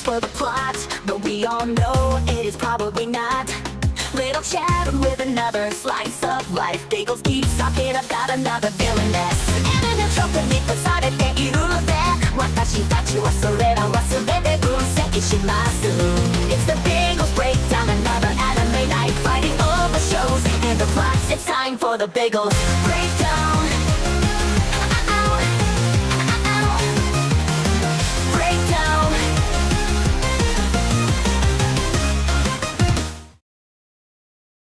for the plot, but we all know it is probably not. Little chat with another slice of life. Biggles keeps talking about another villainess. And a company beside it that you there. Watashi tachi wa sorera wa subete bunseiki shimasu. It's the Biggles breakdown, another anime night, fighting over shows and the plots. It's time for the Biggles breakdown. Breakdown.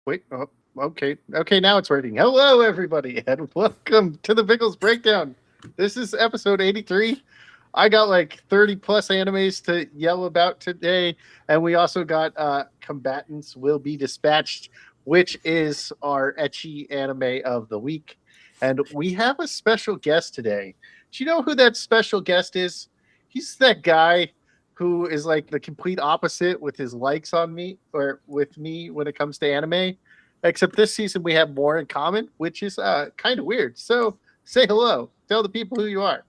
Wait, oh, okay, now it's working. Hello, everybody, and welcome to the Biggles Breakdown. This is episode 83. I got like 30 plus animes to yell about today, and we also got Combatants Will Be Dispatched, which is our ecchi anime of the week. And we have a special guest today. Do you know who that special guest is? He's that guy who is like the complete opposite with his likes on me or with me when it comes to anime. Except this season we have more in common, which is kind of weird. So say hello. Tell the people who you are.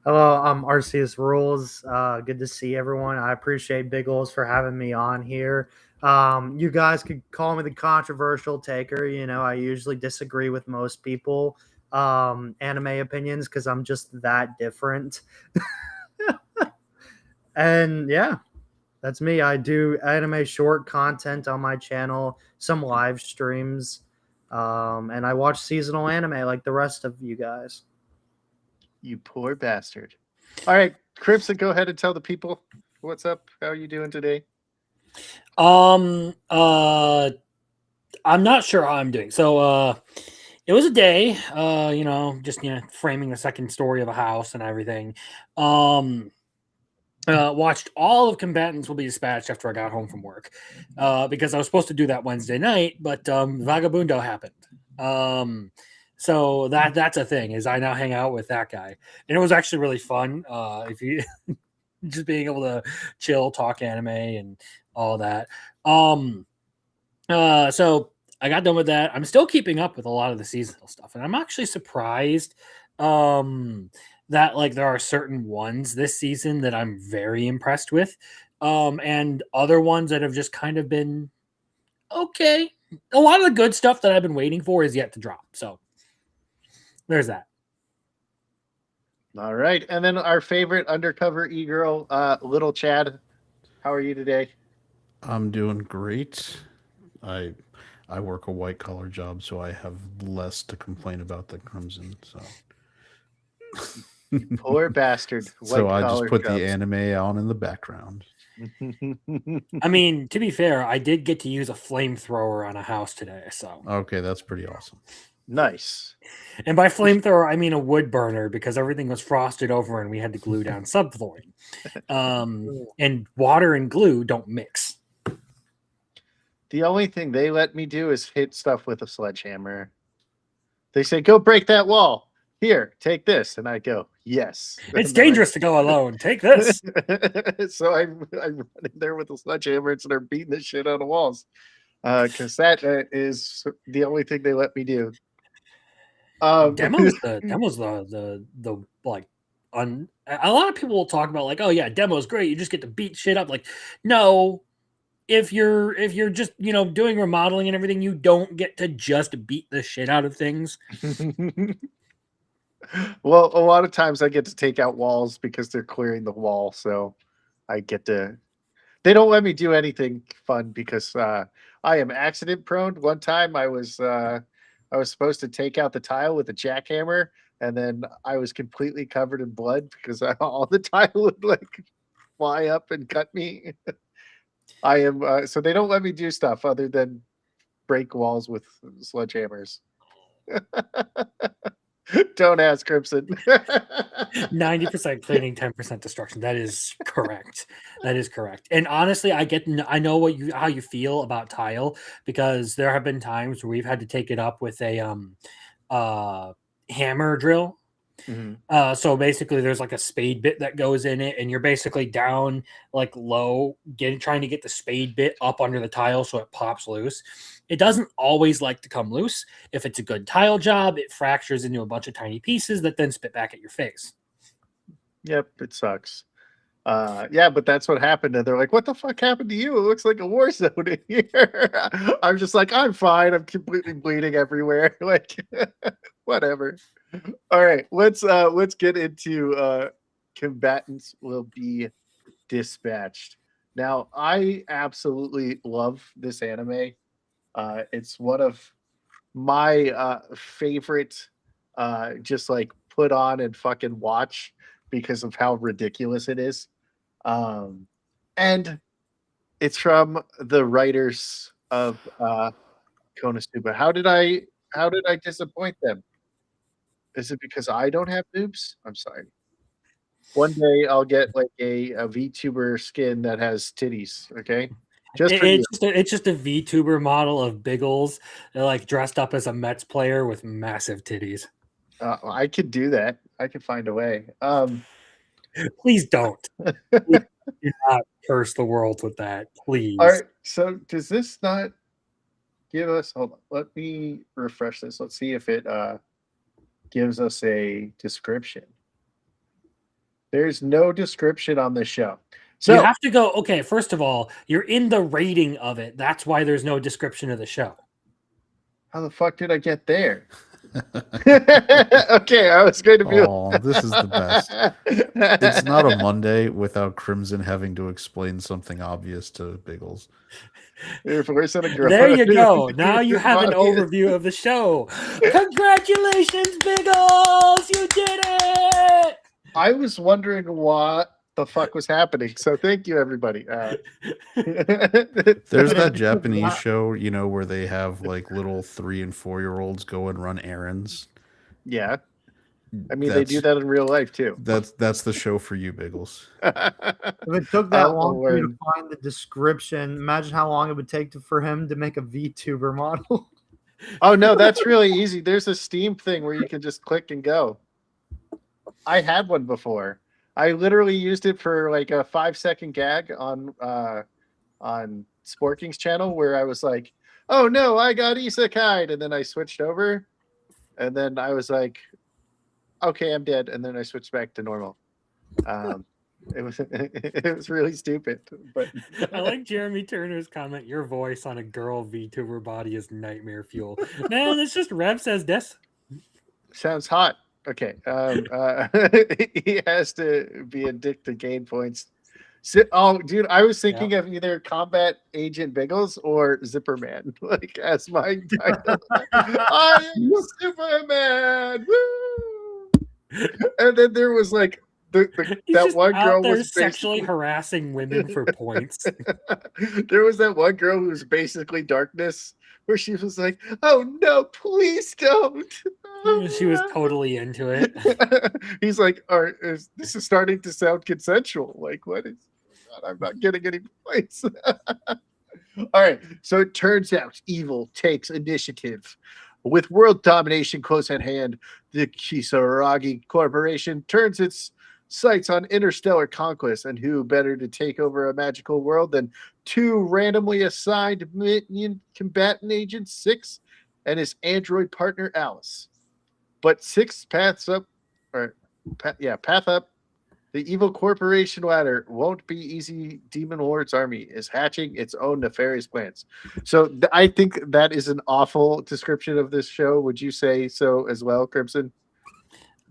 Hello, I'm Arceus Rules. Good to see everyone. I appreciate Biggles for having me on here. You guys could call me the controversial taker. You know, I usually disagree with most people anime opinions because I'm just that different. And yeah, that's me. I do anime short content on my channel, some live streams, and I watch seasonal anime like the rest of you guys. You poor bastard. All right, Crimson, go ahead and tell the people what's up. How are you doing today? I'm not sure how I'm doing. So it was a day, just framing the second story of a house and everything. Watched all of Combatants Will Be Dispatched after I got home from work because I was supposed to do that Wednesday night, but Vagabundo happened. So that's a thing, is I now hang out with that guy. And it was actually really fun. If you just being able to chill, talk anime and all that. So I got done with that. I'm still keeping up with a lot of the seasonal stuff, and I'm actually surprised that like there are certain ones this season that I'm very impressed with, and other ones that have just kind of been okay. A lot of the good stuff that I've been waiting for is yet to drop. So there's that. All right, and then our favorite undercover e-girl, Little Chad. How are you today? I'm doing great. I work a white collar job, so I have less to complain about than Crimson. So Poor bastard. so I just put jobs. the anime on in the background. I mean, to be fair, I did get to use a flamethrower on a house today. So Okay, that's pretty awesome. Nice. And by flamethrower, I mean a wood burner, because everything was frosted over and we had to glue down subflooring. And water and glue don't mix. The only thing they let me do is hit stuff with a sledgehammer. They say, go break that wall. Here, take this. And I go, yes. It's dangerous to go alone. Take this. So I run in there with a sledgehammer and start beating the shit out of walls. Because that is the only thing they let me do. Demos the like a lot of people will talk about like, oh yeah, demo's great, you just get to beat shit up. Like, no, if you're just doing remodeling and everything, you don't get to just beat the shit out of things. Well, a lot of times I get to take out walls because they're clearing the wall, so I get to. They don't let me do anything fun because I am accident prone. One time I was supposed to take out the tile with a jackhammer, and then I was completely covered in blood because all the tile would like fly up and cut me. I am so they don't let me do stuff other than break walls with sledgehammers. Don't ask, Crimson. 90% cleaning, 10% destruction. That is correct. That is correct. And honestly, I know how you feel about tile, because there have been times where we've had to take it up with a hammer drill. Mm-hmm. So basically there's like a spade bit that goes in it, and you're basically down like low, trying to get the spade bit up under the tile so it pops loose. It doesn't always like to come loose. If it's a good tile job, it fractures into a bunch of tiny pieces that then spit back at your face. Yep, it sucks. Yeah, but that's what happened. And they're like, what the fuck happened to you? It looks like a war zone in here. I'm just like, I'm fine. I'm completely bleeding everywhere. Like, whatever. All right, let's get into combatants will be dispatched. Now, I absolutely love this anime. It's one of my favorite just like put on and fucking watch because of how ridiculous it is. And it's from the writers of Konosuba. How did I disappoint them? Is it because I don't have boobs? I'm sorry. One day I'll get like a VTuber skin that has titties, okay? Just for you. It's just a VTuber model of Biggles, like dressed up as a Mets player with massive titties. I could do that. I could find a way. Please don't. Please do not curse the world with that, please. All right. So does this not give us? Hold on. Let me refresh this. Let's see if it gives us a description. There's no description on the show. So you have to go. Okay, first of all, you're in the rating of it. That's why there's no description of the show. how the fuck did I get there? Okay, I was going to be. Oh, this is the best. It's not a Monday without Crimson having to explain something obvious to Biggles. If we're a girl, There you go. Now you have an overview of the show. Congratulations, Biggles! You did it! I was wondering what the fuck was happening. So thank you, everybody. There's that Japanese show, where they have like little 3 and 4-year-olds go and run errands. Yeah. I mean, they do that in real life too. That's the show for you, Biggles. If it took that long for you Lord. to find the description, imagine how long it would take for him to make a VTuber model. Oh no, that's really easy. There's a Steam thing where you can just click and go. I had one before. I literally used it for like a 5-second gag on Sporking's channel where I was like, "Oh no, I got isekai'd," and then I switched over, and then I was like, "Okay, I'm dead," and then I switched back to normal. It was really stupid, but I like Jeremy Turner's comment. Your voice on a girl VTuber body is nightmare fuel. Man, it's just Rev says this. sounds hot. Okay, he has to be a dick to gain points. Oh, dude, I was thinking of either Combat Agent Biggles or Zipperman, like as my title. I am Superman. Woo! And then there was like He's that just one out girl there was sexually basically, harassing women for points. there was that one girl who was basically darkness, where she was like, "Oh no, please don't." She was totally into it. He's like, this is starting to sound consensual. Like, what is? God, I'm not getting any points. All right, so it turns out evil takes initiative. With world domination close at hand, the Kisaragi Corporation turns its sights on interstellar conquest, and who better to take over a magical world than 2 randomly assigned minion combatant agent 6 and his android partner Alice. But 6 paths up, path up. The evil corporation ladder won't be easy. Demon Lord's army is hatching its own nefarious plans. So I think that is an awful description of this show. Would you say so as well, Crimson?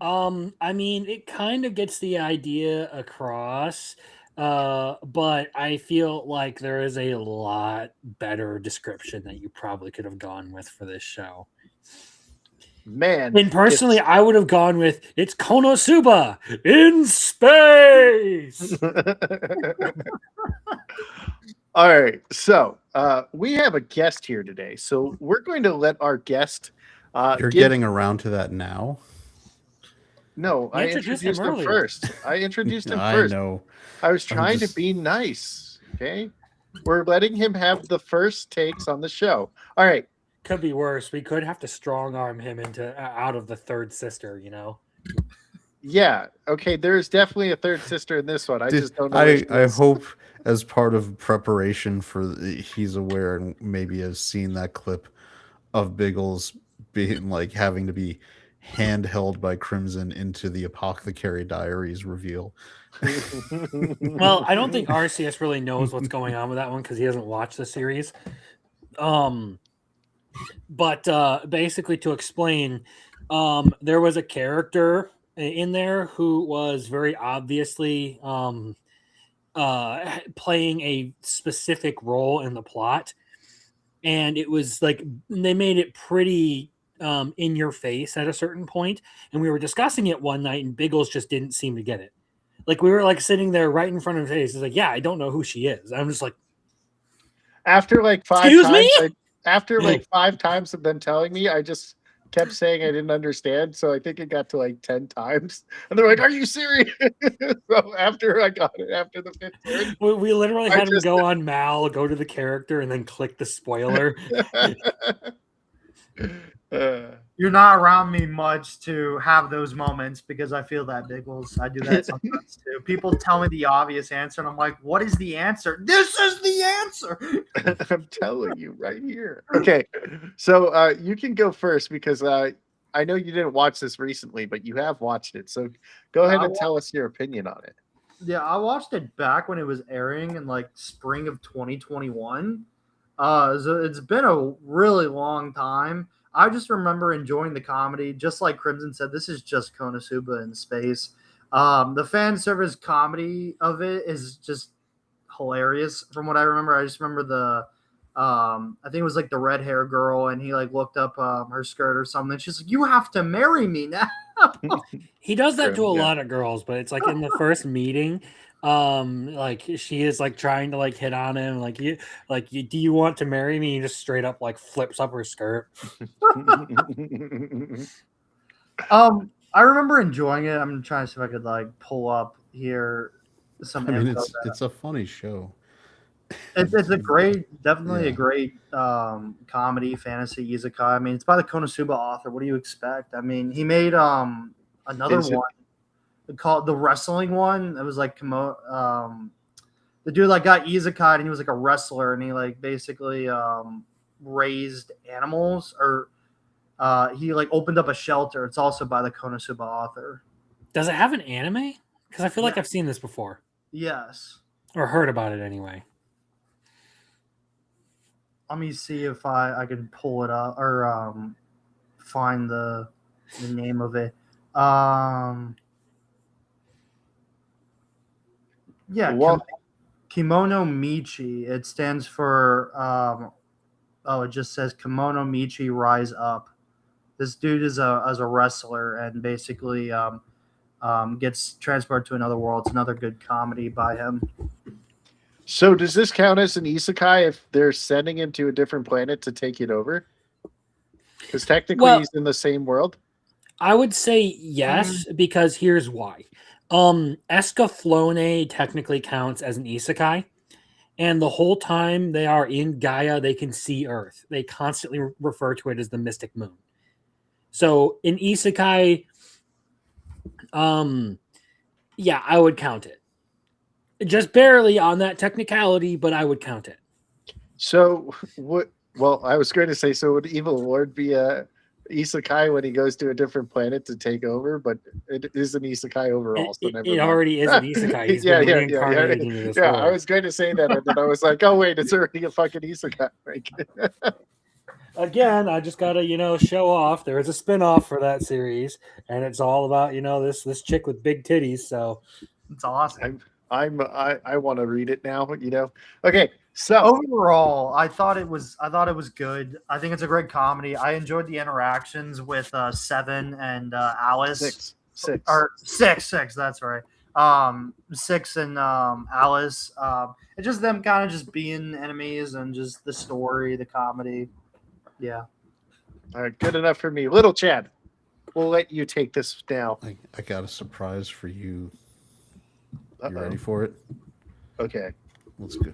I mean, it kind of gets the idea across, but I feel like there is a lot better description that you probably could have gone with for this show. Man, And personally, I would have gone with it's Konosuba in space. All right, so we have a guest here today. So we're going to let our guest. You're getting around to that now? No, I introduced him earlier. first. I introduced him I first. know. I was trying just- to be nice. Okay, we're letting him have the first takes on the show. All right. Could be worse. We could have to strong arm him into out of the third sister. Yeah. Okay. There is definitely a third sister in this one. I just don't know. I hope as part of preparation for he's aware and maybe has seen that clip of Biggles being like having to be handheld by Crimson into the Apothecary Diaries reveal. Well, I don't think RCS really knows what's going on with that one because he hasn't watched the series. But basically, to explain, there was a character in there who was very obviously playing a specific role in the plot, and it was like they made it pretty in your face at a certain point, and we were discussing it one night, and Biggles just didn't seem to get it. Like we were like sitting there right in front of his face. He's like, "Yeah, I don't know who she is." I'm just like, After like five "Excuse times, me?" after like 5 times of them telling me, I just kept saying I didn't understand. So I think it got to like 10 times, and they're like, "Are you serious?" So after I got it, after the 5th turn, We literally I had him just- go on Mal, go to the character, and then click the spoiler. You're not around me much to have those moments because I feel that, Biggles. I do that sometimes too. People tell me the obvious answer, and I'm like, "What is the answer? This is the answer." I'm telling you right here. Okay, so you can go first because I know you didn't watch this recently, but you have watched it. So go ahead and tell us your opinion on it. Yeah, I watched it back when it was airing in like spring of 2021. So it's been a really long time. I just remember enjoying the comedy. Just like Crimson said, this is just Konosuba in space. The fan service comedy of it is just hilarious. From what I remember, I just remember I think it was like the red hair girl, and he like looked up her skirt or something. She's like, "You have to marry me now." He does that to a Yeah. lot of girls, but it's like in the first meeting, like she is like trying to like hit on him, do you want to marry me? He just straight up like flips up her skirt. I remember enjoying it. I'm trying to see if I could like pull up here some I mean, info. it's a funny show. It's a great, definitely a Yeah. great comedy fantasy isekai. I mean, it's by the Konosuba author. What do you expect? I mean, he made another Is it- one called the wrestling one. It was like the dude like got isekai and he was like a wrestler and he like basically raised animals or he like opened up a shelter. It's also by the Konosuba author. Does it have an anime? Because I feel like Yeah. I've seen this before Yes. or heard about it anyway. Let me see if I can pull it up or find the name of it. Yeah, Well, Kimono Michi. It stands for it just says Kimono Michi Rise Up. This dude is a wrestler and basically gets transported to another world. It's another good comedy by him. so does this count as an isekai if they're sending him to a different planet to take it over? Because technically Well- he's in the same world. I would say yes, because here's why. Escaflowne technically counts as an isekai, and the whole time they are in Gaia, they can see Earth. They constantly refer to it as the Mystic Moon. So in isekai, yeah, I would count it. Just barely on that technicality, but I would count it. So what? Well, I was going to say, so would Evil Lord be a isekai when he goes to a different planet to take over? But it is an isekai overall. So never It mind. already is an isekai. He's been reincarnated into this Yeah, world. I was going to say that, and then I was like, oh wait, it's already a fucking isekai. Like, Again, I just gotta, show off. There is a spin-off for that series, and it's all about, this chick with big titties. So It's awesome. I want to read it now. Okay, so Overall, I thought it was good. I think it's a great comedy. I enjoyed the interactions with Seven and Alice. six. Or six. That's right. Six and Alice. It's just them kind of just being enemies and just the story, the comedy. Yeah. All right, good enough for me. Little Chad, we'll let you take this now. I got a surprise for you. You Uh-oh. ready for it? Okay. Let's go.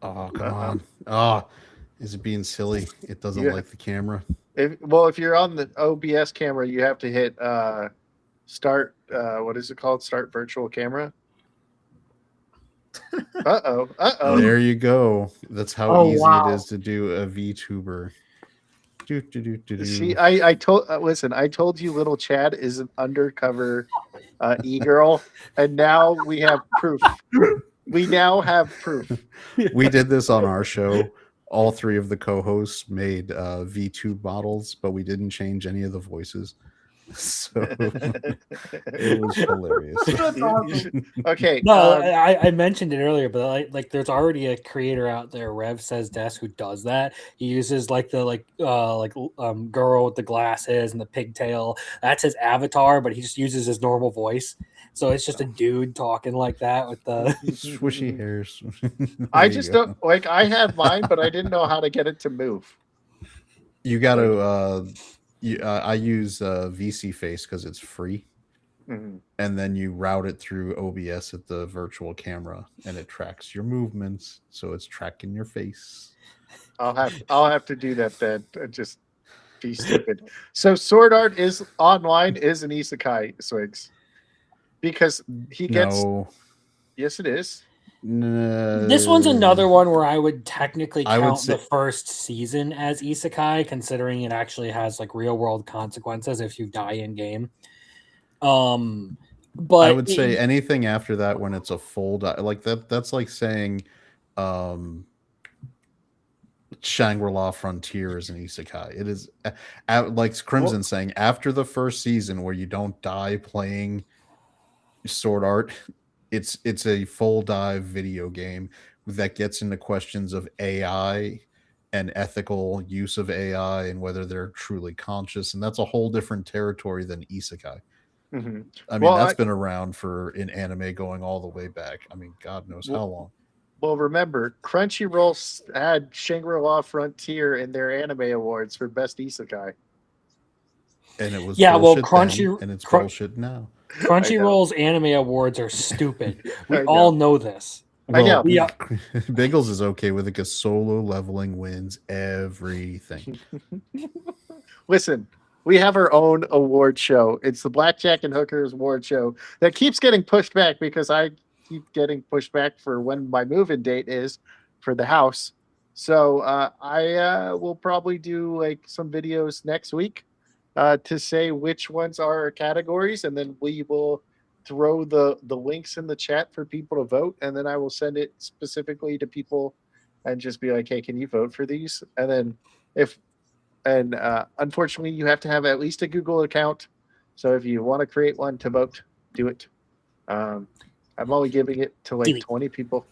Oh, come Uh-oh. on. Oh, is it being silly? It doesn't Yeah. like the camera. If you're on the OBS camera, you have to hit start. What is it called? Start virtual camera. Uh oh. There you go. That's how Oh, easy wow. it is to do a VTuber. See, I told listen, I told you little Chad is an undercover e-girl, and now we have proof. We now have proof. We did this on our show. All three of the co-hosts made V2 models, but we didn't change any of the voices. So it was hilarious. That's awesome. Okay. No, I mentioned it earlier, but like there's already a creator out there, Rev Says Desk, who does that. He uses like the girl with the glasses and the pigtail. That's his avatar, but he just uses his normal voice. So it's just a dude talking like that with the Swishy hairs. I There you just go. don't like. I have mine, but I didn't know how to get it to move. You got to. I use VC Face because it's free, Mhm. and then you route it through OBS at the virtual camera, and it tracks your movements, so it's tracking your face. I'll have to do that then. Just be stupid. So Sword Art is online is an isekai, Swigs, because he gets. No, Yes, it is. This one's another one where I would technically I would count the say- first season as isekai, considering it actually has like real world consequences if you die in game. But I would say anything after that when it's a full like that. That's like saying Shangri-La Frontier is an isekai. It is like Crimson saying after the first season where you don't die playing Sword Art, it's a full dive video game that gets into questions of AI and ethical use of AI and whether they're truly conscious, and that's a whole different territory than isekai. Mhm. I mean, Well, that's been around for in anime going all the way back. I mean, God knows how long. Well, remember, Crunchyroll had Shangri-La Frontier in their anime awards for best isekai. And it was Yeah, well, bullshit then, and it's bullshit now. Crunchyroll's anime awards are stupid. We I know. all know this. I know. Well, Biggles is okay with it because solo leveling wins everything. Listen, we have our own award show. It's the Blackjack and Hookers award show that keeps getting pushed back because I keep getting pushed back for when my move-in date is for the house. So I will probably do like some videos next week to say which ones are our categories, and then we will throw the links in the chat for people to vote, and then I will send it specifically to people and just be like, hey, can you vote for these? And then if unfortunately you have to have at least a Google account, so if you want to create one to vote, do it. I'm only giving it to like 20 people.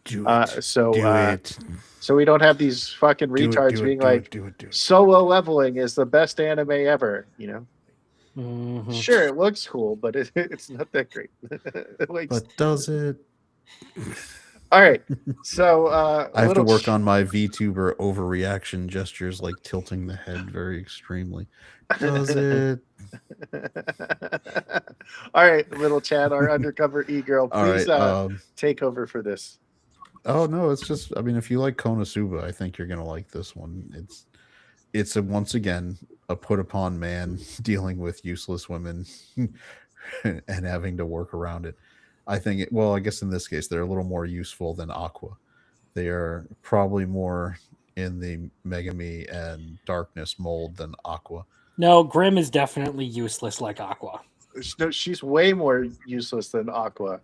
Do it. So do it. so we don't have these fucking Do it, retards do it, being do it, like do it, do it. solo leveling is the best anime ever, you know. Mhm. Sure, it looks cool, but it's not that great. Like, But does it? all right, so I have to work on my VTuber overreaction gestures, like tilting the head very extremely. Does it? All right, little Chad, our undercover e-girl, All please right. take over for this. Oh no, it's just. I mean, if you like Konosuba, I think you're gonna like this one. It's once again a put upon man dealing with useless women and having to work around it. I think. Well, I guess in this case, they're a little more useful than Aqua. They are probably more in the Megami and Darkness mold than Aqua. No, Grim is definitely useless like Aqua. No, she's way more useless than Aqua.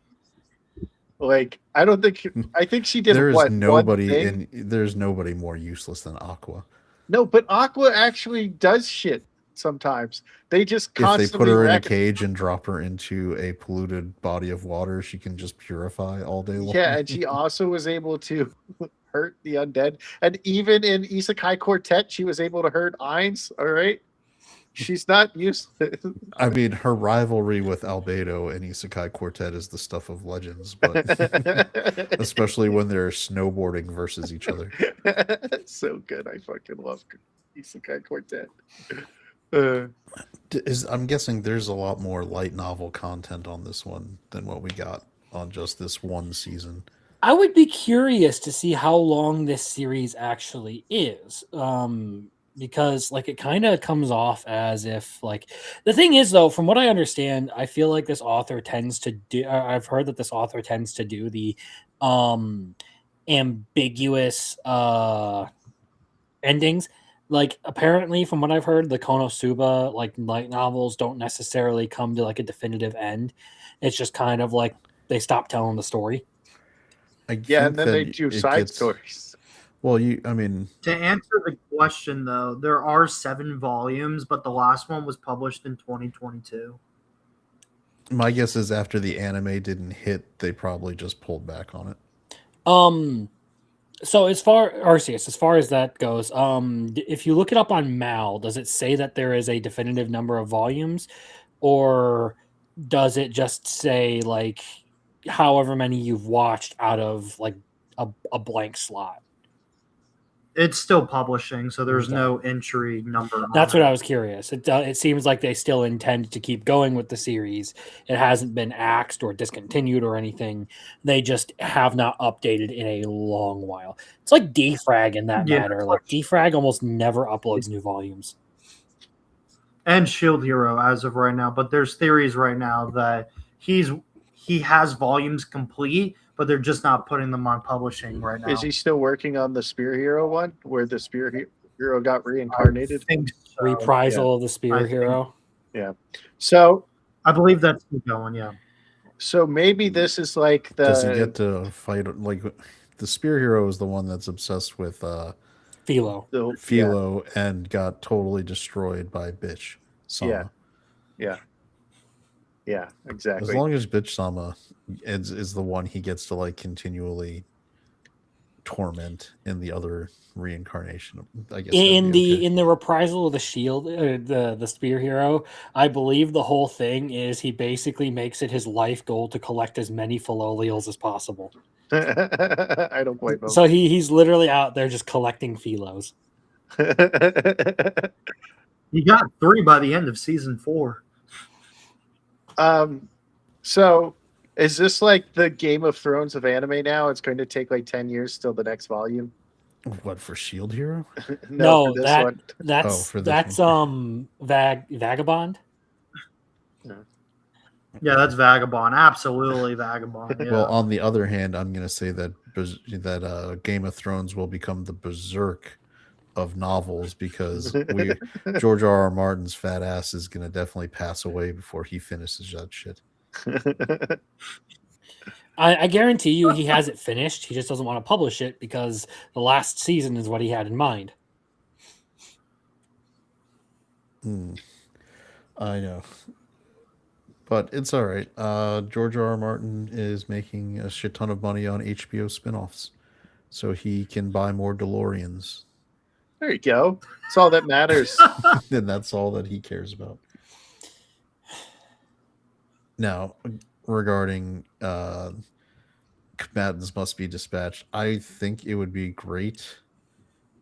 Like, I don't think. I think she did. There is what, nobody one thing? there's nobody more useless than Aqua. No, but Aqua actually does shit sometimes. They just If they constantly put her in a wreck- cage and drop her into a polluted body of water, she can just purify all day long. Yeah, and she also was able to hurt the undead. And even in Isekai Quartet, she was able to hurt Ainz. All right. She's not useless. I mean, her rivalry with Albedo and Isekai Quartet is the stuff of legends, but especially when they're snowboarding versus each other. So good. I fucking love Isekai Quartet. I'm guessing there's a lot more light novel content on this one than what we got on just this one season. I would be curious to see how long this series actually is. Because like it kind of comes off as if like the thing is though, from what I understand, I feel like this author tends to do I've heard that this author tends to do the ambiguous endings. like apparently from what I've heard, the Konosuba like light novels don't necessarily come to like a definitive end. It's just kind of like they stop telling the story. I Yeah, and think then they that do it side gets stories. well. I mean, To answer the question, though, there are 7 volumes, but the last one was published in 2022. my guess is after the anime didn't hit, they probably just pulled back on it. So as far Arceus, as far as that goes, if you look it up on Mal, does it say that there is a definitive number of volumes, or does it just say like however many you've watched out of like a blank slot? It's still publishing, so there's Okay. no entry number. That's what I was curious. It seems like they still intend to keep going with the series. It hasn't been axed or discontinued or anything. They just have not updated in a long while. It's like Defrag in that Yeah, matter. it's Like Defrag almost never uploads new volumes. and Shield Hero as of right now, but there's theories right now that he has volumes complete, but they're just not putting them on publishing right now. Is he still working on the Spear Hero one, where the Spear Hero got I reincarnated? think so. Reprisal of the Spear I think- Hero. Yeah. So I believe that's still going. Yeah. so maybe this is like the Does he get to fight like the Spear Hero is the one that's obsessed with Philo. the Philo and got totally destroyed by Bitch Sama. Yeah, As exactly. long as Bitch Sama is the one he gets to like continually torment in the other reincarnation, I guess In that'd be the okay. in the reprisal of the shield, the Spear Hero, I believe the whole thing is he basically makes it his life goal to collect as many Philolials as possible. I don't blame him. So he's literally out there just collecting Philos. He got 3 by the end of season 4. So is this like the Game of Thrones of anime now? It's going to take like 10 years till the next volume. What for Shield Hero? No, for this that one. that's for this that's Vagabond. Yeah, that's Vagabond. Absolutely Vagabond. Yeah. Well, on the other hand, I'm going to say that Game of Thrones will become the berserk of novels because George R. R. Martin's fat ass is going to definitely pass away before he finishes that shit. I guarantee you he has it finished. He just doesn't want to publish it because the last season is what he had in mind. I know. But it's all right. George R. R. Martin is making a shit ton of money on HBO spinoffs, so he can buy more DeLoreans. There you go. That's all that matters. And that's all that he cares about. Now, regarding Combatants Must Be Dispatched, I think it would be great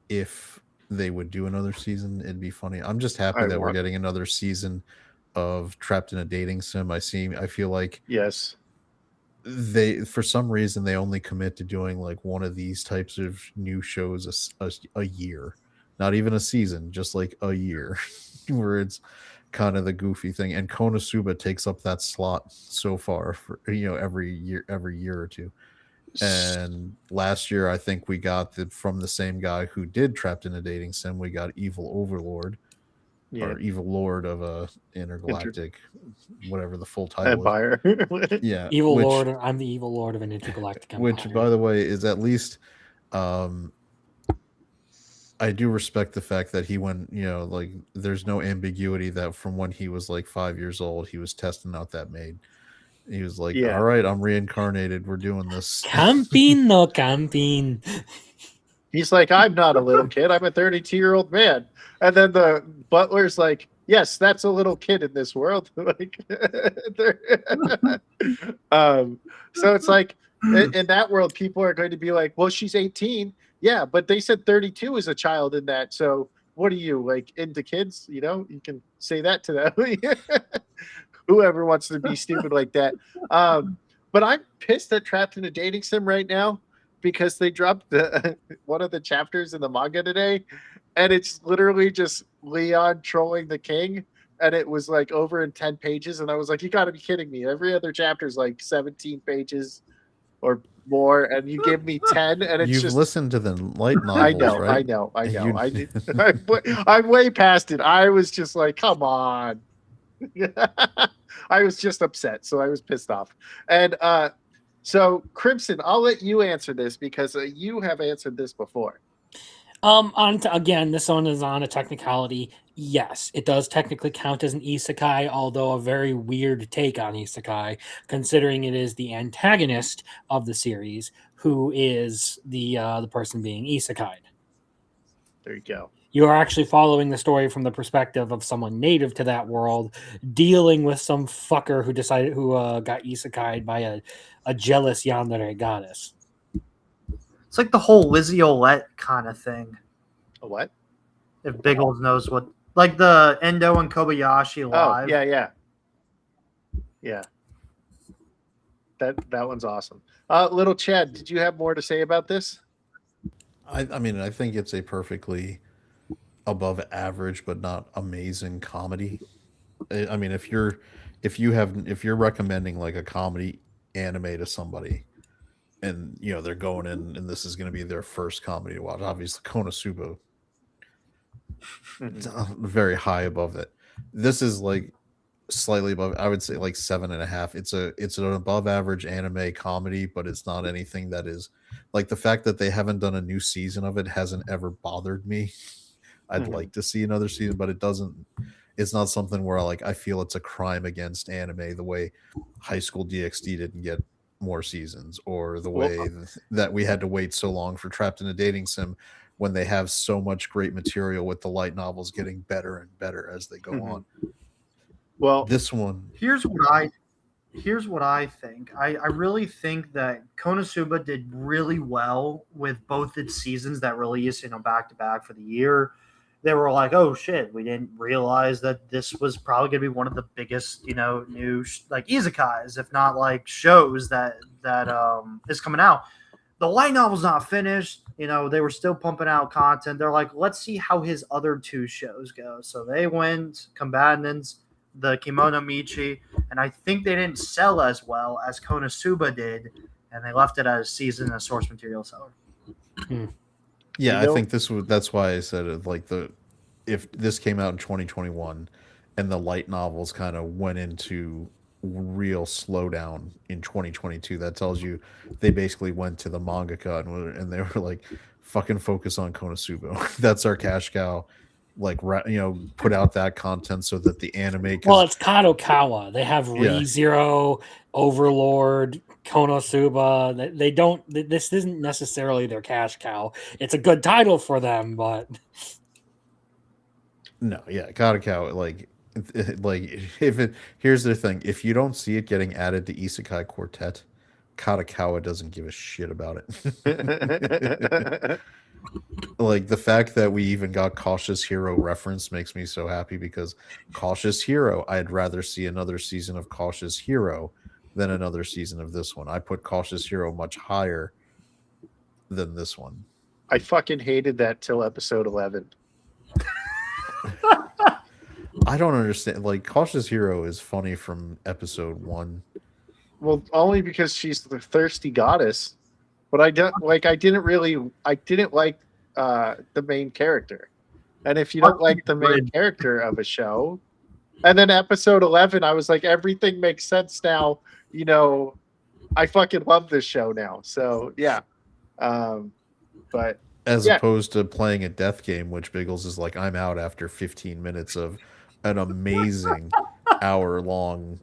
if they would do another season. It'd be funny. I'm just happy that we're getting another season of Trapped in a Dating Sim. I feel like Yes. they, for some reason, they only commit to doing like one of these types of new shows a year, not even a season, just like a year, where it's kind of the goofy thing. And Konosuba takes up that slot so far for every year or two. And last year, I think we got from the same guy who did Trapped in a Dating Sim. We got Evil Overlord. Yeah. Or Evil Lord of a Intergalactic, whatever the full title Empire. is. Yeah. Evil Lord. I'm the evil lord of an intergalactic empire. Which, by the way, is at least I do respect the fact that he went, like there's no ambiguity that from when he was like 5 years old, he was testing out that maid. He was like, all right, I'm reincarnated. We're doing this. Camping, no camping. He's like, I'm not a little kid. I'm a 32-year-old man. And then the butler's like, yes, that's a little kid in this world. Like, so it's like, in that world, people are going to be like, well, she's 18. Yeah, but they said 32 is a child in that. So what are you, like, into kids? You can say that to them. Whoever wants to be stupid like that. But I'm pissed at Trapped in a Dating Sim right now, because they dropped one of the chapters in the manga today, and it's literally just Leon trolling the king, and it was like over in 10 pages, and I was like, you got to be kidding me. Every other chapter is like 17 pages. or more, and you give me 10, and it's You've just. listened to the light novels, I know, right? I know. You- I did. I'm way past it. I was just like, come on. I was just upset, so I was pissed off. And so Crimson, I'll let you answer this because you have answered this before. Again, this one is on a technicality. Yes, it does technically count as an isekai, although a very weird take on isekai, considering it is the antagonist of the series who is the person being isekai'd. There you go. You are actually following the story from the perspective of someone native to that world, dealing with some fucker who got isekai'd by a jealous yandere goddess. It's like the whole Lizzie Olette kind of thing. A what? If Biggles knows what, like the Endo and Kobayashi live. Oh, yeah. That one's awesome. Little Chad, did you have more to say about this? I mean, I think it's a perfectly above average but not amazing comedy. I mean, if you're recommending like a comedy anime to somebody, and they're going in and this is going to be their first comedy to watch, obviously Konosuba, very high above it. This is like slightly above. I would say like 7.5. It's an above average anime comedy, but it's not anything that is like, the fact that they haven't done a new season of it hasn't ever bothered me. I'd like to see another season, but it's not something where I feel it's a crime against anime the way High School DxD didn't get more seasons, or the way that we had to wait so long for Trapped in a Dating Sim, when they have so much great material with the light novels getting better and better as they go on. Well, this one, here's what I think. I really think that Konosuba did really well with both its seasons that released, back to back for the year. They were like, oh shit, we didn't realize that this was probably going to be one of the biggest, new isekais, if not like shows that is coming out. The light novel's not finished. They were still pumping out content. They're like, let's see how his other two shows go. So they went Combatants, the Kimono Michi, and I think they didn't sell as well as Konosuba did, and they left it as season and source material seller. Yeah, I think that's why I said it, if this came out in 2021 and the light novels kind of went into real slowdown in 2022, that tells you they basically went to the mangaka and they were like, fucking focus on Konosuba. That's our cash cow. Put out that content so that the anime. Well, it's Kadokawa. They have ReZero, Overlord, Konosuba. They don't. This isn't necessarily their cash cow. It's a good title for them, but no, yeah, Kadokawa. Here's the thing: if you don't see it getting added to Isekai Quartet, Kadokawa doesn't give a shit about it. The fact that we even got Cautious Hero reference makes me so happy, because Cautious Hero, I'd rather see another season of Cautious Hero than another season of this one. I put Cautious Hero much higher than this one. I fucking hated that till episode 11. I don't understand. Cautious Hero is funny from episode 1. Well, only because she's the thirsty goddess. But I didn't like the main character. And if you don't like the main character of a show, and then episode 11, I was like, everything makes sense now. I fucking love this show now. So yeah. But as opposed to playing a death game, which Biggles is like, I'm out after 15 minutes of an amazing hour-long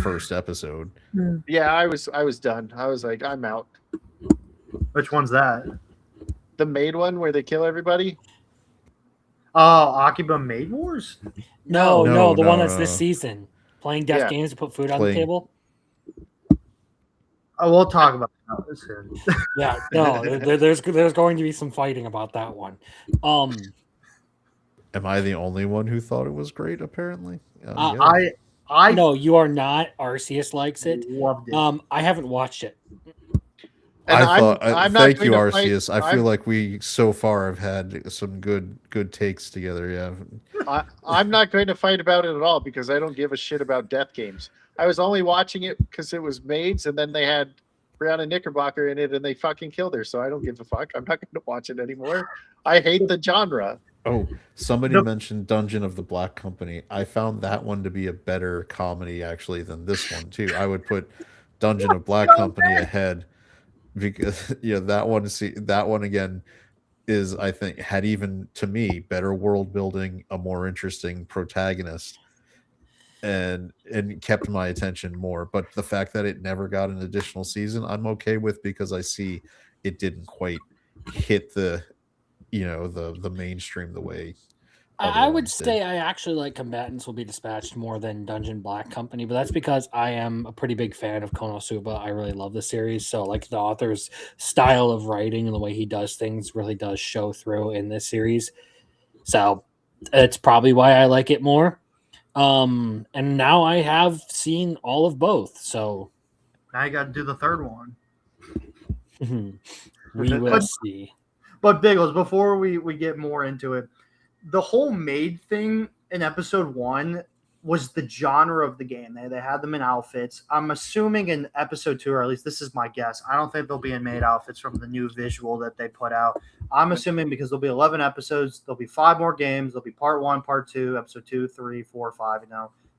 first episode. Yeah, I was done. I was like, I'm out. Which one's that? The maid one where they kill everybody? Oh, Akiba Maid Wars? No, the one that's this season. Playing death games to put food on the table. Oh, we'll talk about that soon. Yeah, no, there's going to be some fighting about that one. Am I the only one who thought it was great? Apparently, I no, you are not. Arceus likes it. Loved it. I haven't watched it. And thank you, Arceus. I feel like we so far have had some good takes together. Yeah, I'm not going to fight about it at all, because I don't give a shit about death games. I was only watching it because it was maids, and then they had Brianna Knickerbocker in it, and they fucking killed her. So I don't give a fuck. I'm not going to watch it anymore. I hate the genre. Oh, somebody The- mentioned Dungeon of the Black Company. I found that one to be a better comedy actually than this one too. I would put Dungeon of Black Company ahead because that one again is, I think, had even to me better world building, a more interesting protagonist, and kept my attention more. But the fact that it never got an additional season, I'm okay with, because I see it didn't quite hit the mainstream the way other I would ones did. say I actually like Combatants Will Be Dispatched more than Dungeon Black Company, but that's because I am a pretty big fan of Konosuba. I really love the series. So, like, the author's style of writing and the way he does things really does show through in this series. So, it's probably why I like it more. And now I have seen all of both. So, Now you got to do the third one. we will see. But Biggles, before we get more into it, the whole maid thing in episode 1 was the genre of the game. They had them in outfits. I'm assuming in episode 2, or at least this is my guess, I don't think they'll be in maid outfits from the new visual that they put out. I'm assuming because there'll be 11 episodes, there'll be 5 more games. There'll be part 1, part 2, episode 2, 3, 4, 5,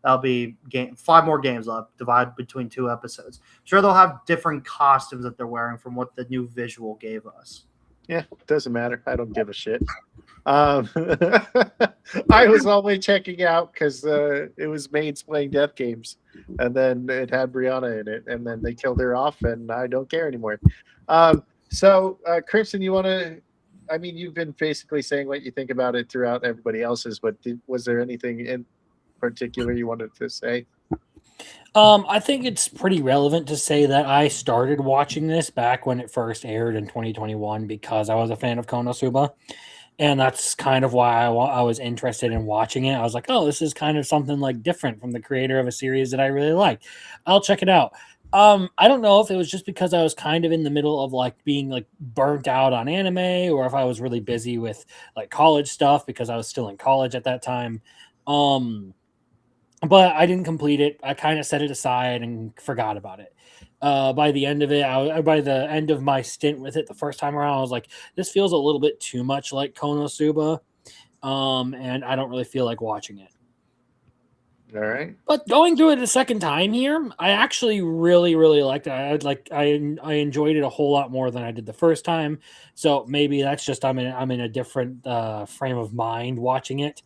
That'll be 5 more games left, divided between 2 episodes. Sure, they'll have different costumes that they're wearing from what the new visual gave us. Yeah, doesn't matter. I don't give a shit. I was only checking out because it was maids playing death games, and then it had Brianna in it, and then they killed her off, and I don't care anymore. So, Crimson, you want to? I mean, you've been basically saying what you think about it throughout everybody else's, but was there anything in particular you wanted to say? I think it's pretty relevant to say that I started watching this back when it first aired in 2021 because I was a fan of Konosuba. And that's kind of why I was interested in watching it. I was like, oh, this is kind of something like different from the creator of a series that I really like. I'll check it out. I don't know if it was just because I was kind of in the middle of like being like burnt out on anime, or if I was really busy with like college stuff because I was still in college at that time. But I didn't complete it. I kind of set it aside and forgot about it. By the end of it, by the end of my stint with it the first time around, I was like, this feels a little bit too much like Konosuba, and I don't really feel like watching it. All right. But going through it a second time here, I actually really, really liked it. I enjoyed it a whole lot more than I did the first time. So maybe that's just I'm in a different frame of mind watching it.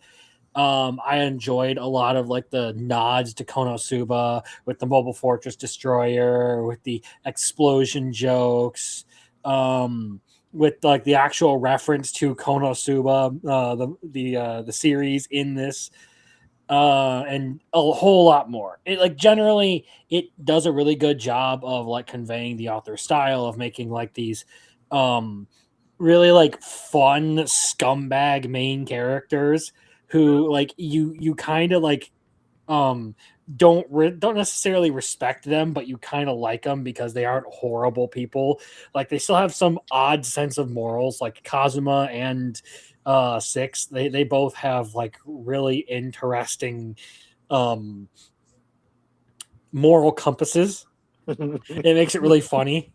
I enjoyed a lot of like the nods to Konosuba with the Mobile Fortress Destroyer, with the explosion jokes, with like the actual reference to Konosuba, the series in this, and a whole lot more. It like generally it does a really good job of like conveying the author's style of making like these really like fun scumbag main characters who like you kind of like don't necessarily respect them, but you kind of like them because they aren't horrible people. Like they still have some odd sense of morals, like Kazuma and Six. They both have like really interesting moral compasses. It makes it really funny.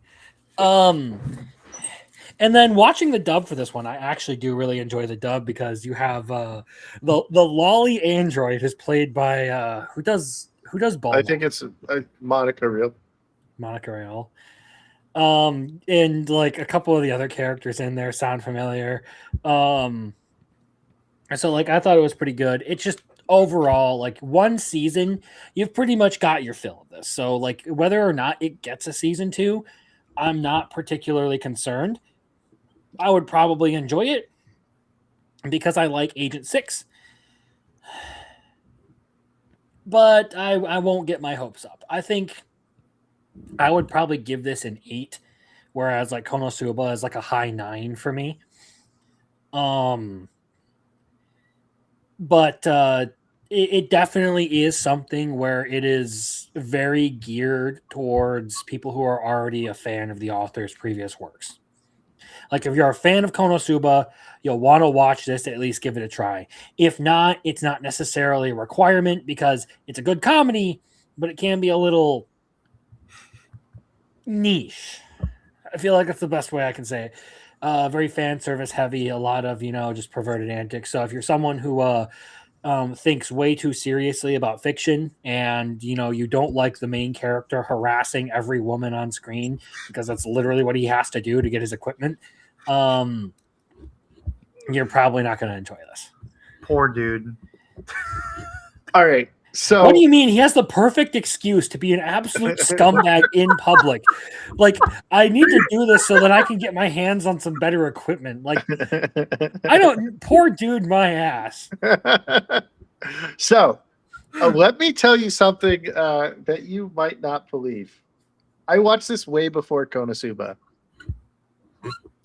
And then watching the dub for this one, I actually do really enjoy the dub because you have the lolly android is played by who does Bulma? I think it's Monica Real. Monica Real. And like a couple of the other characters in there sound familiar. So like I thought it was pretty good. It's just overall like one season, you've pretty much got your fill of this. So like whether or not it gets a season 2, I'm not particularly concerned. I would probably enjoy it because I like Agent 6. But I won't get my hopes up. I think I would probably give this an 8, whereas like Konosuba is like a high 9 for me. But it definitely is something where it is very geared towards people who are already a fan of the author's previous works. Like if you're a fan of Konosuba, you'll want to watch this, at least give it a try. If not, it's not necessarily a requirement because it's a good comedy, but it can be a little niche. I feel like that's the best way I can say it. Very fan service heavy, a lot of just perverted antics. So if you're someone who thinks way too seriously about fiction, and you don't like the main character harassing every woman on screen because that's literally what he has to do to get his equipment, you're probably not going to enjoy this. Poor dude. All right. So What do you mean? He has the perfect excuse to be an absolute scumbag in public. Like, I need to do this so that I can get my hands on some better equipment. Like, I don't. Poor dude, my ass. So, let me tell you something that you might not believe. I watched this way before Konosuba.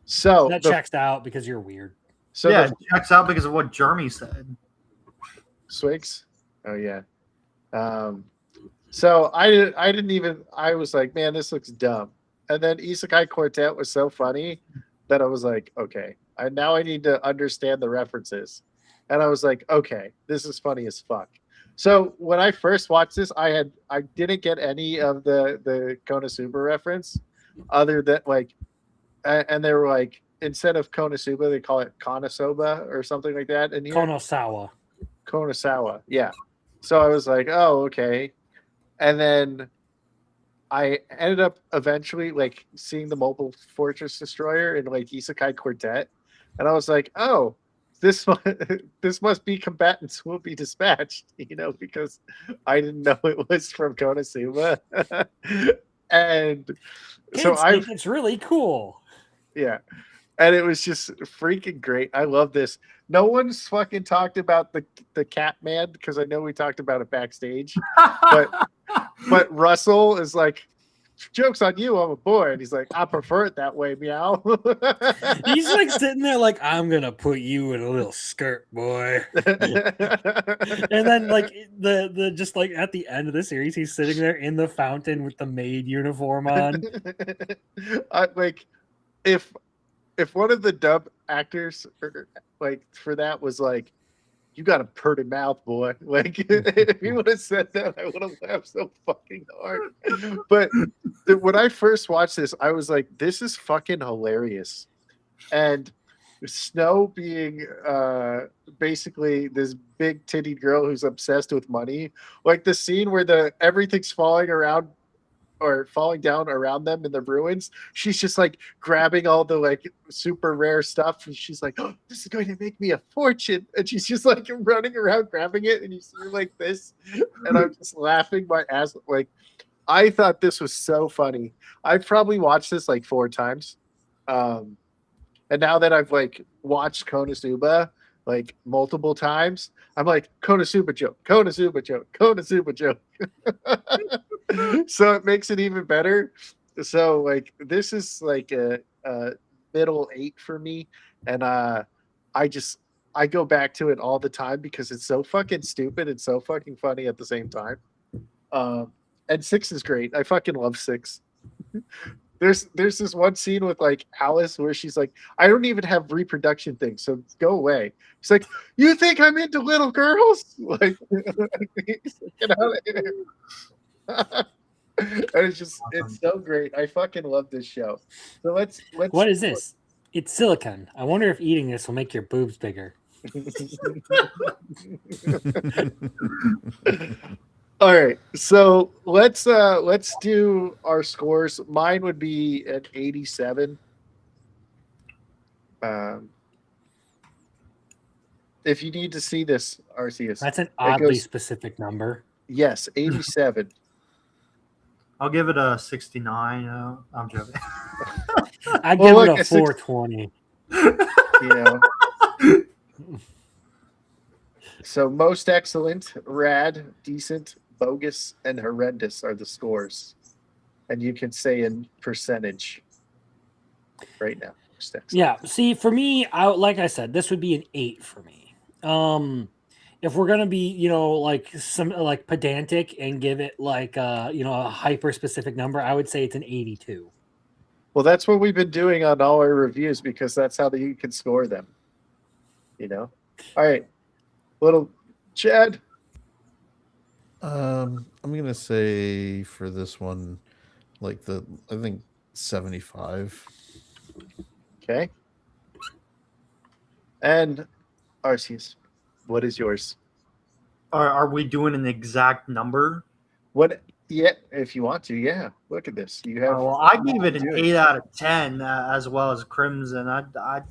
So That checks out because you're weird. So yeah, the it checks out because of what Jeremy said. Swigs. Oh yeah. So I didn't even. I was like, man, this looks dumb. And then Isekai Quartet was so funny that I was like, okay, now I need to understand the references. And I was like, okay, this is funny as fuck. So when I first watched this, I didn't get any of the Konosuba reference, other than like, and they were like, instead of Konosuba, they call it Konosoba or something like that. And Konosawa, yeah. So I was like, oh, okay. And then I ended up eventually like seeing the Mobile Fortress Destroyer in like Isekai Quartet, and I was like, oh, this this must be combatants will be dispatched, because I didn't know it was from Konosuba. And so Kids think it's really cool. Yeah. And it was just freaking great. I love this. No one's fucking talked about the cat man, because I know we talked about it backstage. But Russell is like, joke's on you, I'm a boy. And he's like, I prefer it that way, meow. He's like sitting there like, I'm gonna put you in a little skirt, boy. And then like the just like at the end of the series, he's sitting there in the fountain with the maid uniform on. Like if one of the dub actors like for that was like, you got a pretty mouth, boy. Like if he would have said that, I would have laughed so fucking hard. But when I first watched this, I was like, this is fucking hilarious. And Snow being basically this big titty girl who's obsessed with money, like the scene where everything's falling around or falling down around them in the ruins, she's just like grabbing all the like super rare stuff, and she's like, oh, this is going to make me a fortune, and she's just like running around grabbing it, and you see her like this, and I'm just laughing my ass. Like, I thought this was so funny. I've probably watched this like 4 times, and now that I've like watched Konosuba like multiple times, I'm like, Konosuba joke, Konosuba joke, Konosuba joke. So it makes it even better. So like this is like a middle 8 for me, and I go back to it all the time because it's so fucking stupid and so fucking funny at the same time. And 6 is great. I fucking love 6. There's this one scene with like Alice where she's like, I don't even have reproduction things, so go away. She's like, you think I'm into little girls? Like, get out of here. And it's so great. I fucking love this show. So let's What is this? It's silicone. I wonder if eating this will make your boobs bigger. All right, so let's do our scores. Mine would be at 87. If you need to see this, Arceus. That's an oddly specific number. Yes, 87. I'll give it a 69. I'm joking. I give it a 420. So most excellent, rad, decent, bogus, and horrendous are the scores. And you can say in percentage right now. Yeah, see, for me, like I said, this would be an 8 for me. If we're gonna be, like some like pedantic and give it like a hyper specific number, I would say it's an 82. Well, that's what we've been doing on all our reviews because that's how you can score them. All right, little Chad. I'm gonna say for this one, Like I think 75. Okay. And Arceus, what is yours? Are we doing an exact number? What? Yeah, if you want to, yeah. Look at this. You have. Well, I gave it an do 8 out of 10, as well as Crimson. I'd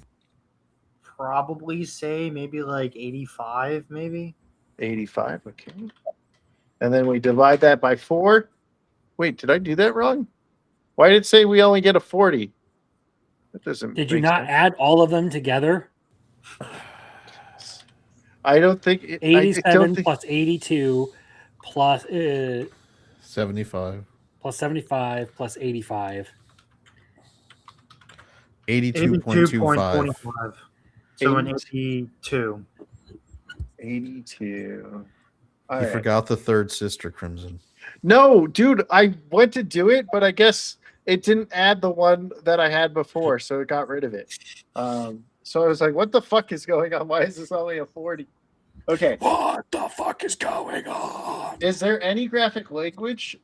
probably say maybe like 85, maybe. 85. Okay. And then we divide that by 4. Wait, did I do that wrong? Why did it say we only get a 40? That doesn't. Did you make not sense. add all of them together? I don't think. I don't 87 think. plus 82 plus 75. plus 75 plus 85. 82.25. 82.25. So an 82. 82. 82. All You right. forgot the third sister, Crimson. No, dude, I went to do it, but I guess it didn't add the one that I had before, so it got rid of it. So I was like, what the fuck is going on? Why is this only a 40? Okay. What the fuck is going on? Is there any graphic language?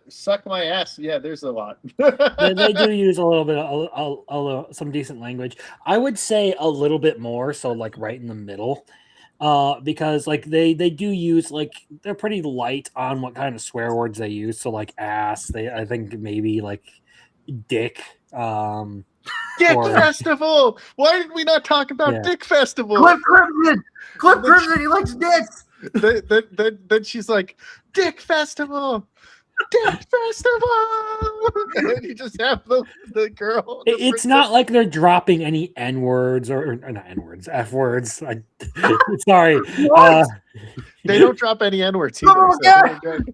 Suck my ass. Yeah, there's a lot. They do use a little bit of some decent language. I would say a little bit more, so like right in the middle. Because like they do use, like, they're pretty light on what kind of swear words they use. So like ass, I think maybe like dick. Dick or- Festival! Why did we not talk about Yeah. Dick Festival? Cliff Crimson! Cliff Crimson, he likes dicks! Then she's like, Dick Festival! Dick Festival! And then you just have the girl. the It's not like they're dropping any N words or not N words, F words. Sorry. They don't drop any N words either. Oh, so yeah. they're good.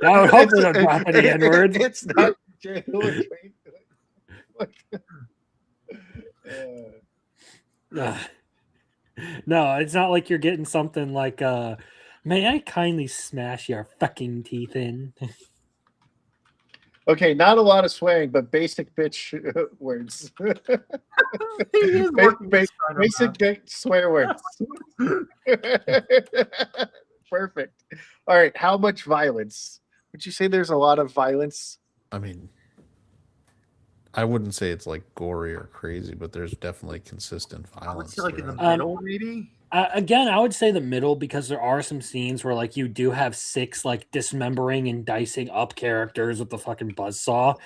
I would hope they It's- don't drop any N words. It's not Jay Lewis. No, it's not like you're getting something like, may I kindly smash your fucking teeth in? Okay, not a lot of swearing, but basic bitch words. He is working Ba- his kind of Basic math. bitch swear words. Perfect. All right, how much violence? Would you say there's a lot of violence? I mean, I wouldn't say it's like gory or crazy, but there's definitely consistent I would violence. say like in the throughout. middle, maybe. Again, I would say the middle, because there are some scenes where like you do have 6 like dismembering and dicing up characters with the fucking buzzsaw,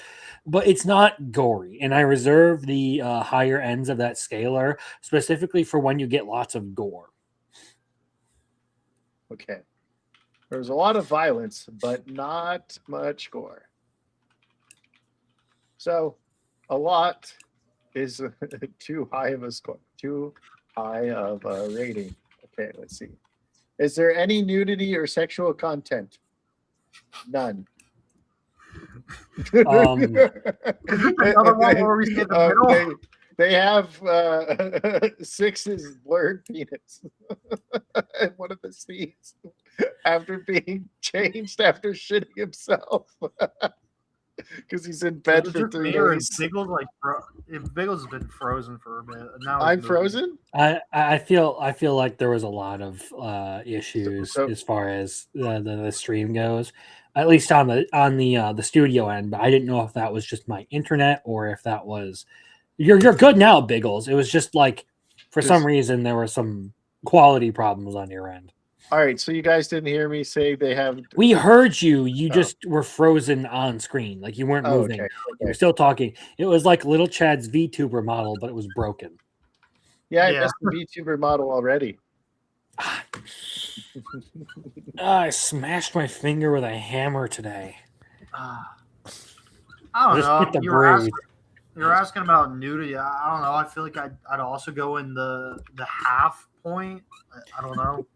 but it's not gory. And I reserve the higher ends of that scalar specifically for when you get lots of gore. Okay. There's a lot of violence, but not much gore. So, a lot is too high of a score. Too high of a rating. Okay, let's see. Is there any nudity or sexual content? None. Another one where we say the middle. They have 6's blurred penis in one of the scenes after being changed after shitting himself because he's in bed for 3 days. Biggles Biggles has been frozen for a bit. Now I'm he's moving. frozen. I feel like there was a lot of issues So- as far as the stream goes, at least on the studio end. But I didn't know if that was just my internet or if that was you're good now, Biggles. It was just like for some reason there were some quality problems on your end. All right, so you guys didn't hear me say they have. We heard you. You Oh. just were frozen on screen, like you weren't Oh, moving. okay, You were still talking. It was like Little Chad's VTuber model, but it was broken. Yeah, I Yeah. missed the VTuber model already. I smashed my finger with a hammer today. I don't Just know. hit the You're bruise. asking about nudity. I don't know. I feel like I'd also go in the half point. I don't know.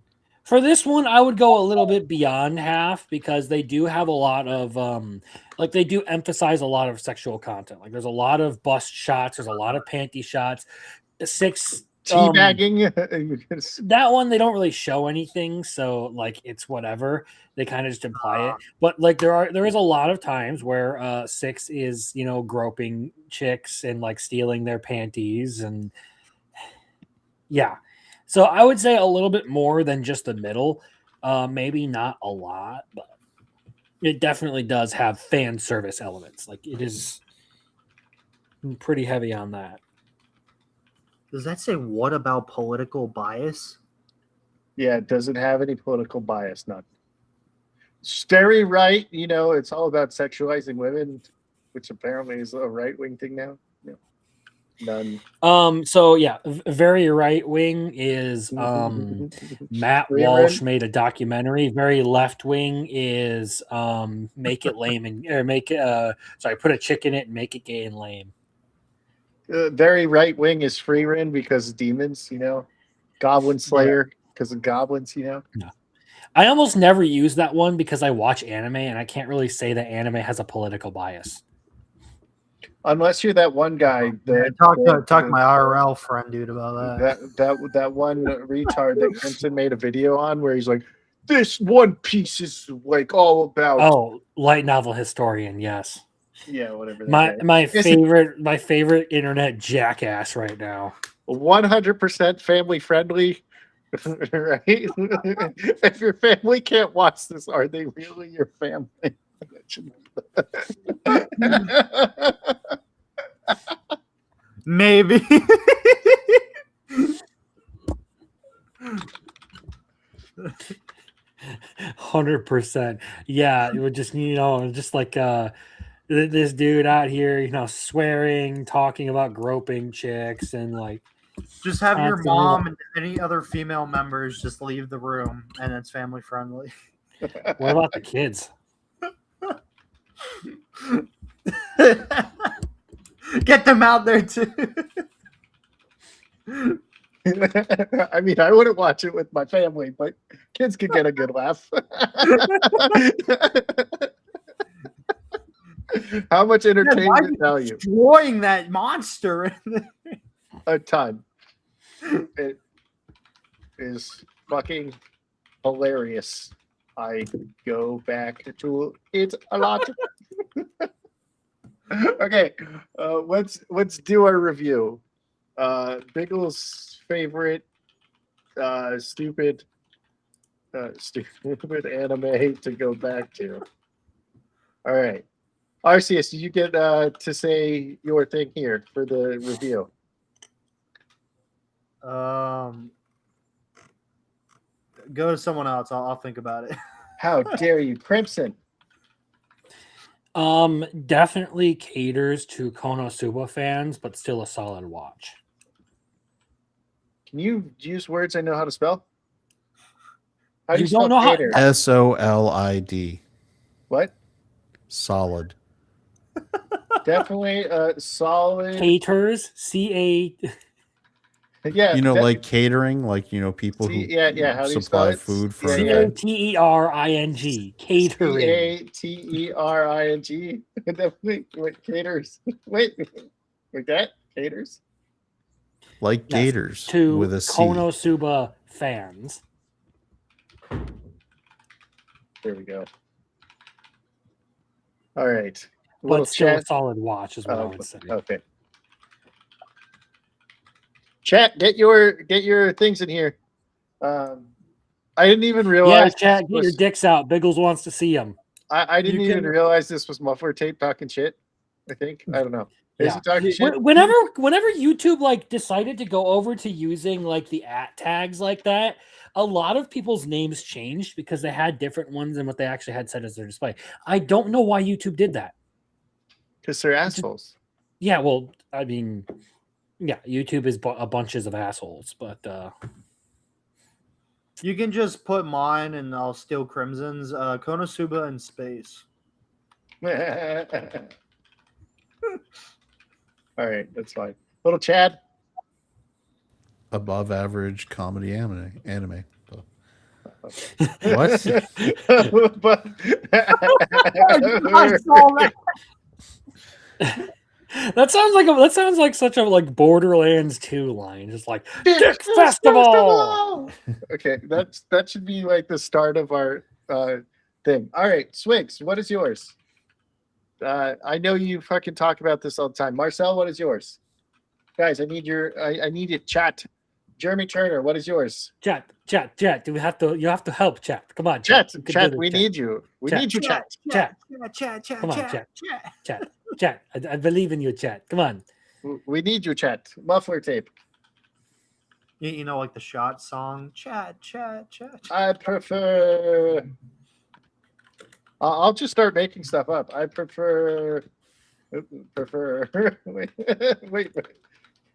For this one, I would go a little bit beyond half because they do have a lot of like they do emphasize a lot of sexual content. Like there's a lot of bust shots, there's a lot of panty shots. 6 Teabagging. that one they don't really show anything, so like it's whatever. They kind of just imply it. But like there is a lot of times where 6 is, you know, groping chicks and like stealing their panties and yeah. So I would say a little bit more than just the middle. Maybe not a lot, but it definitely does have fan service elements. Like it is pretty heavy on that. Does that say what about political bias? Yeah, it doesn't have any political bias. None. It's very right. You know, it's all about sexualizing women, which apparently is a right wing thing now. Yeah. None. So yeah, very right wing is Matt Walsh made a documentary. Very left wing is make it lame and or make it put a chick in it and make it gay and lame. Very right wing is Frieren because demons, you know, Goblin Slayer because of goblins, you know. No. I almost never use that one because I watch anime and I can't really say that anime has a political bias. Unless you're that one guy that Talk to my IRL friend, dude, about that. That one retard that Crimson made a video on where he's like, this One Piece is like all about light novel historian, yes. Yeah, whatever. My favorite internet jackass right now. 100% family friendly, right? If your family can't watch this, are they really your family? Maybe. %. Yeah, it would just just like this dude out here, swearing, talking about groping chicks, and like just have your mom and any other female members just leave the room, and it's family friendly. What about the kids? Get them out there too. I mean, I wouldn't watch it with my family, but kids could get a good laugh. How much entertainment value? Destroying that monster. A ton. It is fucking hilarious. I go back to it a lot. Okay, let's do our review. Biggles' favorite stupid anime to go back to. All right, Arceus, you get to say your thing here for the review. Go to someone else. I'll think about it. How dare you, Crimson? Definitely caters to Konosuba fans, but still a solid watch. Can you use words I know how to spell? How do you don't know cater? how? SOLID. What? Solid. Definitely solid. Caters, CA. Yeah, like catering, like people who how do you supply spell food for CATERING. Catering. CATERING. Definitely caters. Wait, that caters. Like gators to with a C. Konosuba fans. There we go. All right. But still a solid watch is what I would say. Okay. Chat, get your things in here. I didn't even realize. Yeah, chat, get your dicks out. Biggles wants to see them. I didn't even realize this was muffler tape talking shit. I think I don't know. Is it talking shit? Whenever YouTube decided to go over to using the @ tags like that, a lot of people's names changed because they had different ones than what they actually had set as their display. I don't know why YouTube did that. Because they're assholes. Yeah, well, I mean, yeah, YouTube is a bunches of assholes, but you can just put mine and I'll steal Crimson's. Konosuba in space. All right, that's fine. Little Chad. Above average comedy anime. What? I saw that. That sounds like such a Borderlands 2 line, just like Dick Festival. Okay, that should be the start of our thing. All right, Swigs, what is yours? I know you fucking talk about this all the time. Marcel, what is yours? Guys, I need your chat Jeremy Turner, what is yours? Chat. Do we have to? You have to help, chat. Come on, Chat, You can chat, do we this, need you. We Chat. need you, chat. Chat. Chat. Come on, chat. I believe in you, chat. Come on. We need you, chat. Muffler tape. You know, like the shot song. Chat. I prefer. I'll just start making stuff up. I prefer. Wait.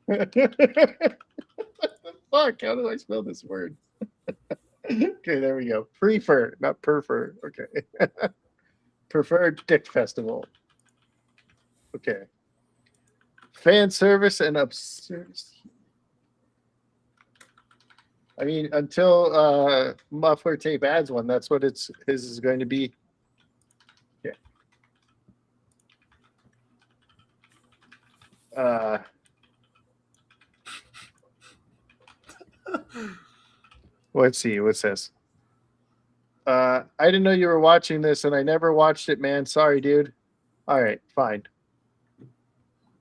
What the fuck? How do I spell this word? Okay, there we go. Prefer, not prefer. Okay. Preferred Dick Festival. Okay. Fan service and absurd. I mean, until Muffler Tape adds one, that's what his is going to be. Yeah. Let's see. What's this? I didn't know you were watching this, and I never watched it, man. Sorry, dude. All right, fine.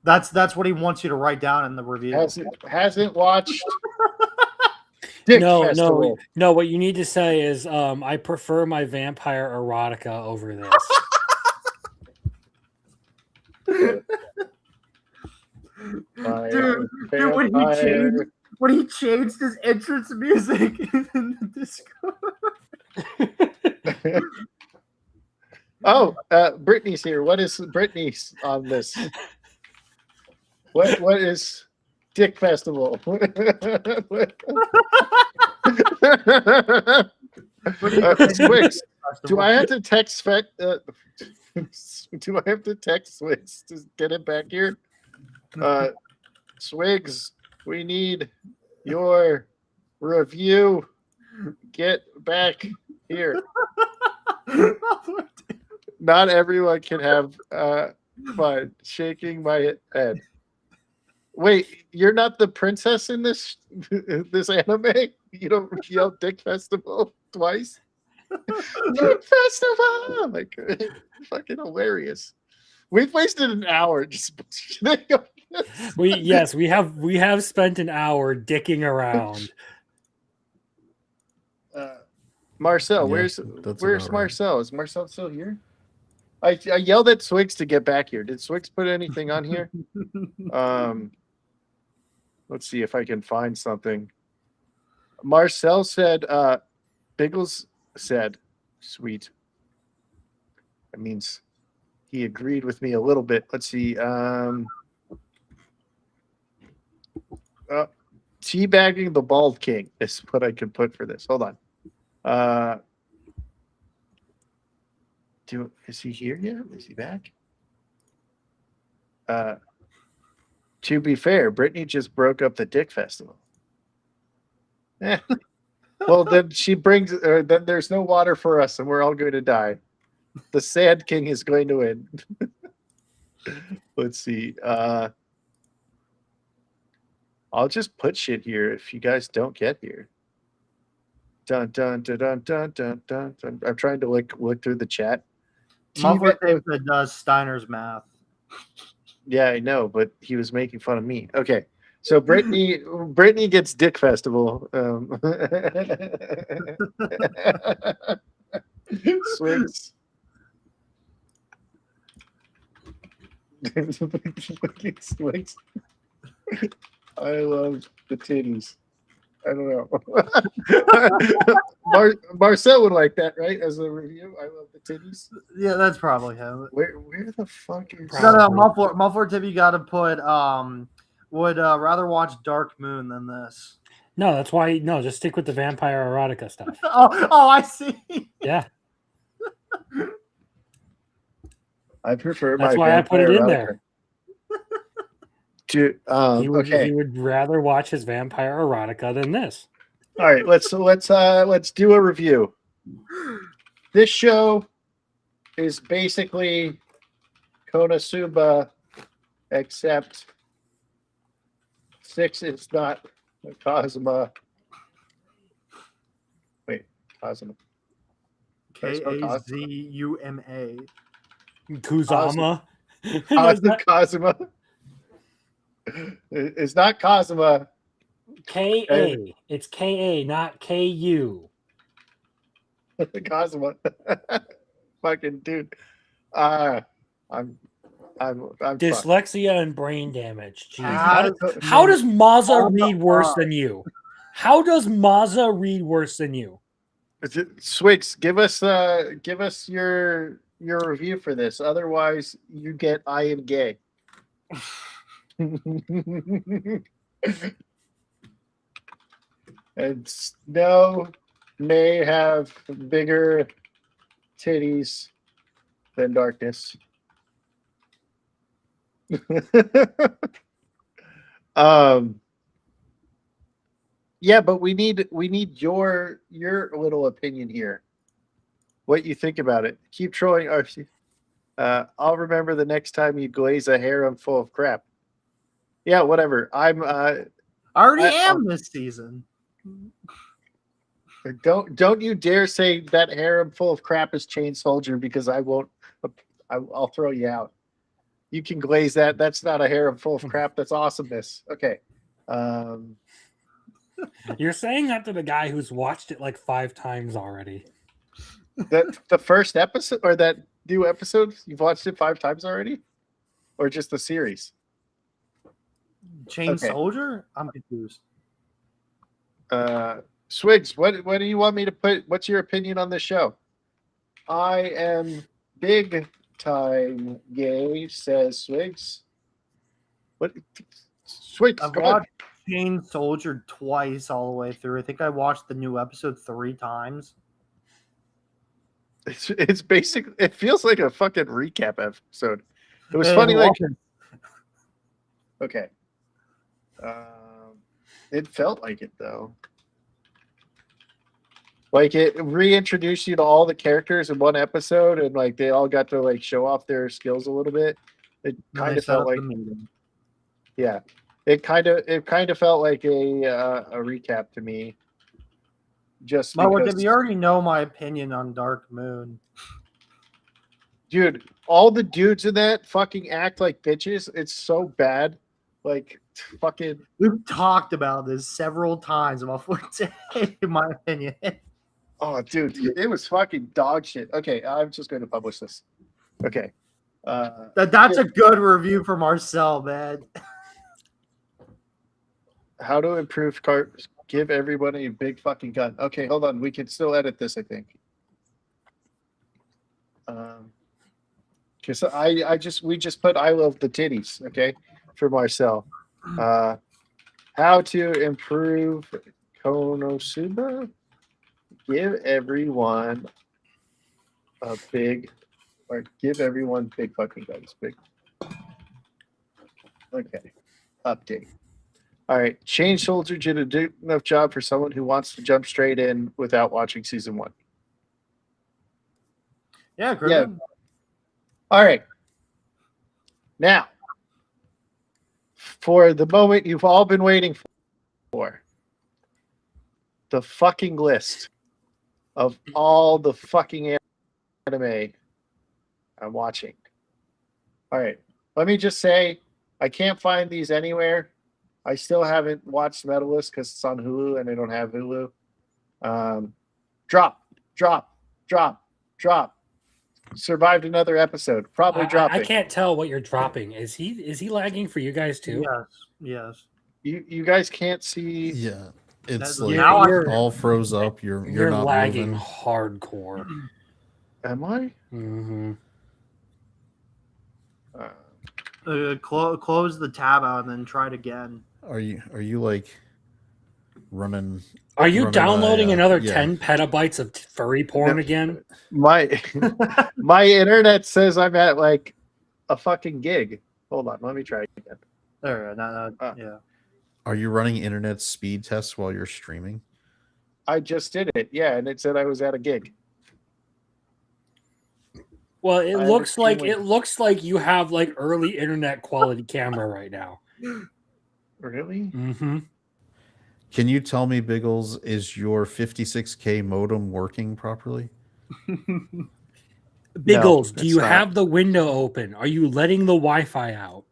That's what he wants you to write down in the review. Hasn't watched. Dick Festival. No. What you need to say is, I prefer my vampire erotica over this. Dude, when he changed his entrance music in the Discord. Oh, Brittany's here. What is Brittany's on this? What is Dick Festival? Swix. Do I have to text do I have to text Swix to get it back here? Swigs, we need your review. Get back here. Not everyone can have fun. Shaking my head. Wait, you're not the princess in this anime? You don't yell Dick Festival twice? Dick Festival! Like, fucking hilarious. We've wasted an hour just we have spent an hour dicking around. Marcel, Yeah, where's Marcel? Is Marcel still here? I yelled at Swigs to get back here. Did Swigs put anything on here? Let's see if I can find something. Marcel said, Biggles said, sweet. That means he agreed with me a little bit. Let's see. Teabagging the Bald King is what I could put for this. Hold on. Is he here yet? Is he back? To be fair, Brittany just broke up the Dick Festival. Well, then she brings. Then there's no water for us, and we're all going to die. The Sand King is going to win. Let's see. I'll just put shit here if you guys don't get here. Dun dun dun dun dun dun dun. dun. I'm trying to look through the chat. Muffler Tape that does Steiner's math. Yeah, I know, but he was making fun of me. Okay, so Brittany gets Dick Festival. Swigs. Swigs. I love the titties. I don't know. Marcel would like that, right? As a review, I love the titties. Yeah, that's probably him. Where the fuck is? No, Muffler Tip, you got to put. Would rather watch Dark Moon than this. No, that's why. No, just stick with the vampire erotica stuff. Oh, I see. Yeah, I prefer. that's why I put it in there. He would rather watch his vampire erotica than this. All right, let's do a review. This show is basically Konosuba, except 6 is not Kazuma. Wait, Kazuma. Kazuma. Kuzama. Kazuma. It's not Kazuma. K-A. It's K-A, not K-U. Cosmo. Fucking dude. I'm fucked. Dyslexia and brain damage. Jeez. Has How does Mazza all the read worse fun. than you? How does Mazza read worse than you? Swigs, give us your review for this. Otherwise, you get I am gay. And Snow may have bigger titties than Darkness. Yeah, but we need your little opinion here. What you think about it? Keep trolling RC. I'll remember the next time you glaze a harem full of crap. Yeah, whatever. I already am this season. Don't you dare say that harem full of crap is Chain Soldier, because I won't. I'll throw you out. You can glaze that. That's not a harem full of crap. That's awesomeness. Okay. You're saying that to the guy who's watched it like 5 times already. The first episode, or that new episode, you've watched it 5 times already, or just the series? Chain Okay. Soldier? I'm confused. Swigs, what do you want me to put? What's your opinion on this show? I am big time gay, says Swigs. What? Swigs, I've come on. watched Chain Soldier twice all the way through. I think I watched the new episode 3 times. It's basic. It feels like a fucking recap episode. It was funny, like okay. It felt like it though. Like it reintroduced you to all the characters in one episode, and like they all got to like show off their skills a little bit. It kind of felt like, yeah, it kind of felt like a recap to me. Just Well, because, if you already know my opinion on Dark Moon, dude, all the dudes in that fucking act like bitches. It's so bad. Like fucking. we've talked about this several times about Forte, in my opinion. Oh, dude, it was fucking dog shit. Okay, I'm just going to publish this. Okay. That's a good review for Marcel, man. How to improve cars. Give everybody a big fucking gun. Okay, hold on. We can still edit this, I think. Because we just put I love the titties, okay, for Marcel. How to improve Konosuba. Give everyone give everyone big fucking guns. Big. Okay. Update. All right. Chain Soldier did a good enough job for someone who wants to jump straight in without watching season 1. Yeah, good. Yeah. All right. Now, for the moment you've all been waiting for, the fucking list of all the fucking anime I'm watching. All right. Let me just say, I can't find these anywhere. I still haven't watched Medalist because it's on Hulu and I don't have Hulu. Drop. Survived another episode. Probably dropping. I can't tell what you're dropping. Is he lagging for you guys too? Yes. You guys can't see. Yeah, it's Now like I- all froze up. You're not lagging moving. hardcore. Am I? Mm-hmm. Close the tab out and then try it again. Are you like running? Are you running downloading another yeah. 10 petabytes of furry porn No. again? My internet says I'm at like a fucking gig. Hold on, let me try again. There, yeah. Are you running internet speed tests while you're streaming? I just did it, yeah, and it said I was at a gig. Well, it I looks like understand you have like early internet quality camera right now. Really? Mm-hmm. Can you tell me, Biggles, is your 56K modem working properly? Biggles, do it's you not. have the window open? Are you letting the Wi-Fi out?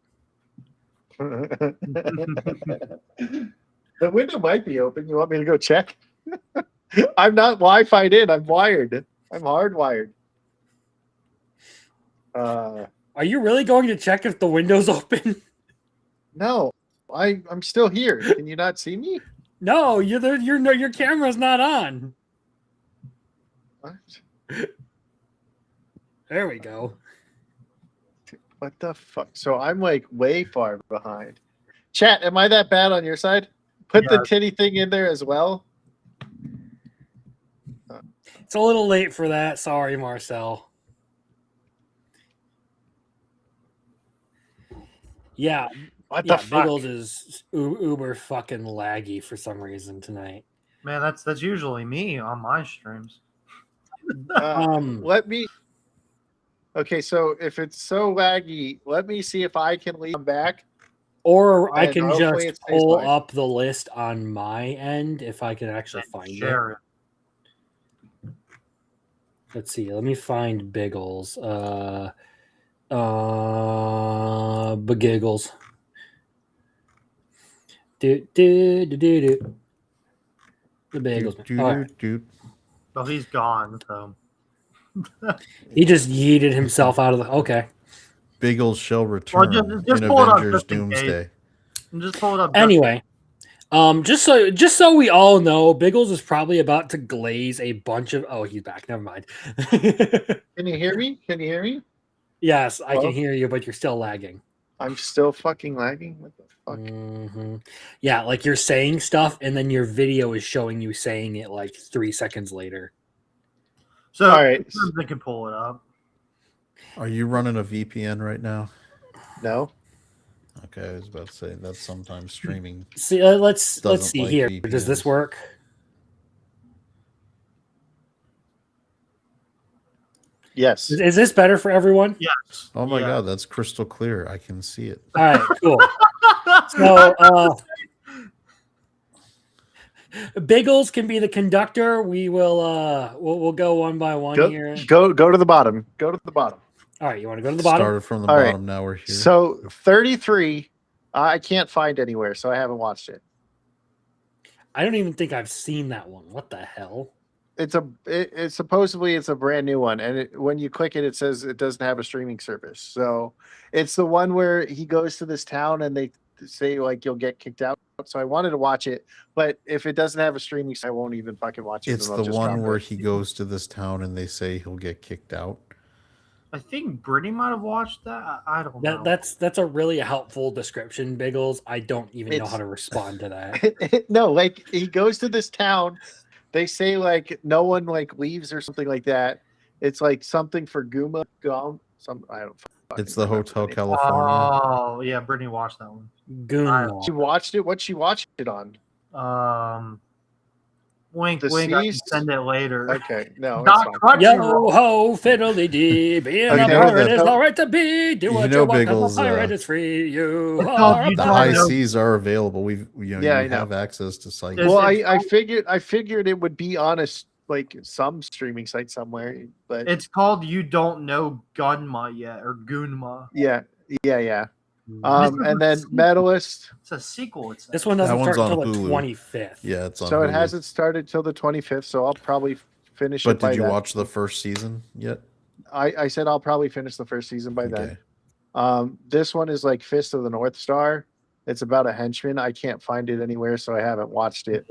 The window might be open. You want me to go check? I'm not Wi-Fi'd in. I'm wired. I'm hardwired. Are you really going to check if the window's open? No, I'm still here. Can you not see me? No, your camera's not on. What? There we go. What the fuck? So I'm like way far behind. Chat, am I that bad on your side? Put the titty thing in there as well. It's a little late for that. Sorry, Marcel. Yeah. What Yeah, the fuck? Biggles is uber fucking laggy for some reason tonight. Man, that's usually me on my streams. Let me. Okay, so if it's so laggy, let me see if I can leave back. Or I And can hopefully just it stays pull live. up the list on my end if I can actually find it. Share it. Let's see. Let me find Biggles. Biggles. Do. The Biggles. All right. Well, he's gone, so. He just yeeted himself out of the. Okay. Biggles shall return just in pull it up Avengers just in case. Doomsday. Just pull it up. Anyway, just so we all know, Biggles is probably about to glaze a bunch of. Oh, he's back. Never mind. Can you hear me? Can you hear me? Yes, I Hello? can hear you, but you're still lagging. I'm still fucking lagging. What the fuck? Mhm. Yeah, like you're saying stuff, and then your video is showing you saying it like 3 seconds later. So, all right. They can pull it up. Are you running a VPN right now? No. Okay, I was about to say that's sometimes streaming. See, let's see like here. VPNs. Does this work? Yes. Is this better for everyone? Yes. Oh my god, that's crystal clear. I can see it. All right, cool. So, Biggles can be the conductor. We will we'll go one by one here. Go to the bottom. Go to the bottom. All right, you want to go to the bottom? Started from the All bottom. right. Now we're here. So 33, I can't find anywhere, so I haven't watched it. I don't even think I've seen that one. What the hell? It's supposedly it's a brand new one, and when you click it, it says it doesn't have a streaming service. So it's the one where he goes to this town and they say like you'll get kicked out. So I wanted to watch it, but if it doesn't have a streaming, I won't even fucking watch it. It's the one where he goes to this town and they say he'll get kicked out. I think Brittany might have watched that. I don't know. That's a really helpful description, Biggles. I don't even know how to respond to that. No, like he goes to this town. They say like no one like leaves or something like that. It's like something for Guma. I don't. It's the Hotel California. Oh yeah, Brittany watched that one. Goon. She watched it. What she watched it on? Wink, The wink. I can Seas? send it later. Okay, no, Not it's fine. Yo Crunchyroll. ho, fiddly dee. Being Okay, a no, pirate that- is all right to be. Do what you know, want. 'cause Biggles, a pirate is free. You It's are called a You The Don't pirate. high know. seas are available. We I know. have access to sites. There's- Well, it's I figured it would be on like some streaming site somewhere, but It's called You Don't Know Gunma Yet or Gunma. yeah. This is And a then sequel. Medalist. It's a sequel. It says. This one doesn't That one's start on until the Hulu. 25th. Yeah, it's on. So it Hulu. hasn't started till the 25th. So I'll probably finish But it by did you then. watch the first season yet? I said I'll probably finish the first season by then. Okay. This one is like Fist of the North Star. It's about a henchman. I can't find it anywhere, so I haven't watched it.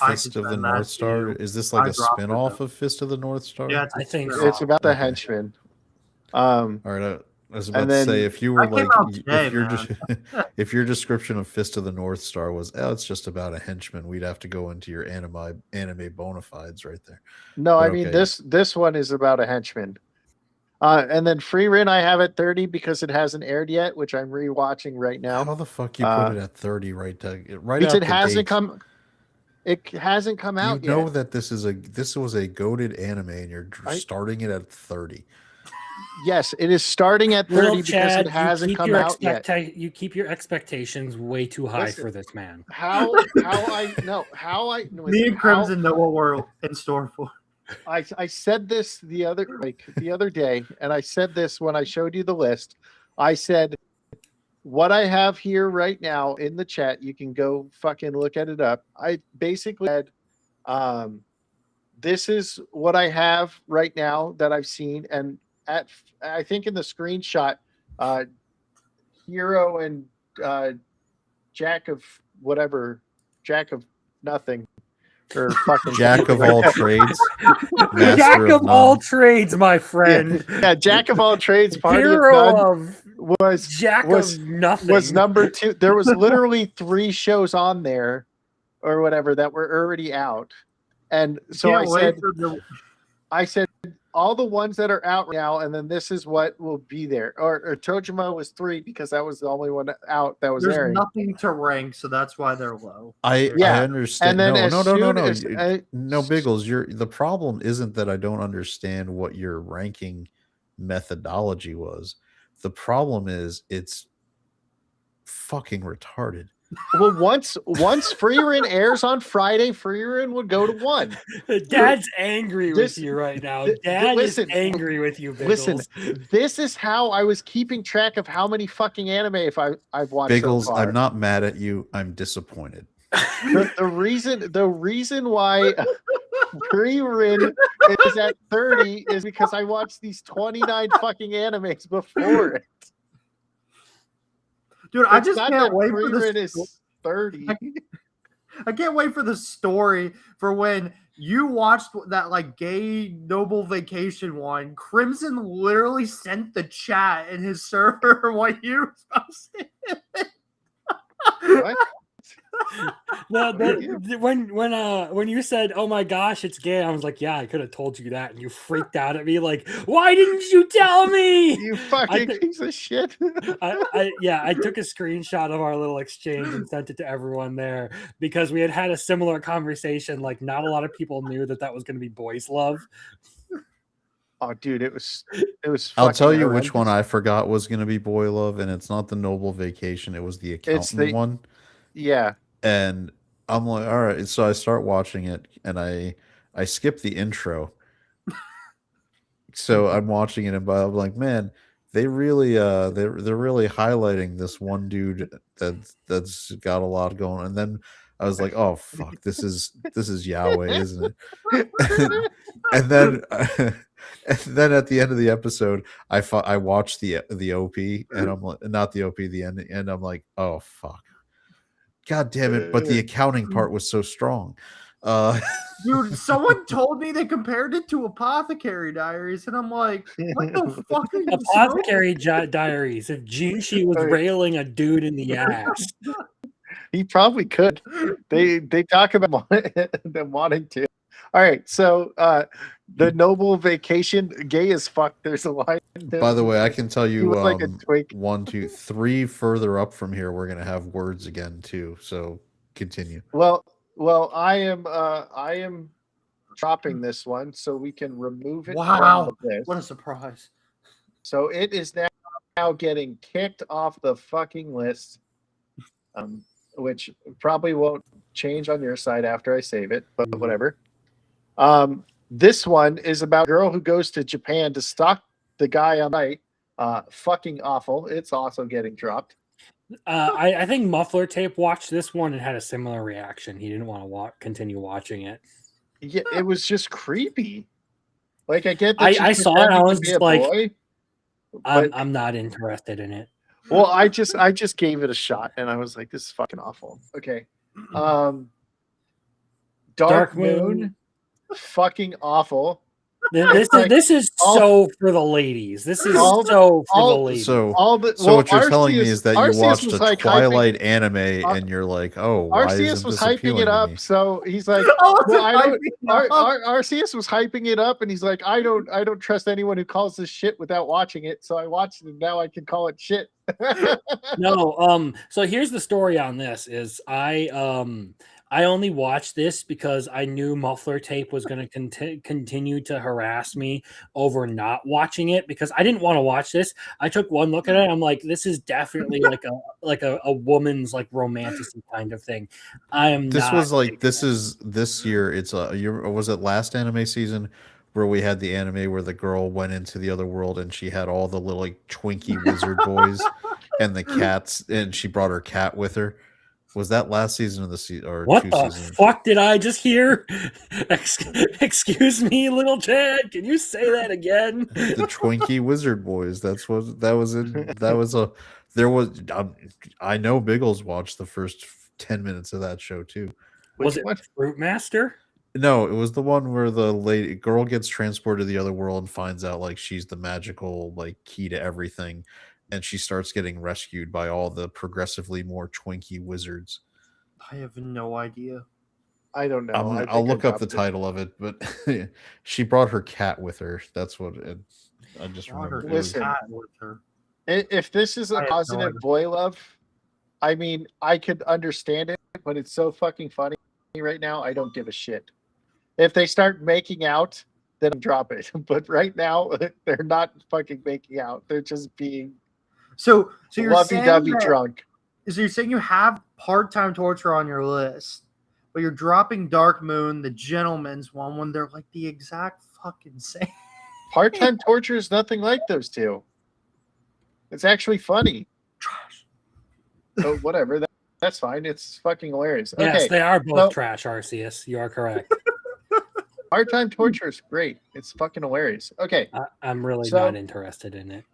I Fist can of the send that North to Star. you. Is this like I a dropped it, spin-off though. of Fist of the North Star? Yeah, I think spin-off. so. It's about the Okay. henchman. All right. I was about And to then- say if you were I came like out today, if your man. if your description of Fist of the North Star was it's just about a henchman, we'd have to go into your anime bona fides right there. No, But I mean okay. this one is about a henchman. And then Frieren I have at 30 because it hasn't aired yet, which I'm rewatching right now. How the fuck you put it at 30 right Because out it the hasn't gate? come. It hasn't come You out know yet. that this was a goated anime, and you're starting it at 30. Yes, it is starting at 30 Little because Chad, it hasn't come out yet. You keep your expectations way too high Listen. for this man. How I Me and Crimson know what we're in store for. I said this the other day, and I said this when I showed you the list. I said what I have here right now in the chat, you can go fucking look at it up. I basically said, this is what I have right now that I've seen, and I think in the screenshot, Hero and Jack of whatever, Jack of nothing, or fucking Jack of all trades, Jack master of of all none. trades, my friend. yeah, Jack of all trades, party of Hero none of was Jack was of nothing. was number 2. There was literally 3 shows on there or whatever that were already out. And so I said all the ones that are out now, and then this is what will be there. Or Tojima was 3 because that was the only one out that was There's airing. nothing to rank, so that's why they're low. I understand. And then No, Biggles. The problem isn't that I don't understand what your ranking methodology was. The problem is it's fucking retarded. Well, once Frieren airs on Friday, Frieren would go to 1. Dad's angry with you right now. Dad listen, is angry with you, Biggles. Listen, this is how I was keeping track of how many fucking anime I've watched. Biggles, so far. I'm not mad at you. I'm disappointed. The reason why Frieren is at 30 is because I watched these 29 fucking animes before it. Dude, I just can't wait for Frieren this. is 30. I can't wait for the story for when you watched that like gay noble vacation one. Crimson literally sent the chat in his server when you were posting it. What? When you said, "Oh my gosh, it's gay," I was like, "Yeah, I could have told you that," and you freaked out at me, like, "Why didn't you tell me?" You fucking piece of shit. I took a screenshot of our little exchange and sent it to everyone there because we had a similar conversation. Like, not a lot of people knew that was going to be boys' love. Oh, dude, it was. I'll tell you horrendous. which one I forgot was going to be boy love, and it's not the Noble Vacation. It was the accountant one. Yeah. And I'm like, all right. So I start watching it, and I skip the intro. So I'm watching it, and I'm like, man, they really they're really highlighting this one dude that's got a lot going. And then I was like, oh fuck, this is Yahweh, isn't it? and then at the end of the episode, I watched the OP, and I'm like, not the OP, the end, and I'm like, oh fuck. God damn it! But the accounting part was so strong. Dude, someone told me they compared it to Apothecary Diaries, and I'm like, what the fuck are you Apothecary Diaries. If Jinshi was railing a dude in the ass, he probably could. They talk about them wanting to. All right, so the Noble Vacation, gay as fuck. There's a line. By the way, I can tell you, like a twink. 1, 2, 3 further up from here, we're gonna have words again too. So continue. Well, I am dropping this one so we can remove it. Wow, from the list. what a surprise! So it is now getting kicked off the fucking list, which probably won't change on your side after I save it, but whatever. This one is about a girl who goes to Japan to stalk the guy on night. Fucking awful. It's also getting dropped. I think Muffler Tape watched this one and had a similar reaction. He didn't want to continue watching it. Yeah, it was just creepy. Like, I get that I saw it. I was just like, boy, I'm not interested in it. Well, I just gave it a shot, and I was like, this is fucking awful. Okay. Dark Moon. Fucking awful. This is so for the ladies. This is so for the ladies. So what you're telling me is that you watched a Twilight anime and you're like, oh, why Arceus was hyping it up. So he's like, Arceus was hyping it up, and he's like, I don't trust anyone who calls this shit without watching it. So I watched it, and now I can call it shit. No. So here's the story on this: is I only watched this because I knew Muffler Tape was going to continue to harass me over not watching it because I didn't want to watch this. I took one look at it. I'm like, this is definitely like a woman's like romantic kind of thing. This is this year. It's was it last anime season where we had the anime where the girl went into the other world and she had all the little like Twinkie wizard boys and the cats, and she brought her cat with her. Was that last season of the season or What two the seasons? fuck did I just hear? Excuse me, little Chad. Can you say that again? The Twinkie Wizard Boys. That was in that was a there was I know Biggles watched the first 10 minutes of that show too. Was it Fruit Master? No, it was the one where the lady girl gets transported to the other world and finds out like she's the magical like key to everything, and she starts getting rescued by all the progressively more Twinkie wizards. I have no idea. I don't know. I'll look up the title of it, but she brought her cat with her. That's what I just remember. Listen, With her. If this is a positive boy love, I mean, I could understand it, but it's so fucking funny right now. I don't give a shit. If they start making out, then drop it. But right now, they're not fucking making out. They're just being So you're saying lovey-dovey that, drunk. So you're saying you have part-time torture on your list, but you're dropping Dark Moon, the Gentleman's one, when they're like the exact fucking same. Part-time torture is nothing like those two. It's actually funny. Trash. Oh, whatever. That's fine. It's fucking hilarious. Yes, Okay. they are both trash, Arceus. You are correct. Part-time torture is great. It's fucking hilarious. Okay. I'm really not interested in it.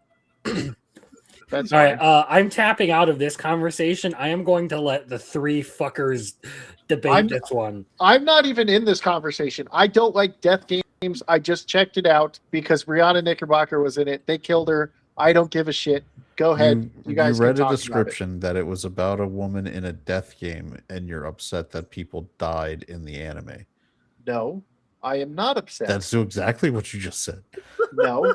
That's all fine. right. I'm tapping out of this conversation. I am going to let the three fuckers debate this one. I'm not even in this conversation. I don't like death games. I just checked it out because Brianna Knickerbocker was in it. They killed her. I don't give a shit. Go ahead. You guys read can a talk description that it was about a woman in a death game, and you're upset that people died in the anime. No, I am not upset. That's exactly what you just said. No,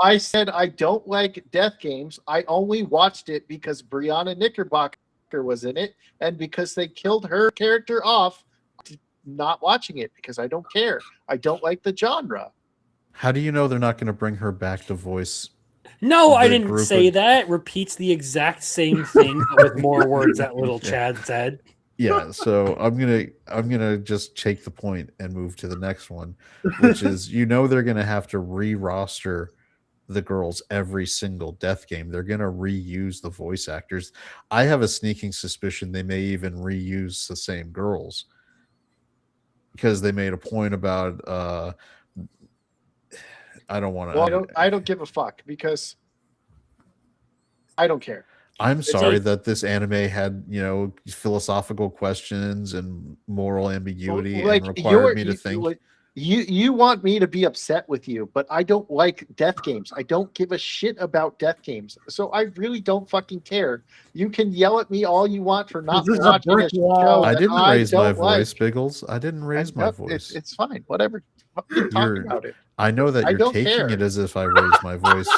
I said I don't like death games. I only watched it because Brianna Knickerbocker was in it, and because they killed her character off. Not watching it because I don't care. I don't like the genre. How do you know they're not going to bring her back to voice? No, I didn't say that. It repeats the exact same thing with more words that little Chad said. Yeah, so I'm gonna just take the point and move to the next one, which is they're gonna have to re-roster the girls every single death game. They're gonna reuse the voice actors. I have a sneaking suspicion they may even reuse the same girls because they made a point about I don't want to. Well, I don't give a fuck because I don't care. I'm sorry that this anime had, philosophical questions and moral ambiguity and required me to think. You want me to be upset with you, but I don't like death games. I don't give a shit about death games. So I really don't fucking care. You can yell at me all you want for not watching a show. I didn't raise my voice, Biggles. I didn't raise my voice. It's fine. Whatever. Talk about it. I know that you're taking it as if I raised my voice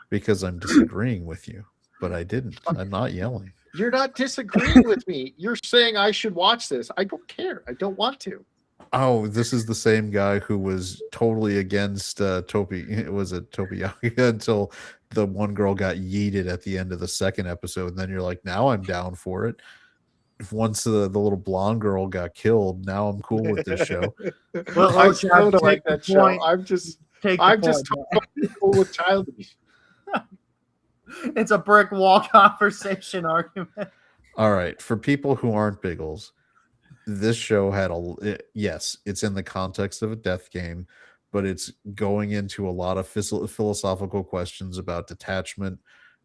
because I'm disagreeing with you, but I didn't. I'm not yelling. You're not disagreeing with me. You're saying I should watch this. I don't care. I don't want to. Oh, this is the same guy who was totally against Topi. Was it Topiaga until the one girl got yeeted at the end of the second episode, and then you're like, now I'm down for it. Once the little blonde girl got killed, now I'm cool with this show. Well, I still don't like that show. I'm just cool with childish. It's a brick wall conversation argument. All right, for people who aren't Biggles, this show had yes, it's in the context of a death game, but it's going into a lot of philosophical questions about detachment.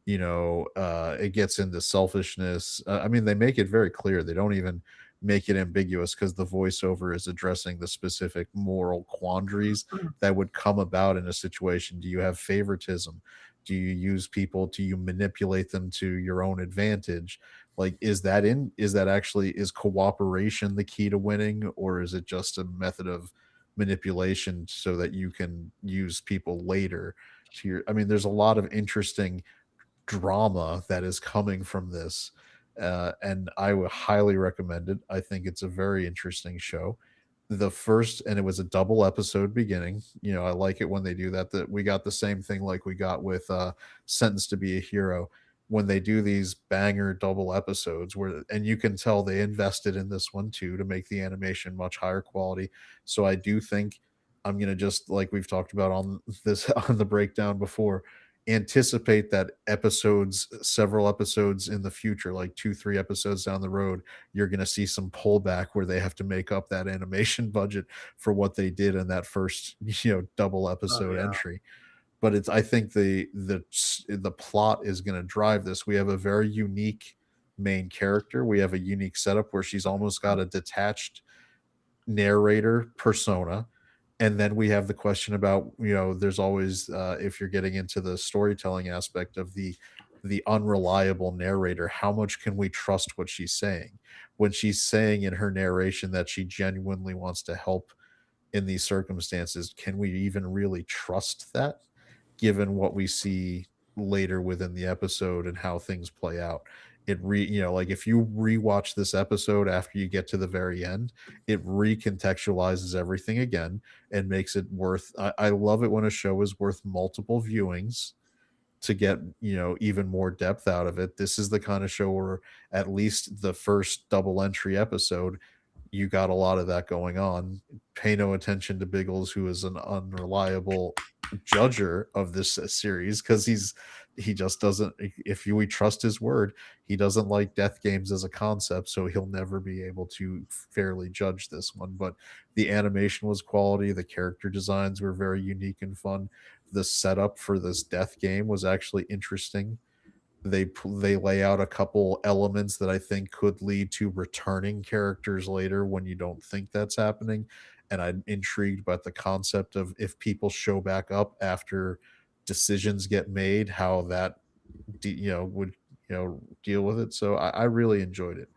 It gets into selfishness. I mean, they make it very clear. They don't even make it ambiguous because the voiceover is addressing the specific moral quandaries that would come about in a situation. Do you have favoritism? Do you use people? Do you manipulate them to your own advantage? Like, is cooperation the key to winning, or is it just a method of manipulation so that you can use people later there's a lot of interesting drama that is coming from this, and I would highly recommend it. I think it's a very interesting show. And it was a double episode beginning. I like it when they do that we got the same thing like we got with Sentenced to Be a Hero, when they do these banger double episodes and you can tell they invested in this one too to make the animation much higher quality. So I do think I'm going to, just like we've talked about on the breakdown before, anticipate that several episodes in the future, like 2-3 episodes down the road, you're going to see some pullback where they have to make up that animation budget for what they did in that first double episode yeah. entry. But it's, I think the plot is going to drive this. We have a very unique main character. We have a unique setup where she's almost got a detached narrator persona. And then we have the question about, there's always, if you're getting into the storytelling aspect of the unreliable narrator, how much can we trust what she's saying when she's saying in her narration that she genuinely wants to help in these circumstances? Can we even really trust that, given what we see later within the episode and how things play out? Like if you rewatch this episode after you get to the very end, it recontextualizes everything again and makes it worth. I love it when a show is worth multiple viewings to get even more depth out of it. This is the kind of show where at least the first double entry episode, you got a lot of that going on. Pay no attention to Biggles, who is an unreliable judger of this series, because he just doesn't, if we trust his word, he doesn't like death games as a concept, so he'll never be able to fairly judge this one. But the animation was quality, the character designs were very unique and fun, the setup for this death game was actually interesting. They lay out a couple elements that I think could lead to returning characters later when you don't think that's happening. And I'm intrigued by the concept of, if people show back up after decisions get made, how that would deal with it. So I really enjoyed it.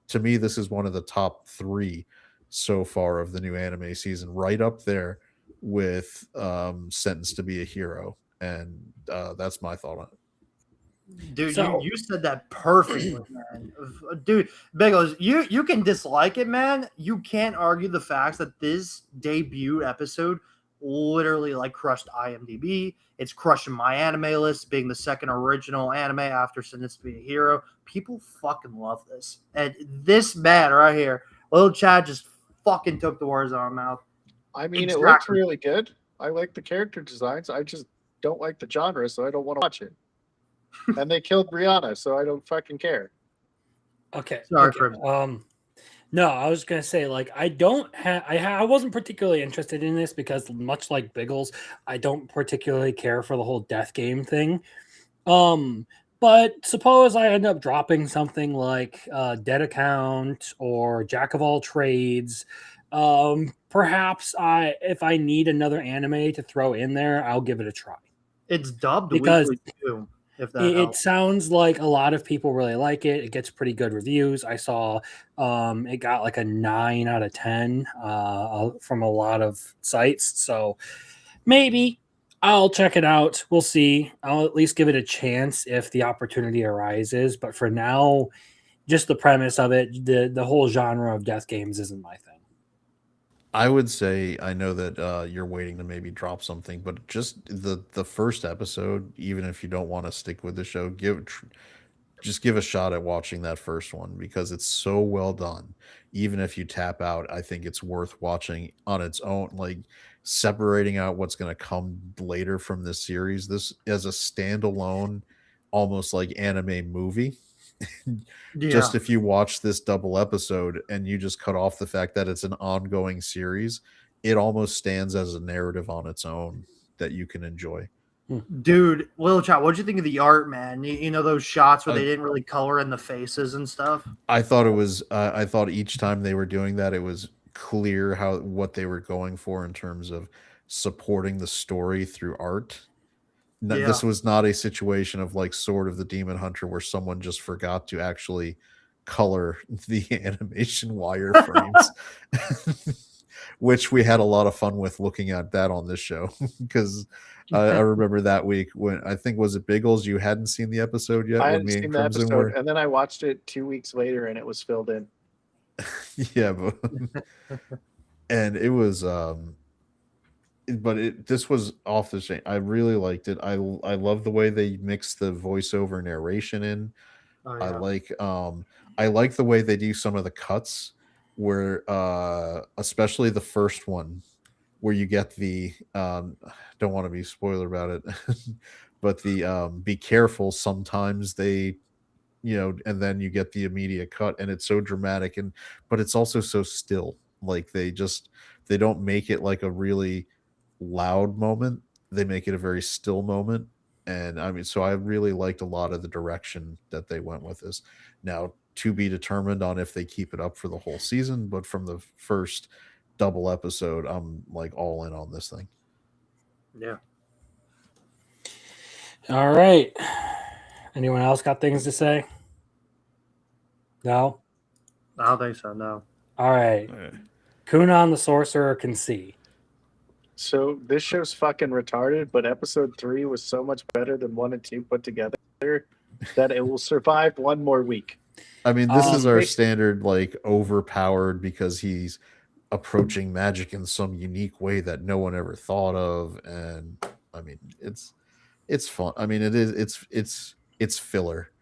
To me, this is one of the top 3 so far of the new anime season, right up there with Sentenced to Be a Hero. And that's my thought on it. Dude, So- you said that perfectly, man. Dude, Biggles, you can dislike it, man. You can't argue the facts that this debut episode literally like crushed IMDb. It's crushing my anime list, being the second original anime after Sentenced to Be a Hero. People fucking love this. And this man right here, little Chad, just fucking took the words out of my mouth. I mean, it Exactly. looks really good. I like the character designs. I just don't like the genre, so I don't want to watch it. And they killed Brianna, so I don't fucking care. Okay. Sorry, okay. Frieren. No, I was gonna say, like, I wasn't particularly interested in this because, much like Biggles, I don't particularly care for the whole death game thing. But suppose I end up dropping something like Dead Account or Jack of All Trades. Perhaps if I need another anime to throw in there, I'll give it a try. It's dubbed Because weekly too. If that It helps. sounds like a lot of people really like it. It gets pretty good reviews. I saw it got like a 9 out of 10 from a lot of sites. So maybe I'll check it out. We'll see. I'll at least give it a chance if the opportunity arises. But for now, just the premise of it, the whole genre of death games isn't my thing. I would say, I know that you're waiting to maybe drop something, but just the first episode, even if you don't want to stick with the show, just give a shot at watching that first one, because it's so well done. Even if you tap out, I think it's worth watching on its own, like separating out what's going to come later from this series. This as a standalone, almost like anime movie. Yeah. Just if you watch this double episode and you just cut off the fact that it's an ongoing series, it almost stands as a narrative on its own that you can enjoy. Dude, Lil Chat, what'd you think of the art, man? You know those shots where they didn't really color in the faces and stuff? I thought it was I thought each time they were doing that, it was clear what they were going for in terms of supporting the story through art. Yeah. This was not a situation of like Sword of the Demon Hunter where someone just forgot to actually color the animation wireframes, which we had a lot of fun with looking at that on this show. Because I remember that week when, I think, was it Biggles? You hadn't seen the episode yet? I when hadn't me and seen the Crimson episode, were. and then I watched it 2 weeks later, and it was filled in. Yeah, but and it was this was off the chain. I really liked it. I love the way they mixed the voiceover narration in. Oh, I like the way they do some of the cuts where especially the first one where you get the don't want to be spoiler about it, but the be careful, sometimes they, and then you get the immediate cut, and it's so dramatic, but it's also so still. Like they don't make it like a really loud moment. They make it a very still moment. And I mean, so I really liked a lot of the direction that they went with this. Now, to be determined on if they keep it up for the whole season, but from the first double episode, I'm like all in on this thing. Yeah. All right. Anyone else got things to say? No? I don't think so. No. All right. Kunan the Sorcerer can see. So this show's fucking retarded, but episode 3 was so much better than 1 and 2 put together that it will survive one more week. I mean, this is our they- standard, like, overpowered because he's approaching magic in some unique way that no one ever thought of. And I mean, it's fun. I mean, it's filler.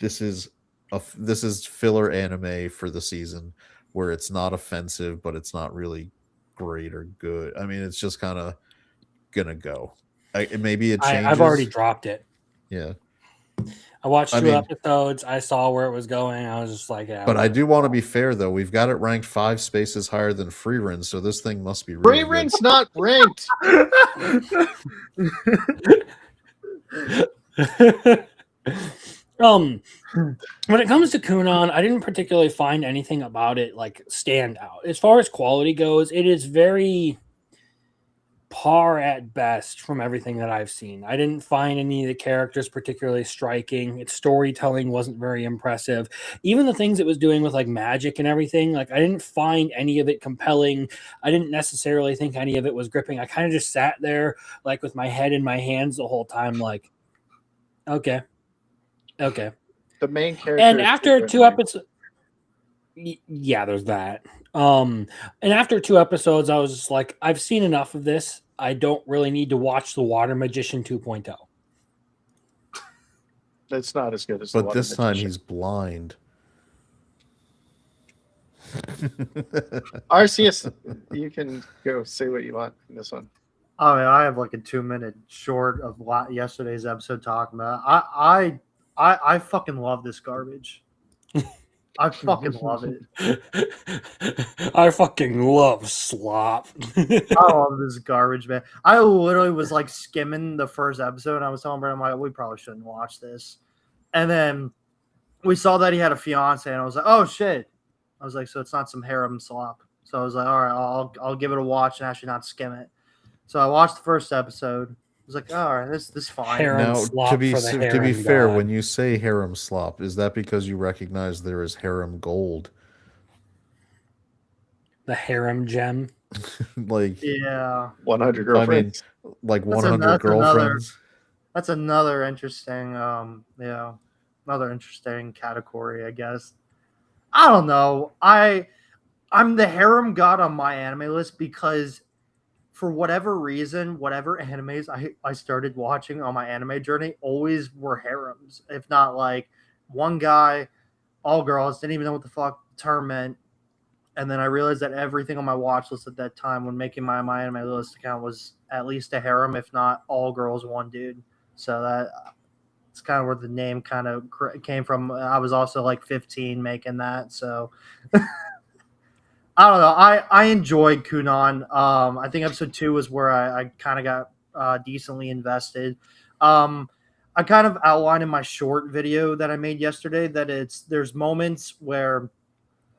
This is filler anime for the season, where it's not offensive, but it's not really great or good. I mean, it's just kind of gonna go. Maybe it changes. I've already dropped it. Yeah. I watched two episodes. I saw where it was going. I was just like, yeah. But I do want to be fair, though. We've got it ranked 5 spaces higher than Frieren, so this thing must be really Frieren's not ranked. When it comes to Kunan, I didn't particularly find anything about it like stand out. As far as quality goes, it is very par at best from everything that I've seen. I didn't find any of the characters particularly striking. Its storytelling wasn't very impressive. Even the things it was doing with like magic and everything, like I didn't find any of it compelling. I didn't necessarily think any of it was gripping. I kind of just sat there like with my head in my hands the whole time, like, okay. The main character. And after 2 episodes, yeah, there's that. And after 2 episodes, I was just like, I've seen enough of this. I don't really need to watch The Water Magician 2.0. It's not as good as. But this time he's blind. RCS, you can go say what you want in this one. I mean, I have like a 2-minute short of yesterday's episode talking about. I fucking love this garbage. I fucking love it. I fucking love slop. I love this garbage, man. I literally was like skimming the first episode, and I was telling Brandon, I'm like, we probably shouldn't watch this. And then we saw that he had a fiance, and I was like, oh shit. I was like, so it's not some harem slop. So I was like, all right, I'll give it a watch and actually not skim it. So I watched the first episode. I was like, all right, this fine. Harem Now, to be fair, god. when you say harem slop, is that because you recognize there is harem gold? The harem gem. Like, yeah, 100 girlfriends. I mean, like That's 100 girlfriends. that's another interesting, another interesting category, I guess. I don't know. I'm the harem god on my anime list because for whatever reason, whatever animes I started watching on my anime journey always were harems. If not like one guy, all girls, didn't even know what the fuck the term meant. And then I realized that everything on my watch list at that time when making my anime list account was at least a harem, if not all girls, one dude. So that's kind of where the name kind of came from. I was also like 15 making that. So I don't know. I enjoyed Kunan. I think episode 2 was where I kind of got decently invested. I kind of outlined in my short video that I made yesterday that there's moments where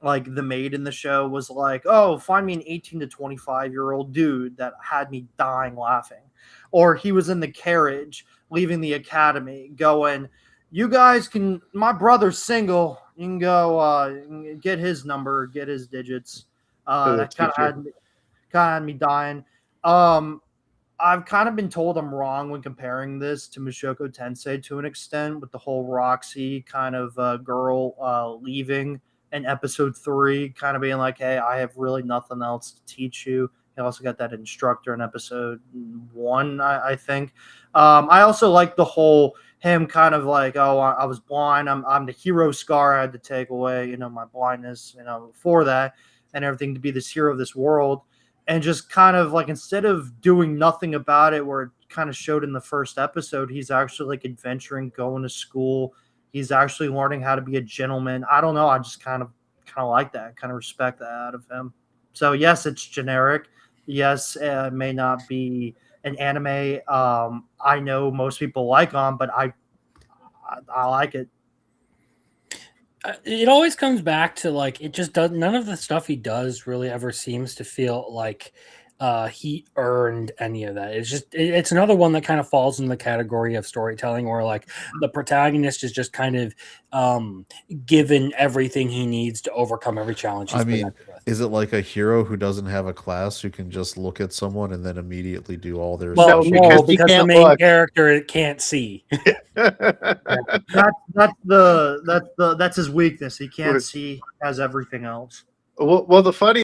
like the maid in the show was like, oh, find me an 18 to 25-year-old dude that had me dying laughing. Or he was in the carriage leaving the academy going, you guys can, my brother's single. You can go get his number, get his digits. That kind of had me dying. I've kind of been told I'm wrong when comparing this to Mushoku Tensei to an extent with the whole Roxy kind of girl leaving in episode 3, kind of being like, hey, I have really nothing else to teach you. He also got that instructor in episode 1, I think. I also like the whole him kind of like, oh, I was blind. I'm the hero scar I had to take away, my blindness, for that and everything to be this hero of this world. And just kind of like, instead of doing nothing about it, where kind of showed in the first episode, he's actually like adventuring, going to school. He's actually learning how to be a gentleman. I don't know. I just kind of like that, kind of respect that out of him. So yes, it's generic. Yes, it may not be an anime I know most people like on, but I like it. It always comes back to like it just does. None of the stuff he does really ever seems to feel like he earned any of that. It's another one that kind of falls in the category of storytelling where like the protagonist is just kind of given everything he needs to overcome every challenge he's presented with. Is it like a hero who doesn't have a class who can just look at someone and then immediately do all their Well, special no, because he because the can't main look. character can't see. That's his weakness. He can't see, has everything else. Well, the funny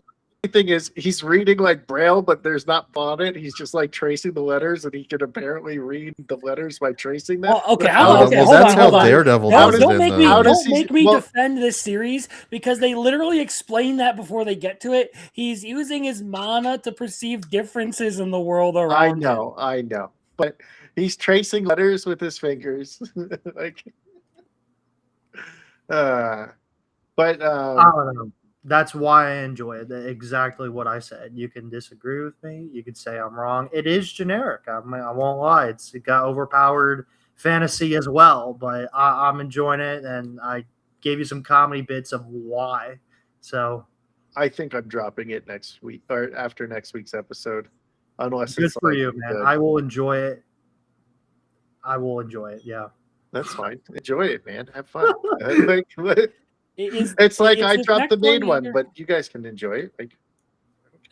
thing is he's reading like Braille, but there's not font it. He's just like tracing the letters, and he can apparently read the letters by tracing them. Well, okay, Well, okay, that's how hold on. Daredevil How does does- it. Don't make me well- defend this series because they literally explain that before they get to it. He's using his mana to perceive differences in the world around him. I know, but he's tracing letters with his fingers, like. But I don't know. That's why I enjoy it. Exactly what I said. You can disagree with me. You could say I'm wrong. It is generic. I won't lie. It got overpowered fantasy as well, but I'm enjoying it, and I gave you some comedy bits of why. So I think I'm dropping it next week or after next week's episode, unless good it's for like you, man. good. I will enjoy it. Yeah. That's fine. Enjoy it, man. Have fun. Like, Is it's like is I this dropped the next main one, here- but you guys can enjoy it. Like,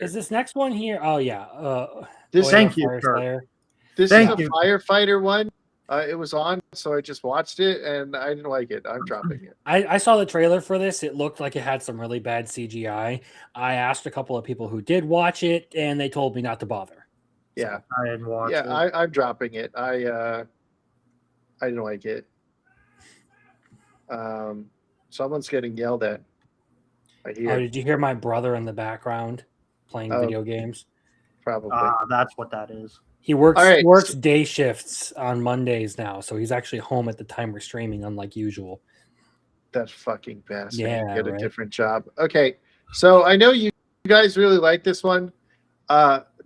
Is this next one here? Oh yeah. This- Thank you, Fire Kurt. Slayer. this Thank is a you. firefighter one. It was on, so I just watched it, and I didn't like it. I'm dropping it. I saw the trailer for this. It looked like it had some really bad CGI. I asked a couple of people who did watch it, and they told me not to bother. Yeah, I didn't watch yeah. it. I'm dropping it. I didn't like it. Someone's getting yelled at. I hear Oh, did you hear my brother in the background playing Oh. video games? probably. That's what that is. He works All right, works day shifts on Mondays now, so he's actually home at the time we're streaming, unlike usual. That fucking bastard. Yeah, Get a right. different job. Okay, so I know you guys really like this one.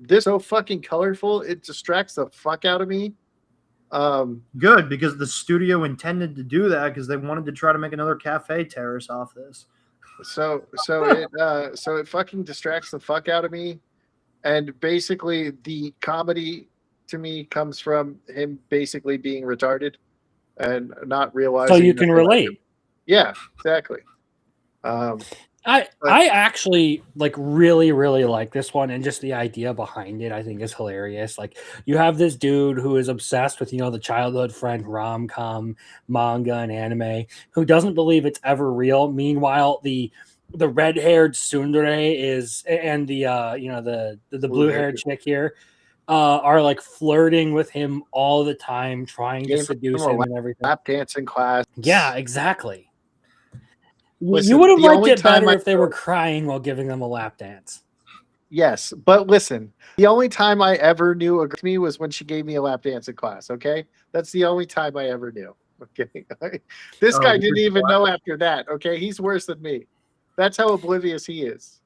This is so fucking colorful. It distracts the fuck out of me. Good, because the studio intended to do that because they wanted to try to make another Cafe Terrace off this. So it fucking distracts the fuck out of me. And basically the comedy to me comes from him basically being retarded and not realizing So you that can the- relate. Yeah, exactly. I actually like really like this one, and just the idea behind it I think is hilarious. Like you have this dude who is obsessed with the childhood friend rom-com manga and anime who doesn't believe it's ever real. Meanwhile, the red-haired tsundere is and the the blue-haired chick here are like flirting with him all the time, trying to Gave him seduce a him and everything. lap dancing class. Yeah, exactly. Listen, You would have the liked only it better time I- if they were crying while giving them a lap dance. Yes, but listen, the only time I ever knew agreed with me was when she gave me a lap dance in class. Okay, that's the only time I ever knew. Okay, this Oh, guy you're didn't even know after that. Okay, he's worse than me. That's how oblivious he is.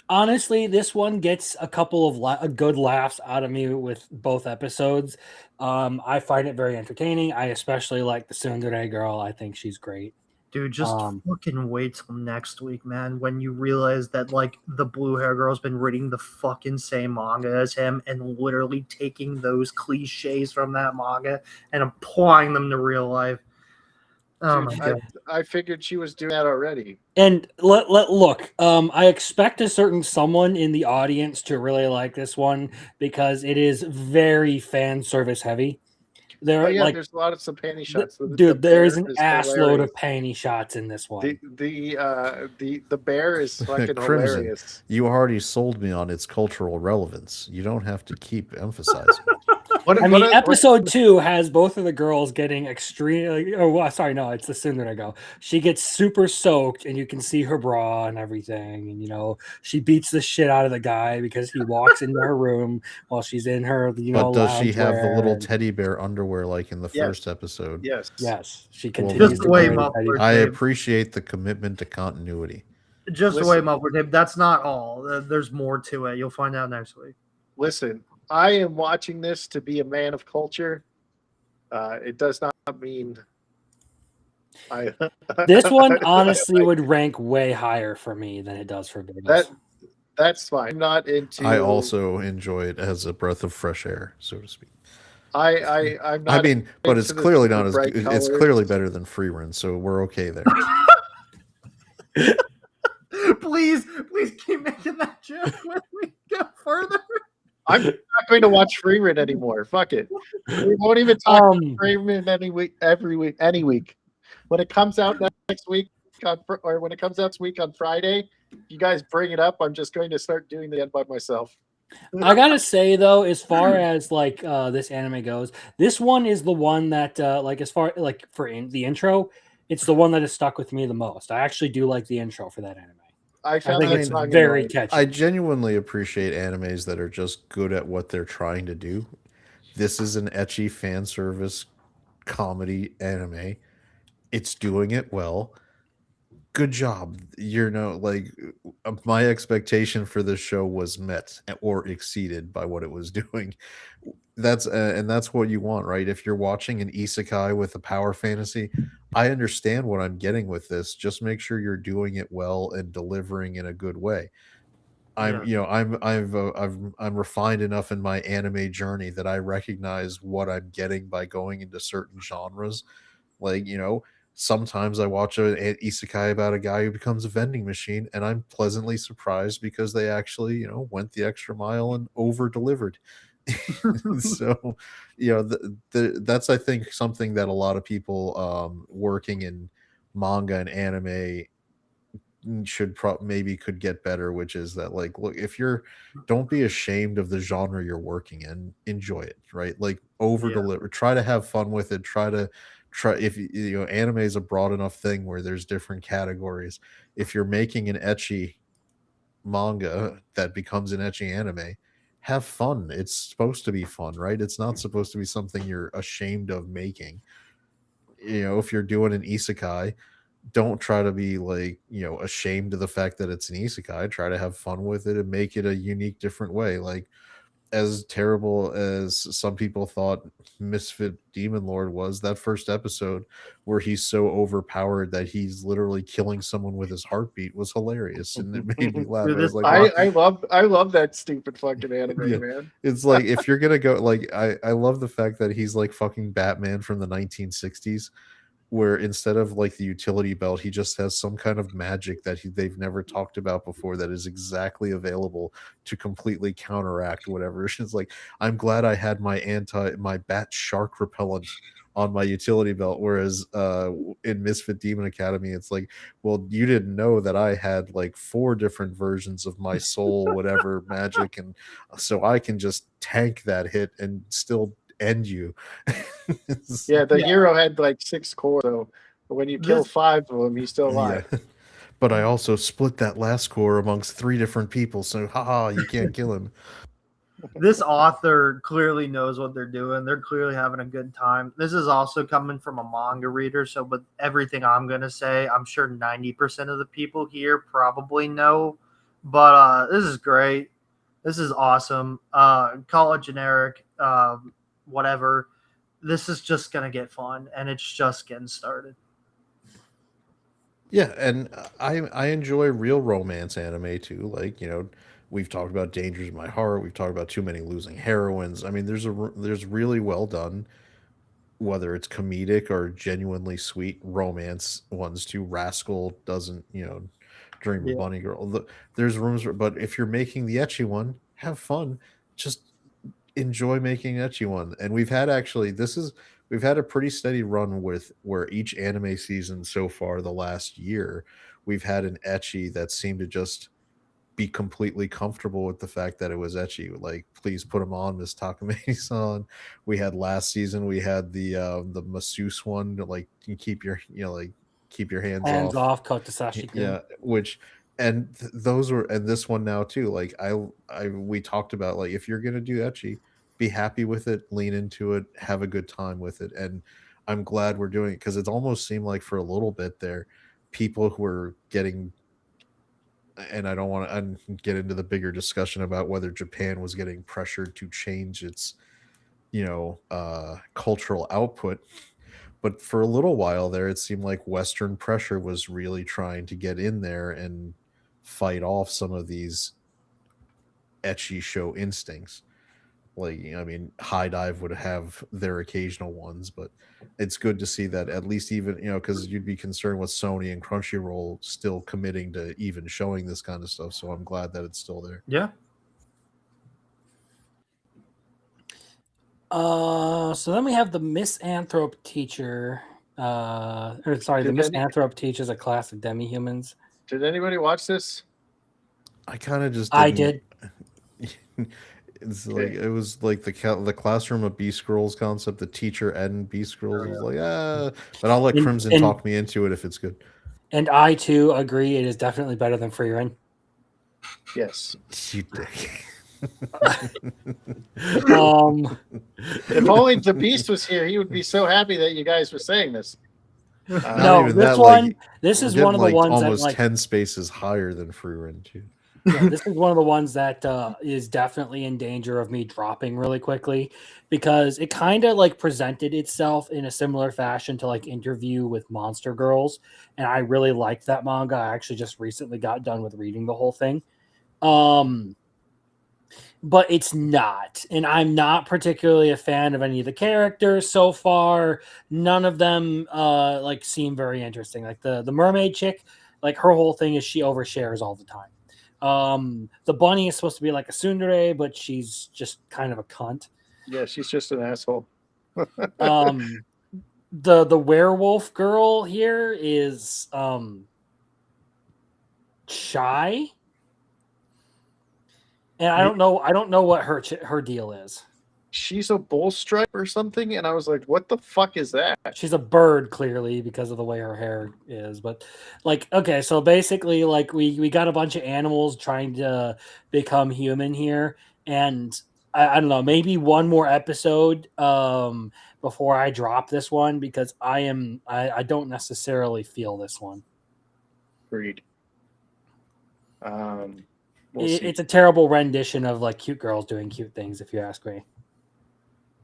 Honestly, this one gets a couple of good laughs out of me with both episodes. I find it very entertaining. I especially like the tsundere girl. I think she's great. Dude, just fucking wait till next week, man, when you realize that, like, the blue hair girl's been reading the fucking same manga as him and literally taking those cliches from that manga and applying them to real life. Oh, Dude, my God. I figured she was doing that already. And look, I expect a certain someone in the audience to really like this one because it is very fan service heavy. There, Oh yeah, like, there's a lot of some panty shots. dude, there is an bear ass load hilarious. of panty shots in this one. The bear is fucking Crimson. hilarious. You already sold me on its cultural relevance. You don't have to keep emphasizing. What, I mean, what- episode 2 has both of the girls getting extreme. Oh, well, sorry, no, it's the sooner I go. She gets super soaked, and you can see her bra and everything. And she beats the shit out of the guy because he walks into her room while she's in her, But does she have the little loungewear. teddy bear underwear like in the Yes. first episode? Yes. Yes, she Well, continues Just to wait, wear the Muffler. teddy- I Dave. appreciate the commitment to continuity. Just Listen. wait, Muffler Dave. That's not all. There's more to it. You'll find out next week. Listen, I am watching this to be a man of culture. It does not mean I. This one honestly would rank way higher for me than it does for Biggles. That's fine. I'm not into. I also enjoy it as a breath of fresh air, so to speak. I'm not. I mean, but it's into the clearly not as bright good. It's colors. clearly better than Frieren, so we're okay there. Please keep making that joke when we go further. I'm not going to watch Frieren anymore. Fuck it. We won't even talk about Frieren any week. When it comes out next week or when it comes out this week on Friday, you guys bring it up. I'm just going to start doing the end by myself. I gotta say though, as far as this anime goes, this one is the one that as far for the intro, it's the one that has stuck with me the most. I actually do like the intro for that anime. I think it's song very annoying. catchy. I genuinely appreciate animes that are just good at what they're trying to do. This is an ecchi fan service comedy anime. It's doing it well. Good job. My expectation for this show was met or exceeded by what it was doing. That's what you want, right? If you're watching an isekai with a power fantasy, I understand what I'm getting with this. Just make sure you're doing it well and delivering in a good way. I'm refined enough in my anime journey that I recognize what I'm getting by going into certain genres. Sometimes I watch an isekai about a guy who becomes a vending machine, and I'm pleasantly surprised because they actually, went the extra mile and over delivered. So, that's, I think, something that a lot of people working in manga and anime maybe could get better, which is that, look, don't be ashamed of the genre you're working in, enjoy it, right? Over deliver, try to have fun with it, if anime is a broad enough thing where there's different categories. If you're making an ecchi manga that becomes an ecchi anime, have fun. It's supposed to be fun, right? It's not supposed to be something you're ashamed of making. If you're doing an isekai, don't try to be ashamed of the fact that it's an isekai. Try to have fun with it and make it a unique, different way. As terrible as some people thought Misfit Demon Lord was, that first episode where he's so overpowered that he's literally killing someone with his heartbeat was hilarious, and it made me laugh. Dude, I was like, wow. I love that stupid fucking anime, Yeah. man. It's like, if you're gonna go, I love the fact that he's like fucking Batman from the 1960s, where instead of the utility belt, he just has some kind of magic that they've never talked about before that is exactly available to completely counteract whatever. It's like, I'm glad I had my bat shark repellent on my utility belt, whereas in Misfit Demon Academy, it's like, well, you didn't know that I had 4 different versions of my soul whatever magic, and so I can just tank that hit and still end you. Yeah, the hero had 6 core, so when you kill 5 of them, he's still alive. Yeah. But I also split that last core amongst 3 different people, so haha, you can't kill him. This author clearly knows what they're doing. They're clearly having a good time. This is also coming from a manga reader, so with everything I'm going to say, I'm sure 90% of the people here probably know. But this is great. This is awesome. Call it generic, whatever. This is just going to get fun, and it's just getting started. Yeah, and I enjoy real romance anime too. We've talked about Dangers in My Heart. We've talked about Too Many Losing Heroines. I mean, there's really well done, whether it's comedic or genuinely sweet romance ones too. Rascal doesn't, Dream of Bunny Girl. There's rooms, but if you're making the ecchi one, have fun. Just enjoy making an ecchi one. And we've had a pretty steady run where each anime season so far the last year, we've had an ecchi that seemed to just be completely comfortable with the fact that it was ecchi. Like, please put them on, Miss Takame-san. We had last season, we had the masseuse one, like you keep your like keep your hands off Kotasashi. yeah, which and those were, and this one now too. Like we talked about, like, if you're gonna do ecchi, be happy with it, lean into it, have a good time with it. And I'm glad we're doing it, because it almost seemed like for a little bit there, people who were getting, and I don't want to get into the bigger discussion about whether Japan was getting pressured to change its cultural output. But for a little while there, it seemed like Western pressure was really trying to get in there and fight off some of these ecchi show instincts. Like, I mean, High Dive would have their occasional ones, but it's good to see that at least, even, because you'd be concerned with Sony and Crunchyroll still committing to even showing this kind of stuff. So I'm glad that it's still there. Yeah. So then we have the Misanthrope Teacher. The Misanthrope Teaches a class of demi-humans. Did anybody watch this? I kind of just I did. It's like, it was like the classroom of Beast Girls concept, the teacher and Beast Girls was like, but I'll let Crimson talk me into it if it's good. And I too agree, it is definitely better than Frieren. Yes. You dick. If only the Beast was here, he would be so happy that you guys were saying this. No, this one. This is one of the ones almost that 10 spaces higher than Frieren too. Yeah, this is one of the ones that is definitely in danger of me dropping really quickly, because it kind of like presented itself in a similar fashion to like Interview with Monster Girls, and I really liked that manga. I actually just recently got done with reading the whole thing, but it's not, and I'm not particularly a fan of any of the characters so far. None of them like seem very interesting. Like the mermaid chick, like her whole thing is she overshares all the time. The bunny is supposed to be like a tsundere, but she's just kind of a cunt. Yeah, she's just an asshole. The werewolf girl here is shy, and I don't know what her deal is. She's a bull stripe or something, and I was like, what the fuck is that? She's a bird, clearly, because of the way her hair is. But like, okay, so basically, like, we got a bunch of animals trying to become human here, and I don't know, maybe one more episode before I drop this one, because I don't necessarily feel this one. Agreed. It's a terrible rendition of like cute girls doing cute things, if you ask me.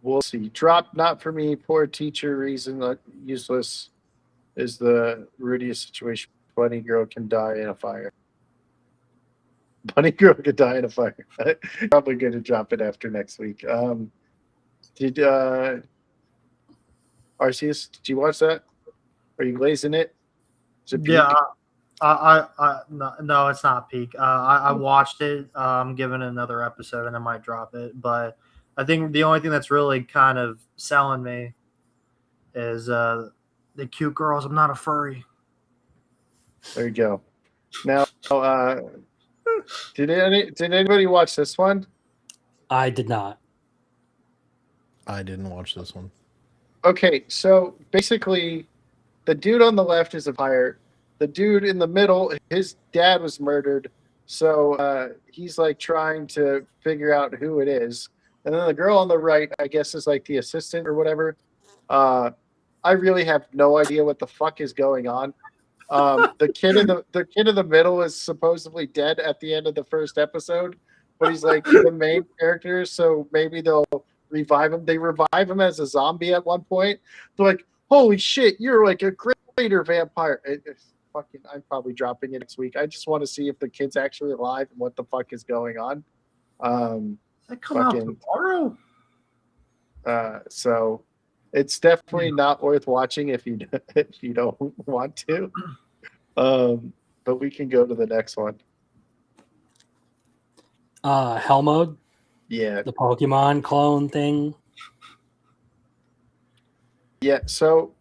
We'll see. Drop not for me. Poor teacher. Reason useless is the Rudiest situation. Bunny girl can die in a fire. Bunny girl could die in a fire. Probably going to drop it after next week. Did Arceus? Did you watch that? Are you glazing it? Yeah. No, it's not peak. I watched it. I'm giving it another episode and I might drop it, but I think the only thing that's really kind of selling me is the cute girls. I'm not a furry. There you go. Now, did anybody watch this one? I did not. I didn't watch this one. Okay, so basically, the dude on the left is a pirate. The dude in the middle, his dad was murdered, so he's like trying to figure out who it is. And then the girl on the right, I guess, is like the assistant or whatever. I really have no idea what the fuck is going on. The kid in the middle is supposedly dead at the end of the first episode, but he's like the main character, so maybe they'll revive him. They revive him as a zombie at one point. They're like, "Holy shit, you're like a greater vampire!" I'm probably dropping it next week. I just want to see if the kid's actually alive and what the fuck is going on. That come out tomorrow. So it's definitely not worth watching if you don't want to. But we can go to the next one. Hell Mode. Yeah. The Pokemon clone thing. Yeah. So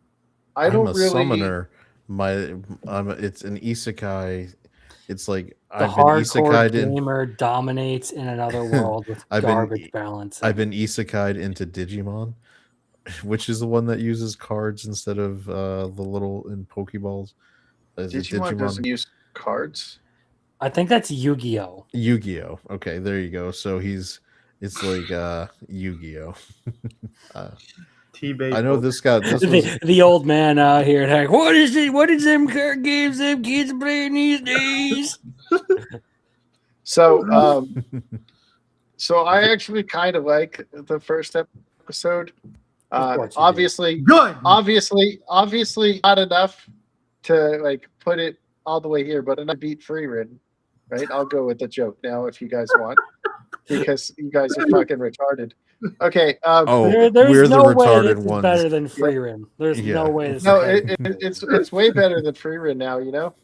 I'm a summoner. It's an isekai It's like The I've been hardcore isekai'd in. gamer dominates in another world with I've been garbage balance. I've been isekai'd into Digimon, which is the one that uses cards instead of the little in Pokeballs. Is it Digimon doesn't use cards. I think that's Yu-Gi-Oh. Yu-Gi-Oh. Okay, there you go. So it's like Yu-Gi-Oh. T-bait. I know this got this was The old man out here like, what is it? What is them card games them kids playing these days? So, so I actually kind of like the first episode. Of course you do. Obviously, Good. obviously not enough to like put it all the way here, but enough to beat Frieren, right? I'll go with the joke now if you guys want, because you guys are fucking retarded. Okay. oh, There's we're the no way retarded this is ones. better than Frieren. There's Yeah. no way this No, is better than it's way better than Frieren now. You know,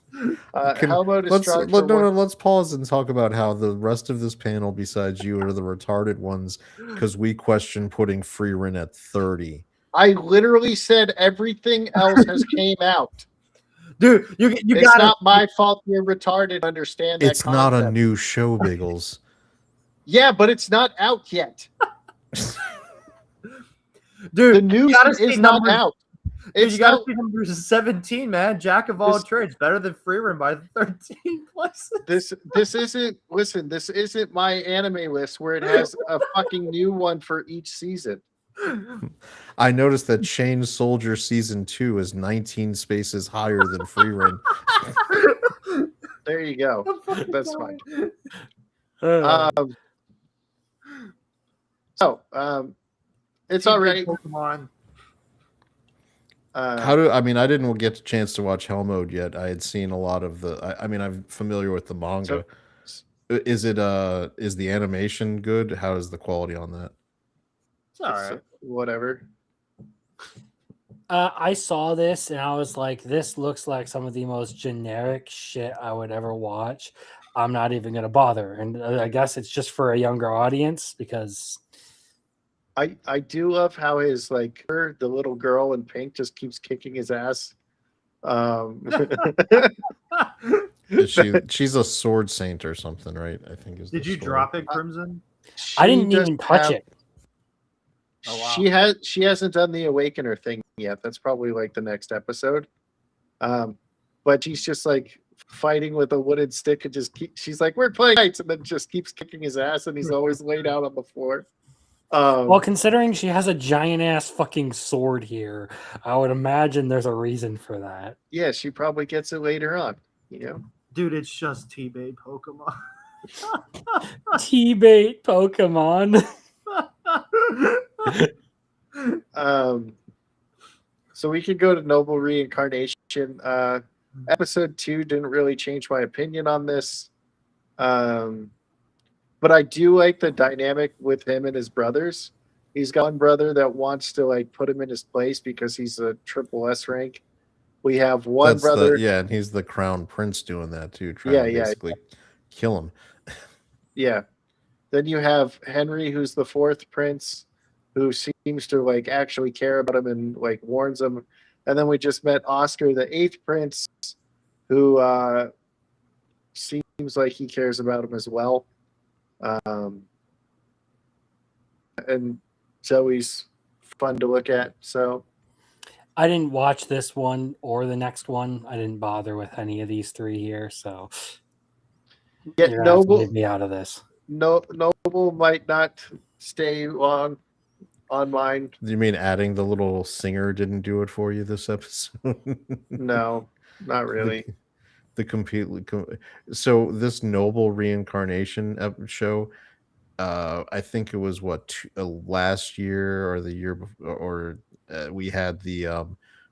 Helmut is strong for one. let's pause and talk about how the rest of this panel, besides you, are the retarded ones because we question putting Frieren at 30. I literally said everything else has came out. Dude, you It's gotta. not my fault you're retarded. Understand that It's not a concept. new show, Biggles. Yeah, but it's not out yet. Dude, The news you gotta see is not numbers. out. Dude, It's you gotta not, see numbers 17, man. Jack of all This- trades, better than Frieren by 13 places. this isn't listen, this isn't my anime list where it has a fucking new one for each season. I noticed that Chain Soldier season 2 is 19 spaces higher than Frieren. There you go. That's fine. Uh, It's all right. Pokemon. I didn't get a chance to watch Hellmode yet. I had seen a lot of I'm familiar with the manga. Is the animation good? How is the quality on that? It's all right. Whatever. I saw this and I was like, this looks like some of the most generic shit I would ever watch. I'm not even going to bother. And I guess it's just for a younger audience because I do love how his like the little girl in pink just keeps kicking his ass. She's a sword saint or something, right? I think is. Did you drop it, Crimson? I didn't She even does touch have- it. Oh, wow. She hasn't done the Awakener thing yet. That's probably like the next episode. But she's just like fighting with a wooden stick and she's like, we're playing knights, and then just keeps kicking his ass, and he's always laid out on the floor. Well, considering she has a giant ass fucking sword here, I would imagine there's a reason for that. Yeah, she probably gets it later on, you know. Dude, it's just T-bait Pokemon. T-bait Pokemon. So we could go to Noble Reincarnation. Episode 2 didn't really change my opinion on this. But I do like the dynamic with him and his brothers. He's got one brother that wants to like put him in his place because he's a triple S rank. We have one brother. And he's the crown prince doing that too, trying to basically kill him. Yeah. Then you have Henry, who's the fourth prince, who seems to like actually care about him and like warns him. And then we just met Oscar, the eighth prince, who seems like he cares about him as well. And Zoe's fun to look at. So I didn't watch this one or the next one. I didn't bother with any of these three here, so yeah, you're gonna have to Noble leave me out of this. Noble might not stay long on mine. You mean adding the little singer didn't do it for you this episode? No, not really. So this Noble Reincarnation show, I think it was last year or the year before, or we had the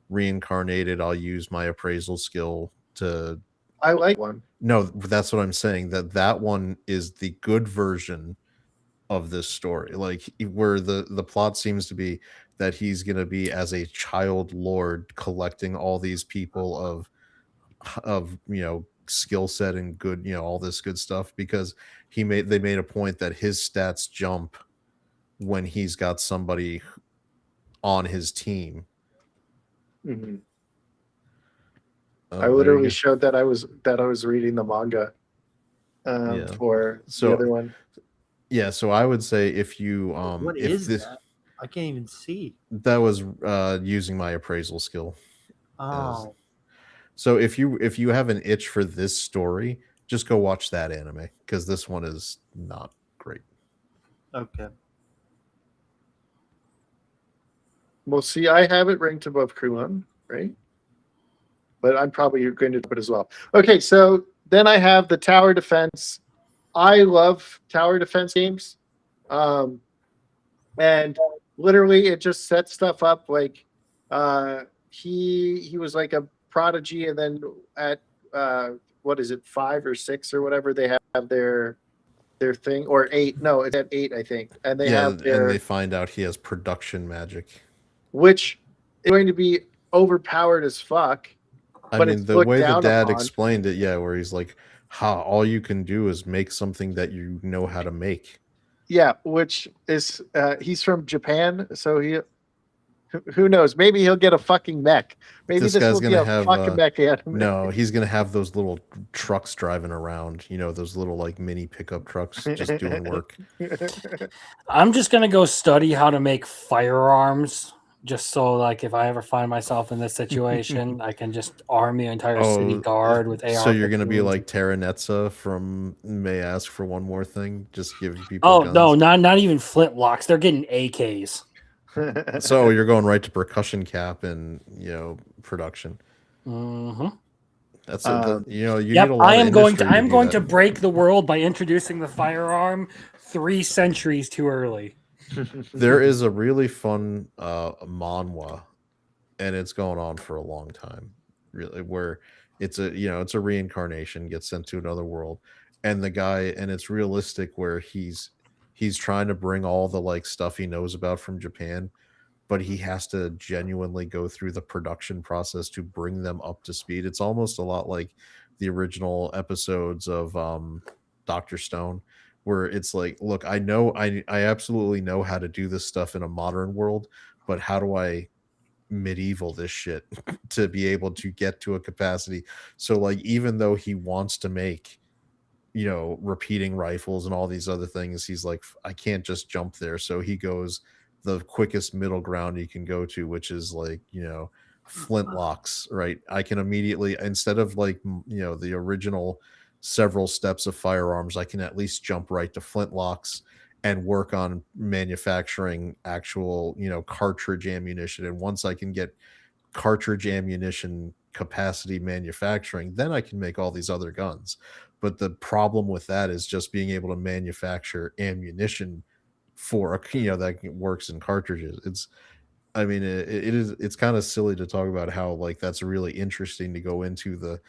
reincarnated. I'll use my appraisal skill to. I like one. No, that's what I'm saying. That one is the good version of this story, like where the plot seems to be that he's going to be as a child lord collecting all these people of skill set and good, all this good stuff, because they made a point that his stats jump when he's got somebody on his team. Mm-hmm. I there you literally go. showed that I was reading the manga Yeah. for the So other one. yeah, so I would say if you What if is this that? I can't even see. that was using my appraisal skill. Oh, So if you have an itch for this story, just go watch that anime because this one is not great. okay. Well, see, I have it ranked above Krillin, right? But I'm probably going to do it as well. Okay, so then I have the tower defense. I love tower defense games. And literally it just sets stuff up like he was like a prodigy, and then at what is it, 5 or 6 or whatever, they have their thing, or 8, no, it's at 8 I think, and they Yeah, have and they their, find out he has production magic. which is going to be overpowered as fuck, I but mean, it's the looked way the down dad upon. explained it, yeah, where he's like, "Ha, all you can do is make something that you know how to make." Yeah, which is he's from Japan, so who knows? Maybe he'll get a fucking mech. Maybe This this guy's will be gonna a have fucking mech anime. no, he's gonna have those little trucks driving around, you know, those little like mini pickup trucks just doing work. I'm just gonna go study how to make firearms, just so like if I ever find myself in this situation, I can just arm the entire city Oh, guard with so you're gonna be AR-15s. like Terranetza from May I Ask for One More Thing, just giving people Oh no, guns. not even flintlocks. They're getting AKs. So you're going right to percussion cap and production. Hmm. That's Um, you know you need Yep, a lot of industry to I'm do going that. to break the world by introducing the firearm 3 centuries too early. There is a really fun manhwa, and it's going on for a long time, really, where it's a reincarnation, gets sent to another world, and it's realistic where he's trying to bring all the like stuff he knows about from Japan, but he has to genuinely go through the production process to bring them up to speed. It's almost a lot like the original episodes of Dr. Stone, where it's like, look, I absolutely know how to do this stuff in a modern world, but how do I medieval this shit to be able to get to a capacity? So like even though he wants to make repeating rifles and all these other things, he's like, I can't just jump there. So he goes the quickest middle ground he can go to, which is like, flintlocks, right? I can immediately, instead of like, the original several steps of firearms, I can at least jump right to flintlocks and work on manufacturing actual, cartridge ammunition. And once I can get cartridge ammunition capacity manufacturing, then I can make all these other guns. But the problem with that is just being able to manufacture ammunition for that works in cartridges. I mean, it's kind of silly to talk about how like that's really interesting to go into the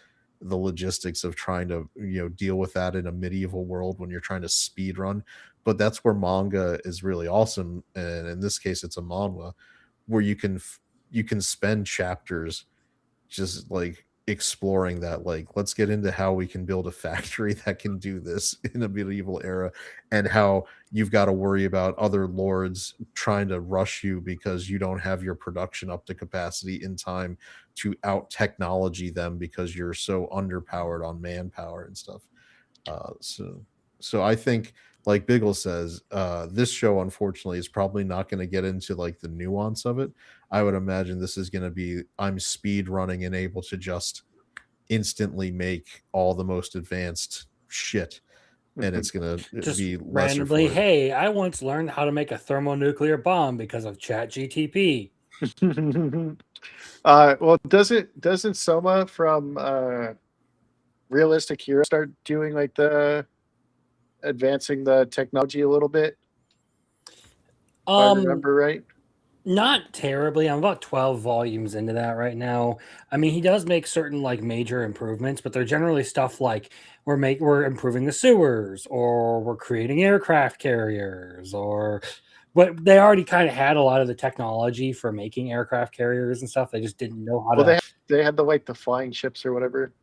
logistics of trying to deal with that in a medieval world when you're trying to speed run. But that's where manga is really awesome, and in this case, it's a manhwa where you can spend chapters just like exploring that, like, let's get into how we can build a factory that can do this in a medieval era, and how you've got to worry about other lords trying to rush you because you don't have your production up to capacity in time to out technology them because you're so underpowered on manpower and stuff. So I think, like Biggles says, this show unfortunately is probably not going to get into like the nuance of it. I would imagine this is going to be, I'm speed running and able to just instantly make all the most advanced shit, and it's going to Just be lesser randomly, for it. hey, I once learned how to make a thermonuclear bomb because of Chat GTP. well, doesn't Soma from Realistic Hero start doing like the advancing the technology a little bit? If I remember right. Not terribly. I'm about 12 volumes into that right now. I mean, he does make certain like major improvements, but they're generally stuff like we're improving the sewers, or we're creating aircraft carriers, or but they already kind of had a lot of the technology for making aircraft carriers and stuff. They just didn't know how Well, to. they had the like the flying ships or whatever,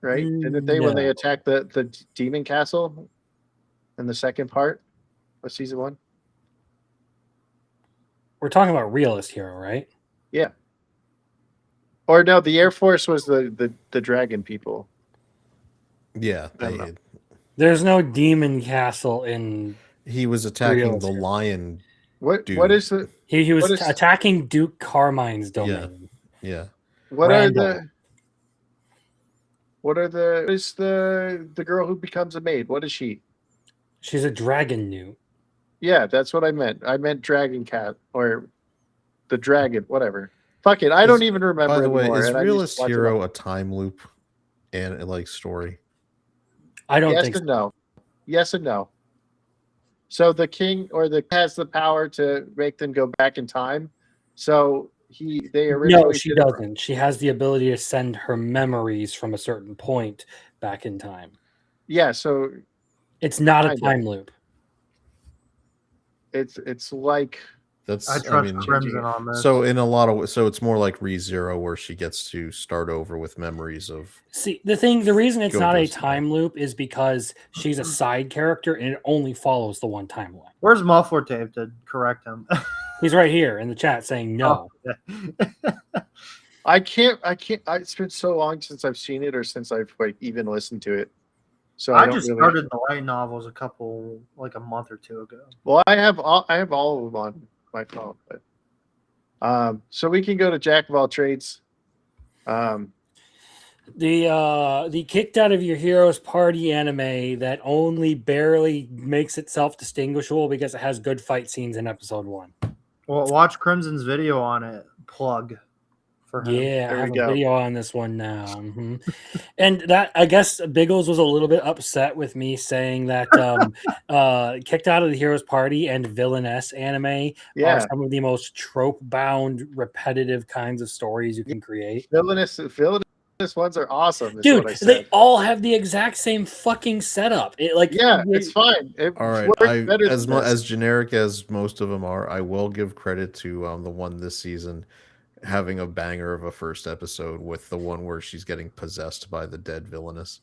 right? Didn't they, when they No, attacked the demon castle in the second part of season 1? we're talking about Realist Hero, right? Yeah. Or no, the Air Force was the dragon people. Yeah, I don't know. There's no demon castle in. he was attacking the Real. lion. What Dude. is the He was What is- attacking Duke Carmine's domain. Yeah. what Randall. are the what are the what is the girl who becomes a maid? What is she? She's a dragon newt. Yeah, that's what I meant. I meant Dragon Cat or the dragon, whatever. Fuck it, I don't even remember By the way, anymore. is and I used to Realist watch it Hero all. a time loop and like story? I don't Yes think and so. no. Yes and no. So the king or the has the power to make them go back in time. So they originally No, she did it- doesn't. She has the ability to send her memories from a certain point back in time. Yeah, so It's not a Kinda. time loop. it's like That's I I trust mean, Crimson on this. so in a lot of so it's more like ReZero where she gets to start over with memories of See, the reason it's Go not a Ghost. time loop is because she's a side character and it only follows the one timeline. Where's Muffler Tape to correct him? He's right here in the chat saying no. I can't it's been so long since I've seen it or since I've like even listened to it. So I I don't just really started the light novels a month or two ago. Well, I have all of them on my phone, but so we can go to Jack of all trades. The kicked out of your hero's party anime that only barely makes itself distinguishable because it has good fight scenes in episode 1. Well, watch Crimson's video on it. Plug for him. Yeah, There I we have a go. video on this one now. And that I guess Biggles was a little bit upset with me saying that kicked out of the hero's party and villainess anime Yeah, are some of the most trope bound, repetitive kinds of stories you can create. villainous ones are awesome. Is Dude, what I said. they all have the exact same fucking setup. Yeah, it's fine. It all right. worked better As than this. as generic as most of them are, I will give credit to the one this season having a banger of a first episode with the one where she's getting possessed by the dead villainess.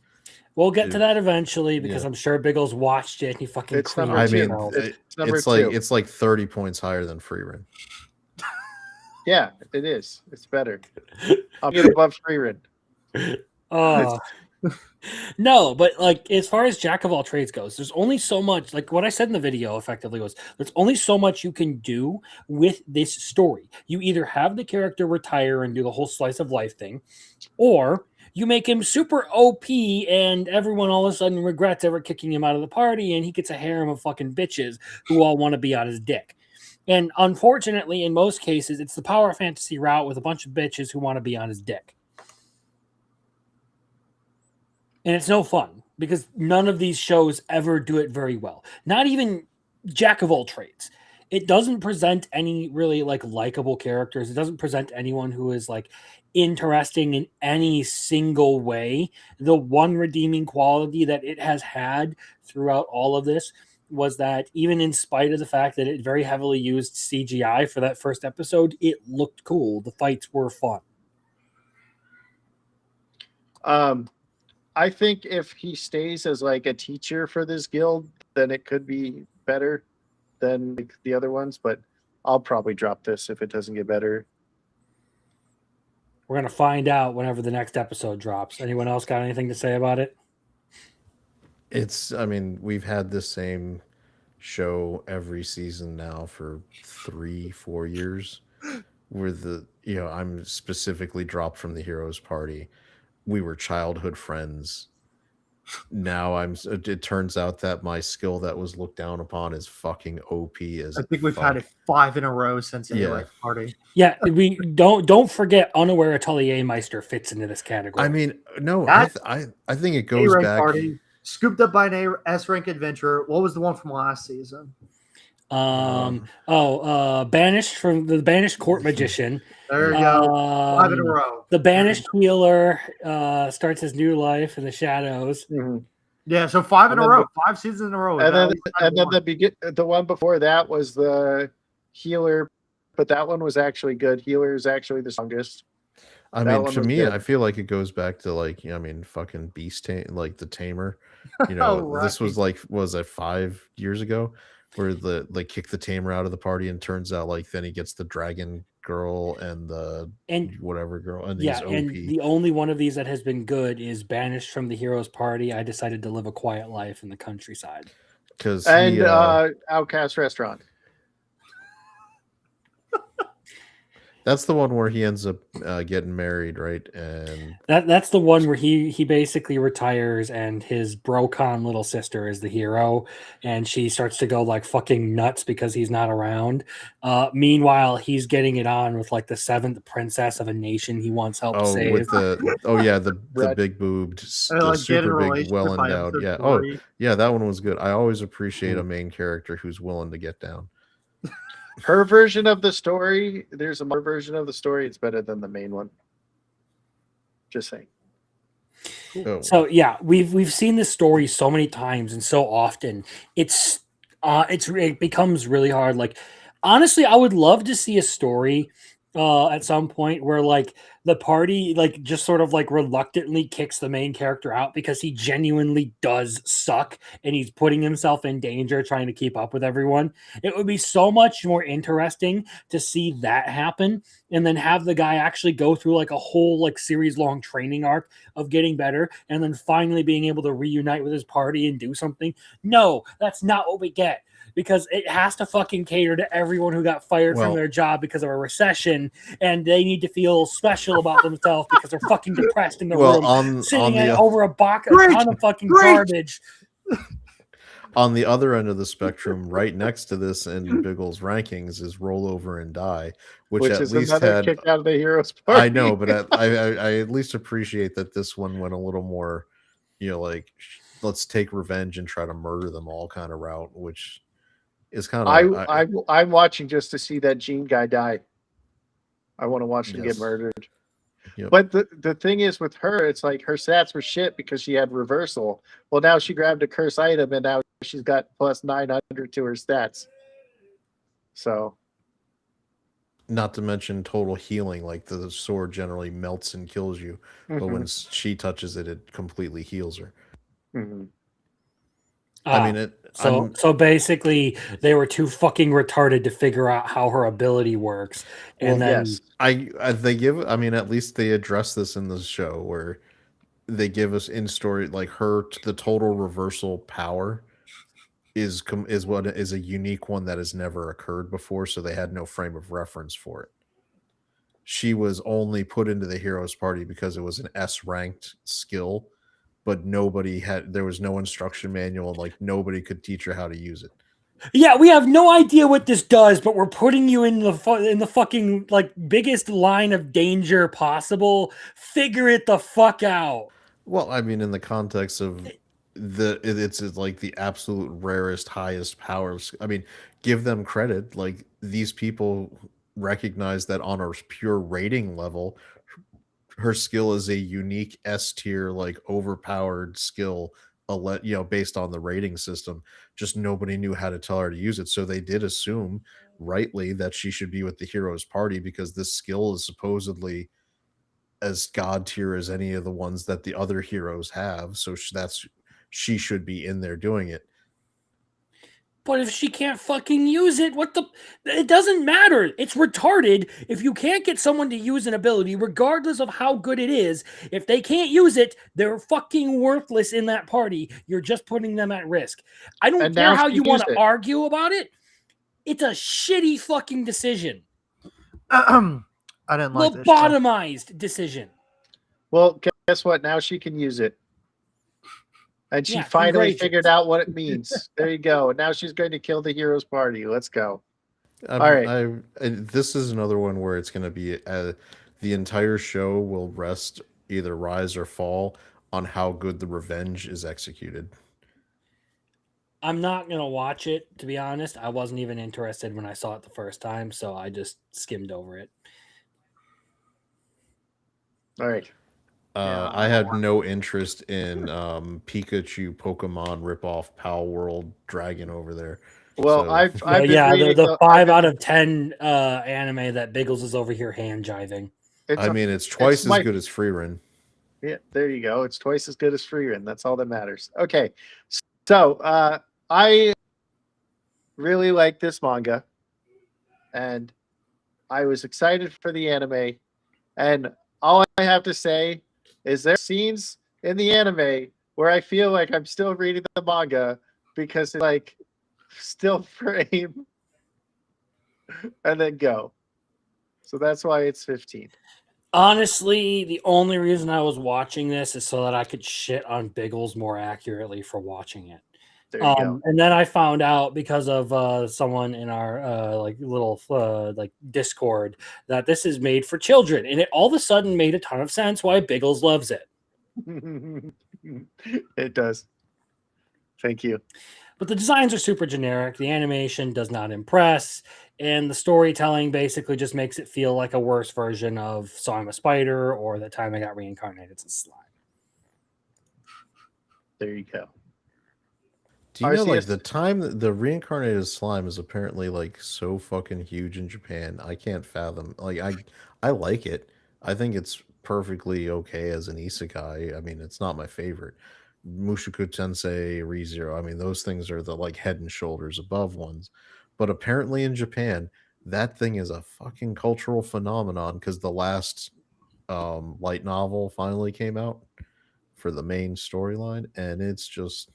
We'll get to Dude. that eventually because Yeah. I'm sure Biggles watched it and he fucking It's creamed number I two. mean, himself. It's number it's like two. it's like 30 points higher than Frieren. Yeah, it is. It's better. I'll get above Frieren. No, but like as far as Jack of all trades goes, there's only so much. Like what I said in the video, effectively was there's only so much you can do with this story. You either have the character retire and do the whole slice of life thing, or you make him super OP and everyone all of a sudden regrets ever kicking him out of the party, and he gets a harem of fucking bitches who all want to be on his dick. And unfortunately, in most cases, it's the power fantasy route with a bunch of bitches who want to be on his dick. And it's no fun because none of these shows ever do it very well. Not even Jack of all trades. It doesn't present any really like likable characters. It doesn't present anyone who is like interesting in any single way. The one redeeming quality that it has had throughout all of this was that even in spite of the fact that it very heavily used CGI for that first episode, it looked cool. The fights were fun. I think if he stays as like a teacher for this guild, then it could be better than like the other ones. But I'll probably drop this if it doesn't get better. We're going to find out whenever the next episode drops. Anyone else got anything to say about it? I mean, we've had the same show every season now for 3-4 years. Where I'm specifically dropped from the heroes party. We were childhood friends. Now it turns out that my skill that was looked down upon is fucking OP as I think we've had it fuck. 5 in a row since the Yeah. Heroes Party. Yeah, we don't forget Unaware Atelier Meister fits into this category. I mean, no, That- I think it goes A-rank back. Party, scooped up by an S-rank adventurer. What was the one from last season? Banished from the Banished Court Magician. There you go. 5 in a row. The Banished Healer starts his new life in the shadows. Yeah, so 5 in And a then row. 5 seasons in a row. And then, At least the one before that was the healer, but that one was actually good. Healer is actually the strongest. I That mean, one to was me, good. I feel like it goes back to like, I mean, fucking Beast like the Tamer. Oh, This was right. like, was it 5 years ago? where they kick the tamer out of the party, and turns out like then he gets the dragon girl and the whatever girl, and yeah, he's OP. and the only one of these that has been good is banished from the hero's party. I decided to live a quiet life in the countryside. Because Outcast Restaurant. that's the one where he ends up getting married, right? And that's the one where he basically retires, and his brocon little sister is the hero, and she starts to go like fucking nuts because he's not around. Meanwhile, he's getting it on with like the 7th princess of a nation he wants help save. with the big boobed, the super big, well endowed. Yeah. Oh, yeah, that one was good. I always appreciate a main character who's willing to get down. Her version of the story, there's a more version of the story. It's better than the main one. Just saying. Oh. So yeah, we've seen this story so many times and so often. It becomes really hard. Like, honestly, I would love to see a story at some point where like the party like just sort of like reluctantly kicks the main character out because he genuinely does suck and he's putting himself in danger trying to keep up with everyone. It would be so much more interesting to see that happen, and then have the guy actually go through like a whole like series long training arc of getting better, and then finally being able to reunite with his party and do something. No, that's not what we get, because it has to fucking cater to everyone who got fired from their job because of a recession, and they need to feel special about themselves because they're fucking depressed in the room, sitting over a ton of fucking garbage. On the other end of the spectrum, right next to this in Biggles' rankings, is Roll Over and Die, which at is least another had kick out of the hero's party. I know, but I at least appreciate that this one went a little more, like let's take revenge and try to murder them all kind of route, which is kind of I'm watching just to see that Gene guy die. I want to watch him get murdered. Yep. But the thing is with her, it's like her stats were shit because she had reversal. Well, now she grabbed a curse item and now she's got plus 900 to her stats. So, not to mention total healing. Like the sword generally melts and kills you, but when she touches it, it completely heals her. Mm-hmm. I mean, so basically, they were too fucking retarded to figure out how her ability works, and they give. I mean, at least they address this in the show where they give us in story like the total reversal power is a unique one that has never occurred before. So they had no frame of reference for it. She was only put into the hero's party because it was an S ranked skill. But there was no instruction manual, and like nobody could teach her how to use it. Yeah, we have no idea what this does, but we're putting you in the fucking like biggest line of danger possible. Figure it the fuck out. Well, I mean, in the context of it's like the absolute rarest, highest powers. I mean, give them credit. Like these people recognize that on a pure rating level, her skill is a unique S tier, like overpowered skill, based on the rating system. Just nobody knew how to tell her to use it. So they did assume rightly that she should be with the hero's party because this skill is supposedly as god tier as any of the ones that the other heroes have. So she should be in there doing it. But if she can't fucking use it, it doesn't matter. It's retarded. If you can't get someone to use an ability, regardless of how good it is, if they can't use it, they're fucking worthless in that party. You're just putting them at risk. I don't care how you want to argue about it. It's a shitty fucking decision. I didn't like this. Lobotomized decision. Well, guess what? Now she can use it. And she finally figured out what it means. There you go. Now she's going to kill the hero's party. Let's go. All right. This is another one where it's going to be the entire show will rest either rise or fall on how good the revenge is executed. I'm not going to watch it, to be honest. I wasn't even interested when I saw it the first time, so I just skimmed over it. All right. I had no interest in Pikachu Pokemon ripoff Pal World Dragon over there. Well, the 5 out of 10 anime that Biggles is over here hand jiving. It's twice as good as Frieren. Yeah, there you go. It's twice as good as Frieren. That's all that matters. Okay, so I really like this manga, and I was excited for the anime. And all I have to say is there are scenes in the anime where I feel like I'm still reading the manga because it's like still frame and then go. So that's why it's 15. Honestly, the only reason I was watching this is so that I could shit on Biggles more accurately for watching it. There you go. And then I found out because of someone in our like little like Discord that this is made for children, and it all of a sudden made a ton of sense why Biggles loves it. It does. Thank you. But the designs are super generic. The animation does not impress, and the storytelling basically just makes it feel like a worse version of So I'm a Spider or The Time I Got Reincarnated as Slime. There you go. Do you know, like, RCS the time that the reincarnated slime is apparently like so fucking huge in Japan? I can't fathom. Like, I like it. I think it's perfectly okay as an isekai. I mean, it's not my favorite. Mushoku Tensei, ReZero. I mean, those things are the like head and shoulders above ones. But apparently in Japan, that thing is a fucking cultural phenomenon because the last light novel finally came out for the main storyline, and it's just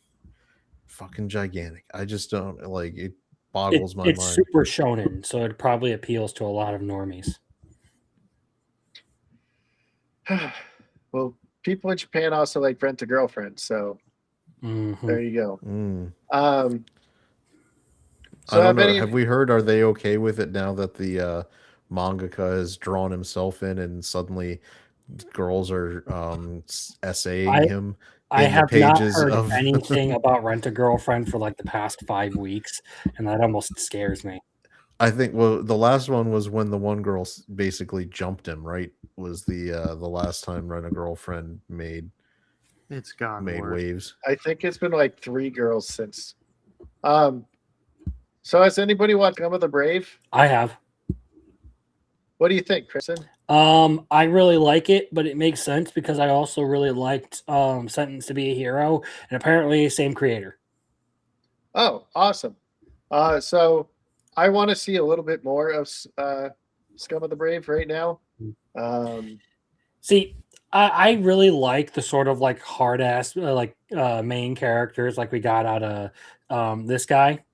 fucking gigantic. I just don't like it. Boggles my It's mind. super shonen, so it probably appeals to a lot of normies. well, people in Japan also like Rent a Girlfriend, so Mhm. there you go. Mm. So I don't know. any Have we heard? Are they okay with it now that the mangaka has drawn himself in, and suddenly girls are essaying I him I in the have not pages heard of? anything about Rent a Girlfriend for like the past 5 weeks, and that almost scares me. I think. Well, the last one was when the one girl basically jumped him. Right? Was the last time Rent a Girlfriend It's gone made worse. waves? I think it's been like 3 girls since. So has anybody watched Gum of the Brave? I have. What do you think, Kristen? I really like it, but it makes sense because I also really liked Sentenced to Be a Hero, and apparently same creator. Oh, awesome. So I want to see a little bit more of Scum of the Brave right now. See, I really like the sort of like hard ass main characters like we got out of this guy.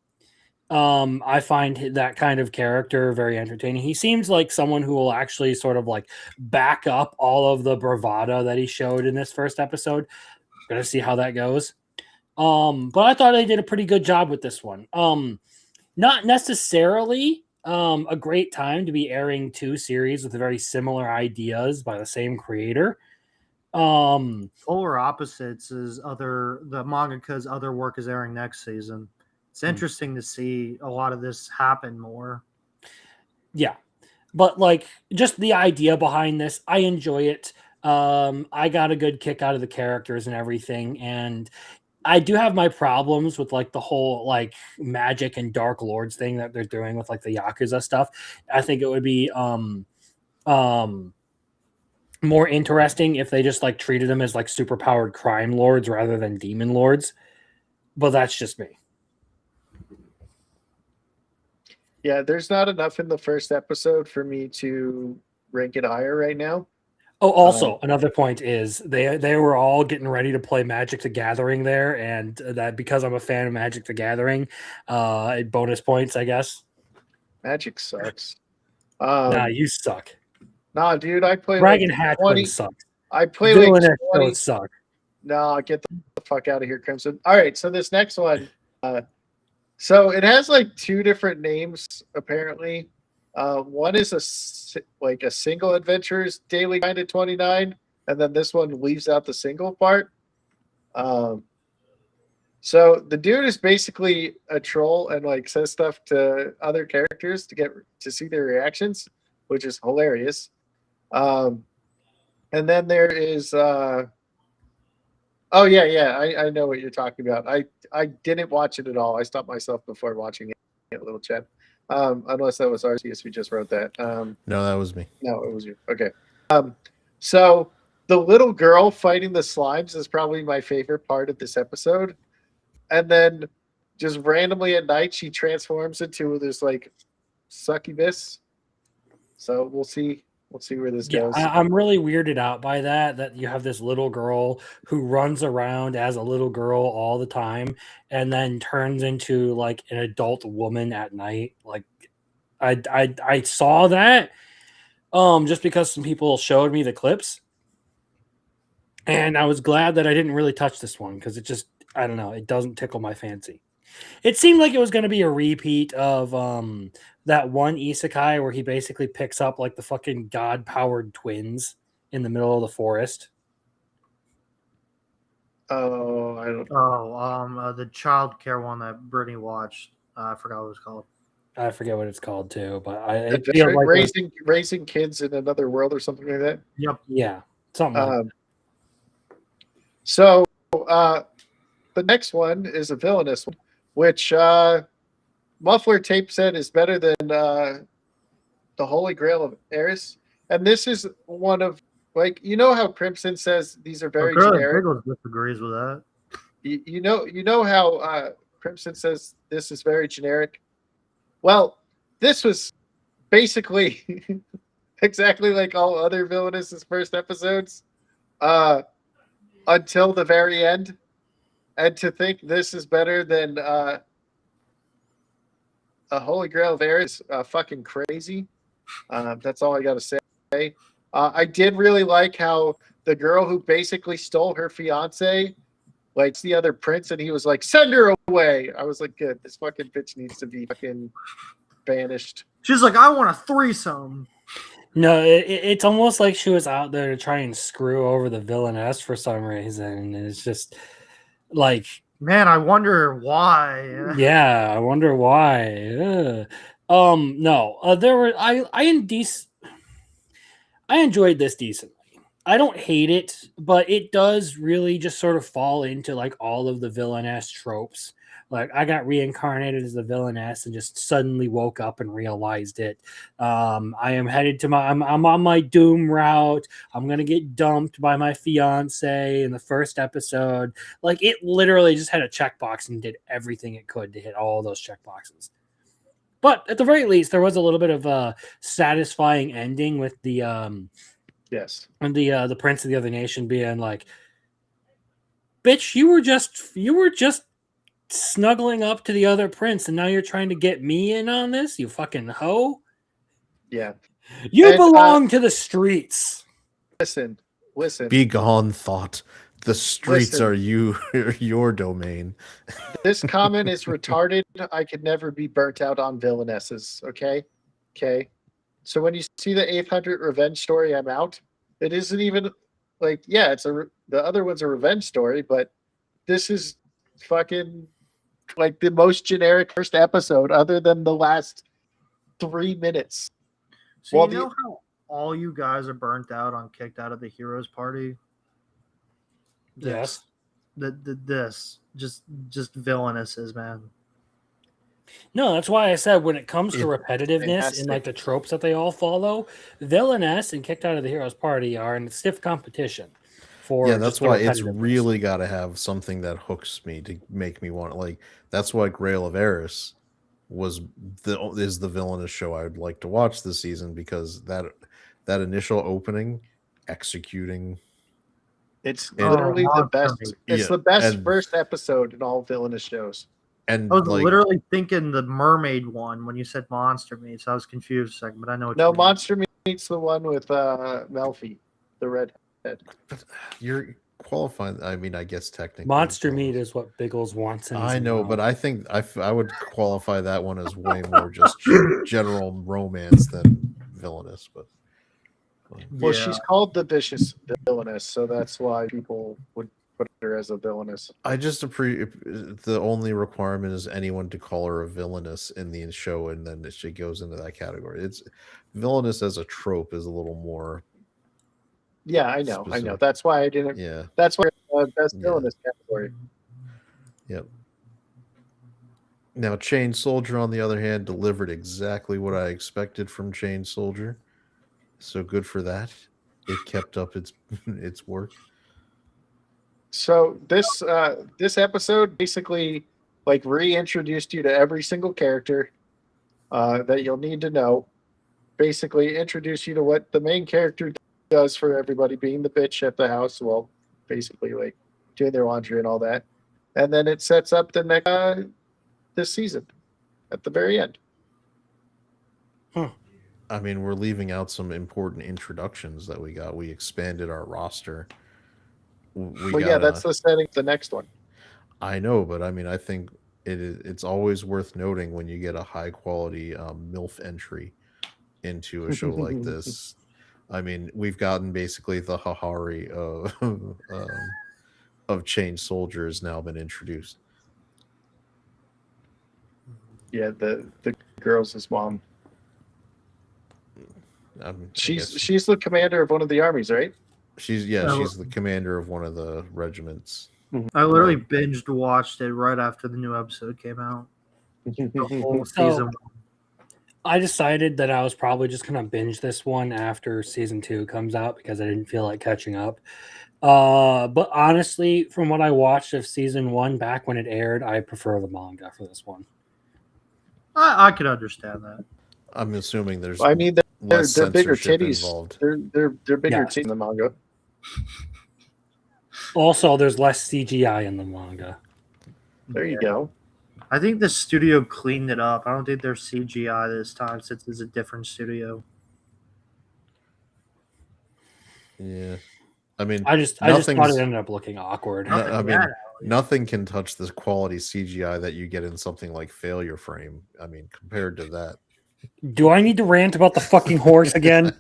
I find that kind of character very entertaining. He seems like someone who will actually sort of like back up all of the bravado that he showed in this first episode. Gonna see how that goes. But I thought they did a pretty good job with this one. Not necessarily a great time to be airing 2 series with very similar ideas by the same creator. Polar Opposites is the mangaka's other work is airing next season. It's interesting to see a lot of this happen more. Yeah, but like just the idea behind this, I enjoy it. I got a good kick out of the characters and everything, and I do have my problems with like the whole like magic and dark lords thing that they're doing with like the Yakuza stuff. I think it would be more interesting if they just like treated them as like super powered crime lords rather than demon lords. But that's just me. Yeah, there's not enough in the first episode for me to rank it higher right now. Oh, also another point is they were all getting ready to play Magic the Gathering there, and that because I'm a fan of Magic the Gathering, bonus points, I guess. Magic sucks. Nah, you suck. Nah, dude, I play Dragon like Hatchling 20. sucks. I play Villainous like 20. shows suck. No, get the fuck out of here, Crimson. All right, so this next one, so it has like 2 different names apparently. One is a single adventures daily grind at 29, and then this one leaves out the single part. So the dude is basically a troll and like says stuff to other characters to see their reactions, which is hilarious. And then there is oh yeah, I know what you're talking about. I didn't watch it at all. I stopped myself before watching it, little chat. Unless that was RCS who just wrote that. No, that was me. No, it was you. Okay. So the little girl fighting the slimes is probably my favorite part of this episode. And then just randomly at night she transforms into this like succubus. So we'll see. We'll see where this Yeah, goes. I'm really weirded out by that you have this little girl who runs around as a little girl all the time and then turns into like an adult woman at night. Like I saw that just because some people showed me the clips, and I was glad that I didn't really touch this one because it just, I don't know, it doesn't tickle my fancy. It seemed like it was going to be a repeat of that one isekai where he basically picks up like the fucking god-powered twins in the middle of the forest. Oh, I don't. The child care one that Brittany watched. I forgot what it was called. I forget what it's called too, but it feels like raising kids in another world or something like that. Yep. yeah, something like that. So the next one is a villainous one, which Muffler Tape said is better than the Holy Grail of Eris. And this is one of, like, you know how Crimson says these are very generic. Biggles disagrees with that. You know how Crimson says this is very generic. Well, this was basically exactly like all other Villainous' first episodes until the very end. And to think this is better than a Holy Grail of Air is fucking crazy. That's all I got to say. I did really like how the girl who basically stole her fiance, like the other prince, and he was like, "Send her away." I was like, "Good, this fucking bitch needs to be fucking banished." She's like, I want a threesome. No, it's almost like she was out there to try and screw over the villainess for some reason. And it's just like, man, I wonder why. Yeah, I wonder why. No, there were I enjoyed this decently. I don't hate it, but it does really just sort of fall into like all of the villainess tropes. Like I got reincarnated as the villainess and just suddenly woke up and realized it. I am headed to I'm on my doom route. I'm gonna get dumped by my fiance in the first episode. Like it literally just had a checkbox and did everything it could to hit all those checkboxes. But at the very least, there was a little bit of a satisfying ending with the Yes. and the prince of the other nation being like, "Bitch, you were just snuggling up to the other prince, and now you're trying to get me in on this, you fucking hoe. Yeah. You And, belong to the streets." Listen. Be gone, thought. The streets Listen. are your domain. This comment is retarded. I could never be burnt out on villainesses. Okay. So when you see the 800 revenge story, I'm out. It isn't even like, yeah, the other one's a revenge story, but this is fucking like the most generic first episode other than the last 3 minutes. So Well, you know how all you guys are burnt out on Kicked Out of the Heroes Party? Yes. This just villainesses, man. No, that's why I said when it comes to repetitiveness fantastic. and like the tropes that they all follow, Villainess and Kicked Out of the Heroes Party are in stiff competition for. Yeah, that's just the why it's repetitiveness. really got to have something that hooks me to make me want, like, that's why Grail of Eris is the villainous show I would like to watch this season, because that initial opening, executing, It's literally the best. It's Yeah, the best and- first episode in all villainous shows. and I was like, literally thinking the mermaid one when you said Monster Meat, so I was confused a second, but I know what No, you mean. Monster Meat's the one with Melfi, the redhead. you're qualifying. I mean, I guess technically Monster Meat is what Biggles wants. In his I know, mouth. but I think I would qualify that one as way more just general romance than villainous. But Well, Yeah. she's called the vicious villainess, so that's why people would put her as a villainess. I just the only requirement is anyone to call her a villainous in the show, and then she goes into that category. It's villainous as a trope is a little more. Yeah, I know. Specific. That's why I didn't. Yeah. That's why best Yeah. villainous category. Yep. Now, Chain Soldier, on the other hand, delivered exactly what I expected from Chain Soldier. So good for that. It kept up its work. So this episode basically like reintroduced you to every single character that you'll need to know. Basically, introduce you to what the main character does for everybody, being the bitch at the house. Well, basically, like doing their laundry and all that, and then it sets up the next this season at the very end. I mean, we're leaving out some important introductions that we got. We expanded our roster. That's the setting. The next one. I know, but I mean, I think it's always worth noting when you get a high quality MILF entry into a show like this. I mean, we've gotten basically the Hahari of Chained Soldier has now been introduced. Yeah, the girls' mom. She's the commander of one of the armies, right? She's the commander of one of the regiments. I literally binged watched it right after the new episode came out. The whole season. I decided that I was probably just gonna binge this one after season 2 comes out because I didn't feel like catching up. But honestly, from what I watched of season 1 back when it aired, I prefer the manga for this one. I could understand that. I'm assuming there's. I mean, they're bigger titties. Involved. They're bigger titties in the manga. Also, there's less CGI in the manga. There you go. I think the studio cleaned it up. I don't think there's CGI this time since it's a different studio. Yeah, I mean, I just thought it ended up looking awkward. Nothing can touch the quality CGI that you get in something like Failure Frame. I mean, compared to that. Do I need to rant about the fucking horse again?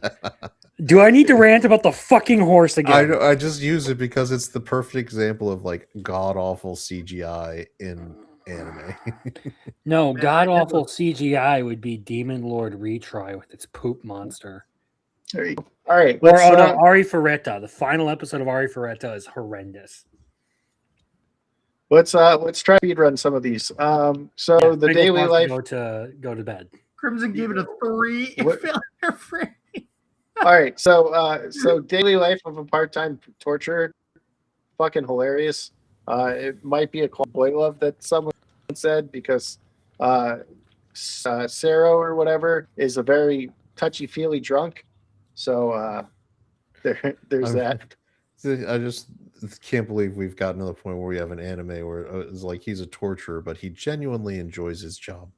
Do I need to rant about the fucking horse again? I just use it because it's the perfect example of like god awful CGI in anime. No, god awful CGI would be Demon Lord Retry with its poop monster. There you go. All right. Ari Ferretta. The final episode of Ari Ferretta is horrendous. Let's try to run some of these. The daily life. Go to bed. Crimson gave it a 3. Failure frame. All right, so daily life of a part-time torturer, fucking hilarious. It might be a boy love that someone said because Sarah or whatever is a very touchy-feely drunk. So there's that. I just can't believe we've gotten to the point where we have an anime where it's like he's a torturer, but he genuinely enjoys his job.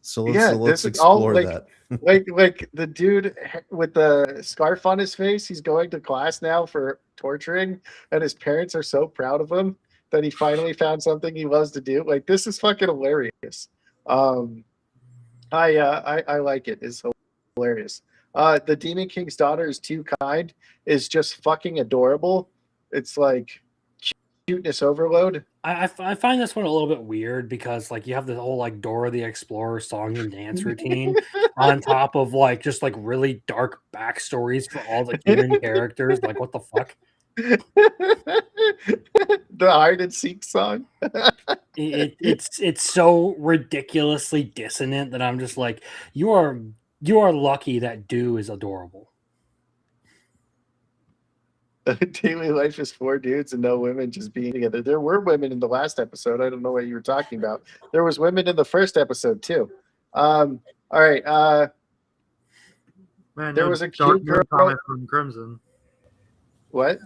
So let's explore that. like the dude with the scarf on his face, he's going to class now for torturing, and his parents are so proud of him that he finally found something he loves to do. Like, this is fucking hilarious. I like it. It's hilarious. The Demon King's daughter is too kind is just fucking adorable. It's like cuteness overload. I find this one a little bit weird because like you have the whole like Dora the Explorer song and dance routine on top of like just like really dark backstories for all the human characters. Like, what the fuck? The hide and seek song. It's so ridiculously dissonant that I'm just like, you are lucky that Do is adorable. Daily life is 4 dudes and no women just being together. There were women in the last episode. I don't know what you were talking about. There was women in the first episode too. All right. Man, there was a cute girl comment from Crimson. What?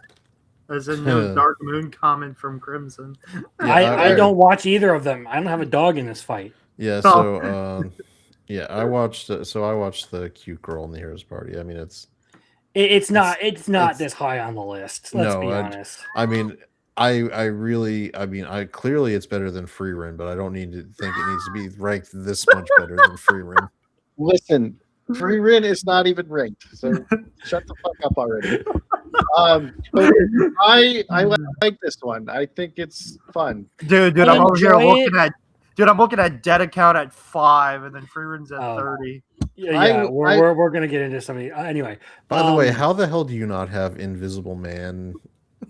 There's a new Dark Moon comment from Crimson. Yeah, I don't watch either of them. I don't have a dog in this fight. Yeah. So I watched the cute girl in the Heroes Party. I mean, it's not this high on the list. Let's be honest. I mean, I clearly it's better than Frieren, but I don't need to think it needs to be ranked this much better than Frieren. Listen, Frieren is not even ranked, so shut the fuck up already. But I like this one. I think it's fun. Dude, I'm over here looking at. Dude, I'm looking at dead account at 5, and then Frieren's at 30. Yeah, we're gonna get into something anyway. By the way, how the hell do you not have Invisible Man?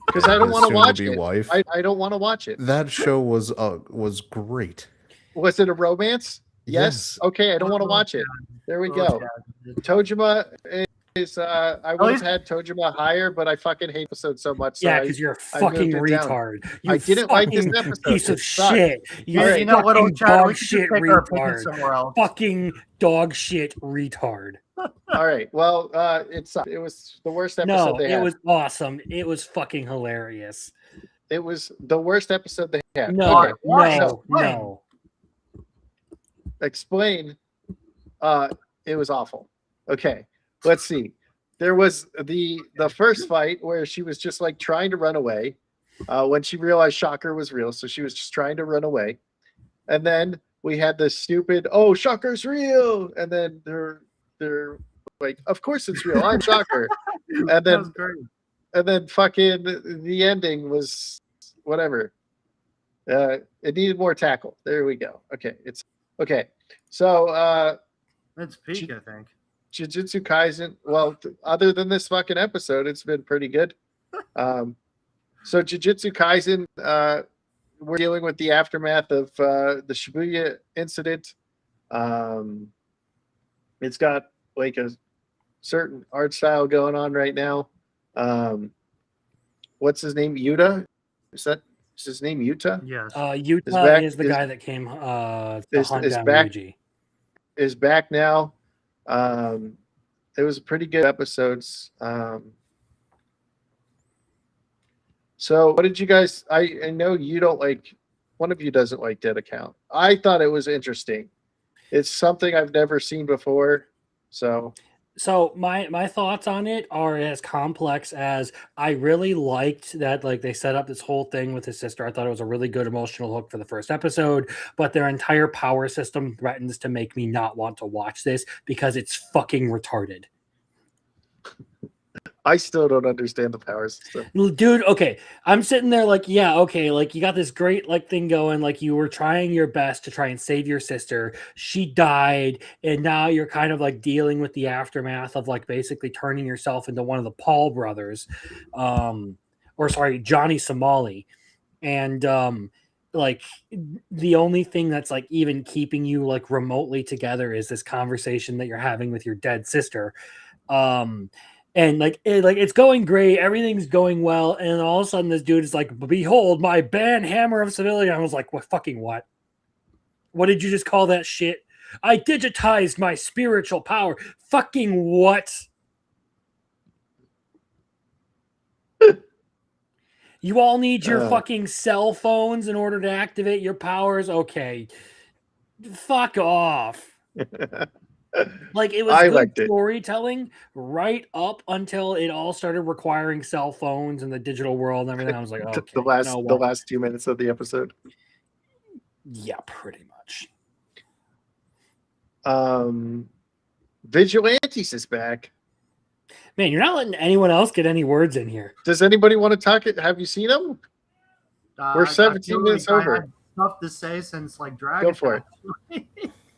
Because I don't want to watch it. Wife? I don't want to watch it. That show was great. Was it a romance? Yes. Okay, I don't want to watch it. There we go. Tojima I would have had Tojima higher, but I fucking hate episode so much. So Yeah, because you're a I fucking moved it down. retard. You I didn't like this fucking episode. piece It of sucked. shit. You All right. You know what, fucking old Chad, we dog should just shit take our opinion retard. somewhere else. Fucking dog shit retard. All right. Well, it sucked. It was the worst episode No, they it had. was awesome. It was fucking hilarious. It was the worst episode they had. No, Okay. Why? no, Why? no. Explain. It was awful. Okay. Let's see. There was the first fight where she was just like trying to run away when she realized Shocker was real. So she was just trying to run away. And then we had this stupid, oh, Shocker's real. And then they're like, of course it's real. I'm Shocker. And That then was great. and then fucking the ending was whatever. It needed more tackle. There we go. Okay. It's okay. So It's peak, I think. Jujutsu Kaisen, well, other than this fucking episode, it's been pretty good. So Jujutsu Kaisen, we're dealing with the aftermath of the Shibuya incident. It's got like a certain art style going on right now. What's his name? Yuta? Is his name Yuta? Yes. Utah is the guy that came to hunt down Ryuji. Is back now. It was pretty good episodes. So what did you guys, I know you don't like, one of you doesn't like Dead Account. I thought it was interesting. It's something I've never seen before. So my thoughts on it are as complex as I really liked that, like, they set up this whole thing with his sister. I thought it was a really good emotional hook for the first episode, but their entire power system threatens to make me not want to watch this because it's fucking retarded. I still don't understand the power system. Dude, okay. I'm sitting there like, yeah, okay, like you got this great like thing going, like you were trying your best to try and save your sister. She died, and now you're kind of like dealing with the aftermath of like basically turning yourself into one of the Paul brothers. Johnny Somali. And like the only thing that's like even keeping you like remotely together is this conversation that you're having with your dead sister. And it's going great, everything's going well, and all of a sudden this dude is like, behold my ban hammer of civility. I was like, what fucking what? What did you just call that shit? I digitized my spiritual power. Fucking what? You all need your fucking cell phones in order to activate your powers? Okay. Fuck off. Like, it was good storytelling right up until it all started requiring cell phones and the digital world and everything. I was like, okay, the last 2 minutes of the episode. Yeah, pretty much. Vigilantes is back. Man, you're not letting anyone else get any words in here. Does anybody want to talk it? Have you seen them? We're 17 minutes over. I had stuff to say since like Dragon. Go for it.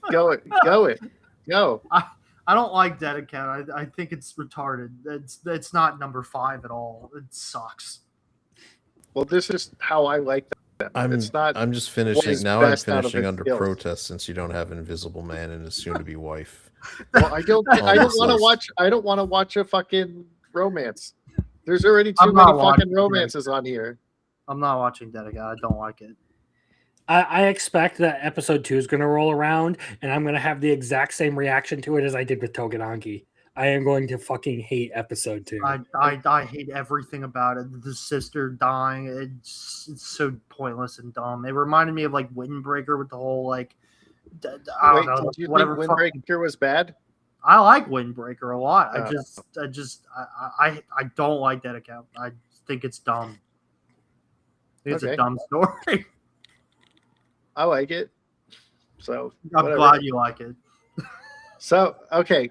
Go. I don't like Dead Account. I think it's retarded. It's not number 5 at all. It sucks. Well, this is how I like them. I'm just finishing now. I'm finishing under skills. protest since you don't have Invisible Man and his soon-to-be wife. Well, I don't want to watch. I don't want to watch a fucking romance. There's already too many fucking romances on here. I'm not watching Dead Account. I don't like it. I expect that episode 2 is going to roll around, and I'm going to have the exact same reaction to it as I did with Togedanki. I am going to fucking hate episode 2. I hate everything about it. The sister dying, it's so pointless and dumb. It reminded me of like Windbreaker with the whole like, I don't know. Did you whatever. think Windbreaker was bad? I like Windbreaker a lot. I don't like Dead Account. I think it's dumb. It's a dumb story. I like it. So I'm glad you like it. So okay,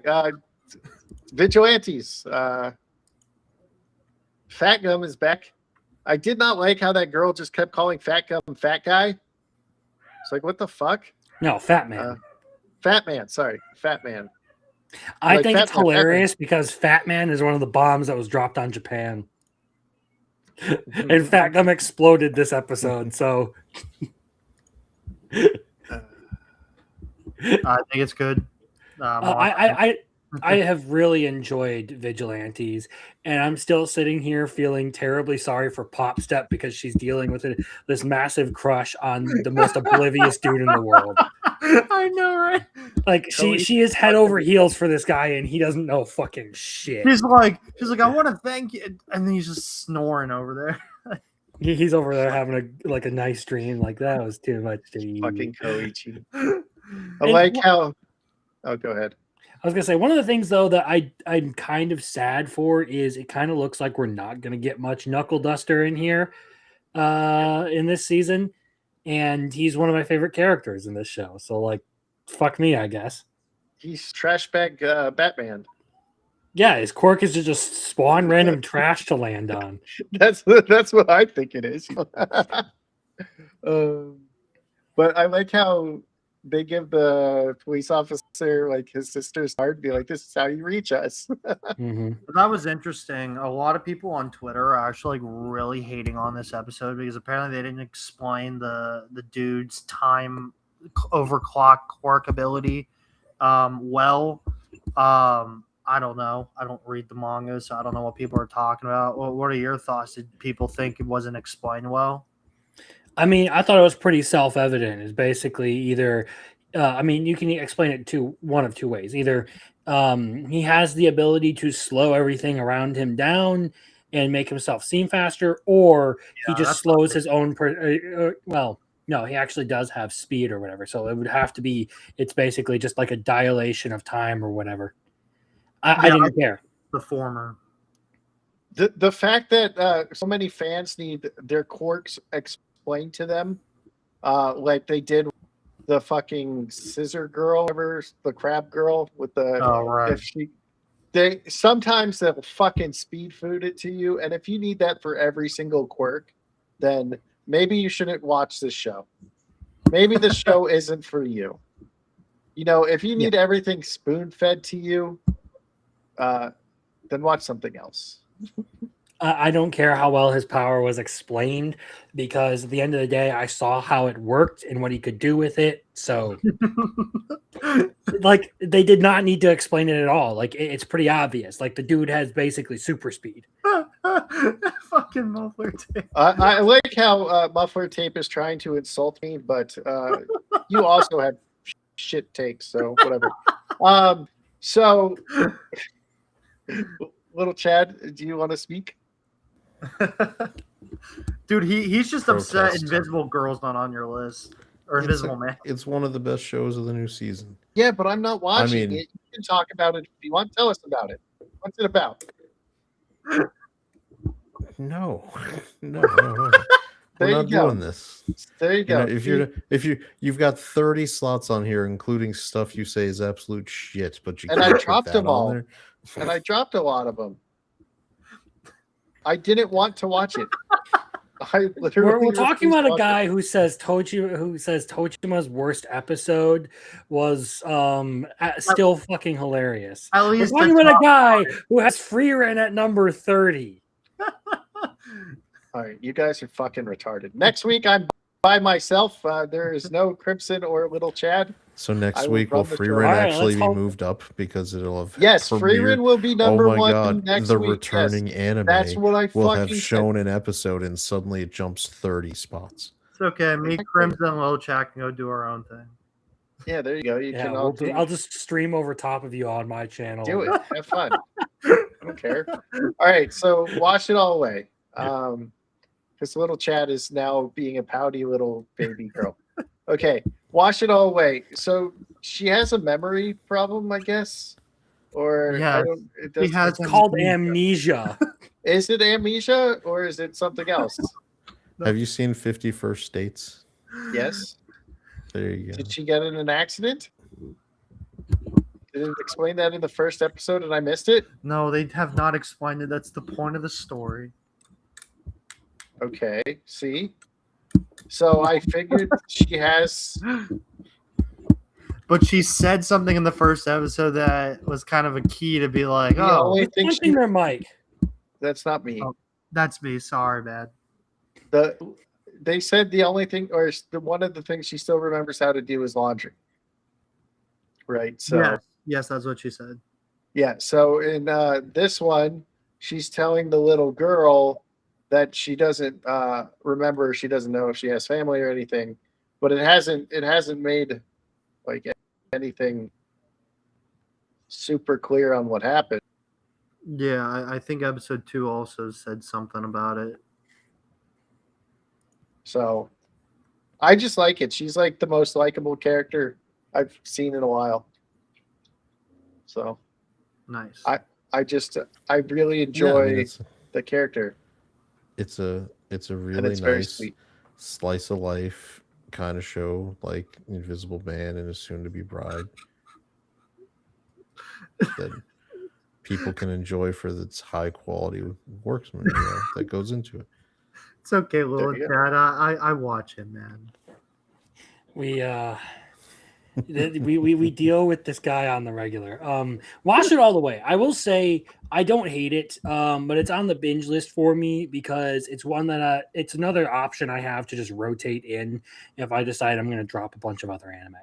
Vigilantes. Fat Gum is back. I did not like how that girl just kept calling Fat Gum fat guy. It's like, what the fuck? No, Fat Man. Fat Man. Sorry, Fat Man. I think it's hilarious because Fat Man is one of the bombs that was dropped on Japan. And Fat Gum exploded this episode, so I think it's good. I I have really enjoyed Vigilantes, and I'm still sitting here feeling terribly sorry for Pop Step because she's dealing with this massive crush on the most oblivious dude in the world. I know, right? Like she is head over heels for this guy, and he doesn't know fucking shit. She's like, I want to thank you, and then he's just snoring over there. He's over there having a nice dream. Like that was too much to eat. Fucking Koichi. I And like how. Oh, go ahead. I was gonna say one of the things though that I'm kind of sad for is it kind of looks like we're not gonna get much Knuckle Duster in here in this season, and he's one of my favorite characters in this show. So like, fuck me, I guess. He's trash bag Batman. Yeah, his quirk is to just spawn random trash to land on. That's what I think it is. But I like how they give the police officer like his sister's card, be like, "This is how you reach us." Mhm. That was interesting. A lot of people on Twitter are actually like really hating on this episode because apparently they didn't explain the dude's time overclock quirk ability well. I don't know. I don't read the manga, so I don't know what people are talking about. What are your thoughts? Did people think it wasn't explained well? I mean, I thought it was pretty self-evident. It's basically either, I mean, you can explain it to one of two ways. Either he has the ability to slow everything around him down and make himself seem faster, or he just slows his own. Well, no, he actually does have speed or whatever. So it would have to be. It's basically just like a dilation of time or whatever. I didn't care. The former. The fact that so many fans need their quirks explained to them, like they did the fucking scissor girl, whatever, the crab girl with the. Oh, right. If they sometimes they'll fucking speed food it to you, and if you need that for every single quirk, then maybe you shouldn't watch this show. Maybe the show isn't for you. You know, if you need everything spoon fed to you, then watch something else. I don't care how well his power was explained because at the end of the day, I saw how it worked and what he could do with it. So, like, they did not need to explain it at all. Like, it's pretty obvious. Like, the dude has basically super speed. Fucking muffler tape. I like how muffler tape is trying to insult me, but you also have shit takes, so whatever. So, little Chad, do you want to speak? Dude, he's just upset Protest. Invisible Girl's not on your list. Or Invisible Man. It's one of the best shows of the new season. Yeah, but I'm not watching mean- it. You can talk about it if you want. Tell us about it. What's it about? No. There We're you not go. doing this. There you go. If you've got 30 slots on here, including stuff you say is absolute shit, but you And can't I put dropped that them on all. there. And I dropped a lot of them. I didn't want to watch it. I literally We're talking about a refused to guy who says Tochima's worst episode was still fucking hilarious. At We're least talking about a guy who has Frieren at number 30. All right, you guys are fucking retarded. Next week I'm by myself. There is no Crimson or Little Chad. So I next will week will run the Free show. Run All right, actually let's be hope- moved up because it'll have Yes, premiered. Frieren will be number Oh my one god, next the week. returning Yes, anime that's what I will fucking have shown an episode and suddenly it jumps 30 spots. It's okay. Me, Crimson, and Little Chat can go do our own thing. Yeah, there you go. You Yeah, can all I'll just stream over top of you on my channel. do it. Have fun. I don't care. All right, so wash it all away. Because Little Chad is now being a pouty little baby girl. Okay, wash it all away. So she has a memory problem, I guess, or Yeah, I don't. It she doesn't. has It's called amnesia. Is it amnesia or is it something else? Have you seen 50 First Dates? Yes. There you go. Did she get in an accident? Did it explain that in the first episode and I missed it? No, they have not explained it. That's the point of the story. Okay, see? So I figured she has. But she said something in the first episode that was kind of a key to be like, The oh, only thing Punching she, their mic. that's not me. Oh. That's me. Sorry, man. They said the only thing, or one of the things she still remembers how to do is laundry. Right. So Yes, that's what she said. Yeah, so in this one, she's telling the little girl that she doesn't remember, she doesn't know if she has family or anything, but it hasn't made like anything super clear on what happened. Yeah, I think episode 2 also said something about it. So I just like it. She's like the most likable character I've seen in a while. So Nice. I really enjoy the character, it's a and really it's very nice sweet. slice of life kind of show, like Invisible Man and his soon to be bride, that people can enjoy for its high quality worksman, that goes into it. It's okay, There little you go. Chad. I watch it, man. We deal with this guy on the regular. Watch it all the way. I will say I don't hate it, but it's on the binge list for me because it's one that it's another option I have to just rotate in if I decide I'm going to drop a bunch of other anime.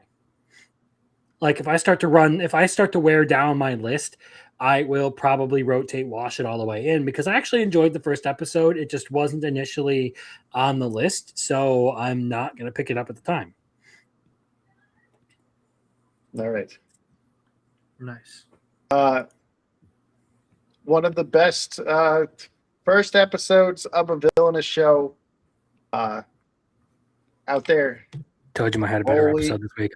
Like if I start to wear down my list, I will probably rotate Wash It All the Way in because I actually enjoyed the first episode. It just wasn't initially on the list, so I'm not going to pick it up at the time. All right. Nice. One of the best first episodes of a villainous show out there. Told you I had a better episode this week.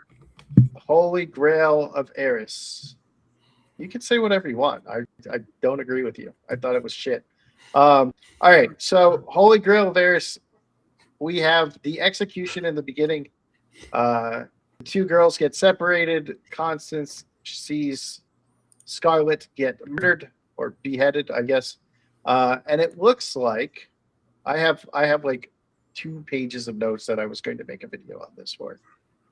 Holy Grail of Eris. You can say whatever you want. I don't agree with you. I thought it was shit. All right. So Holy Grail of Eris, we have the execution in the beginning. Two girls get separated. Constance sees Scarlet get murdered or beheaded, I guess. And it looks like I have like 2 pages of notes that I was going to make a video on this for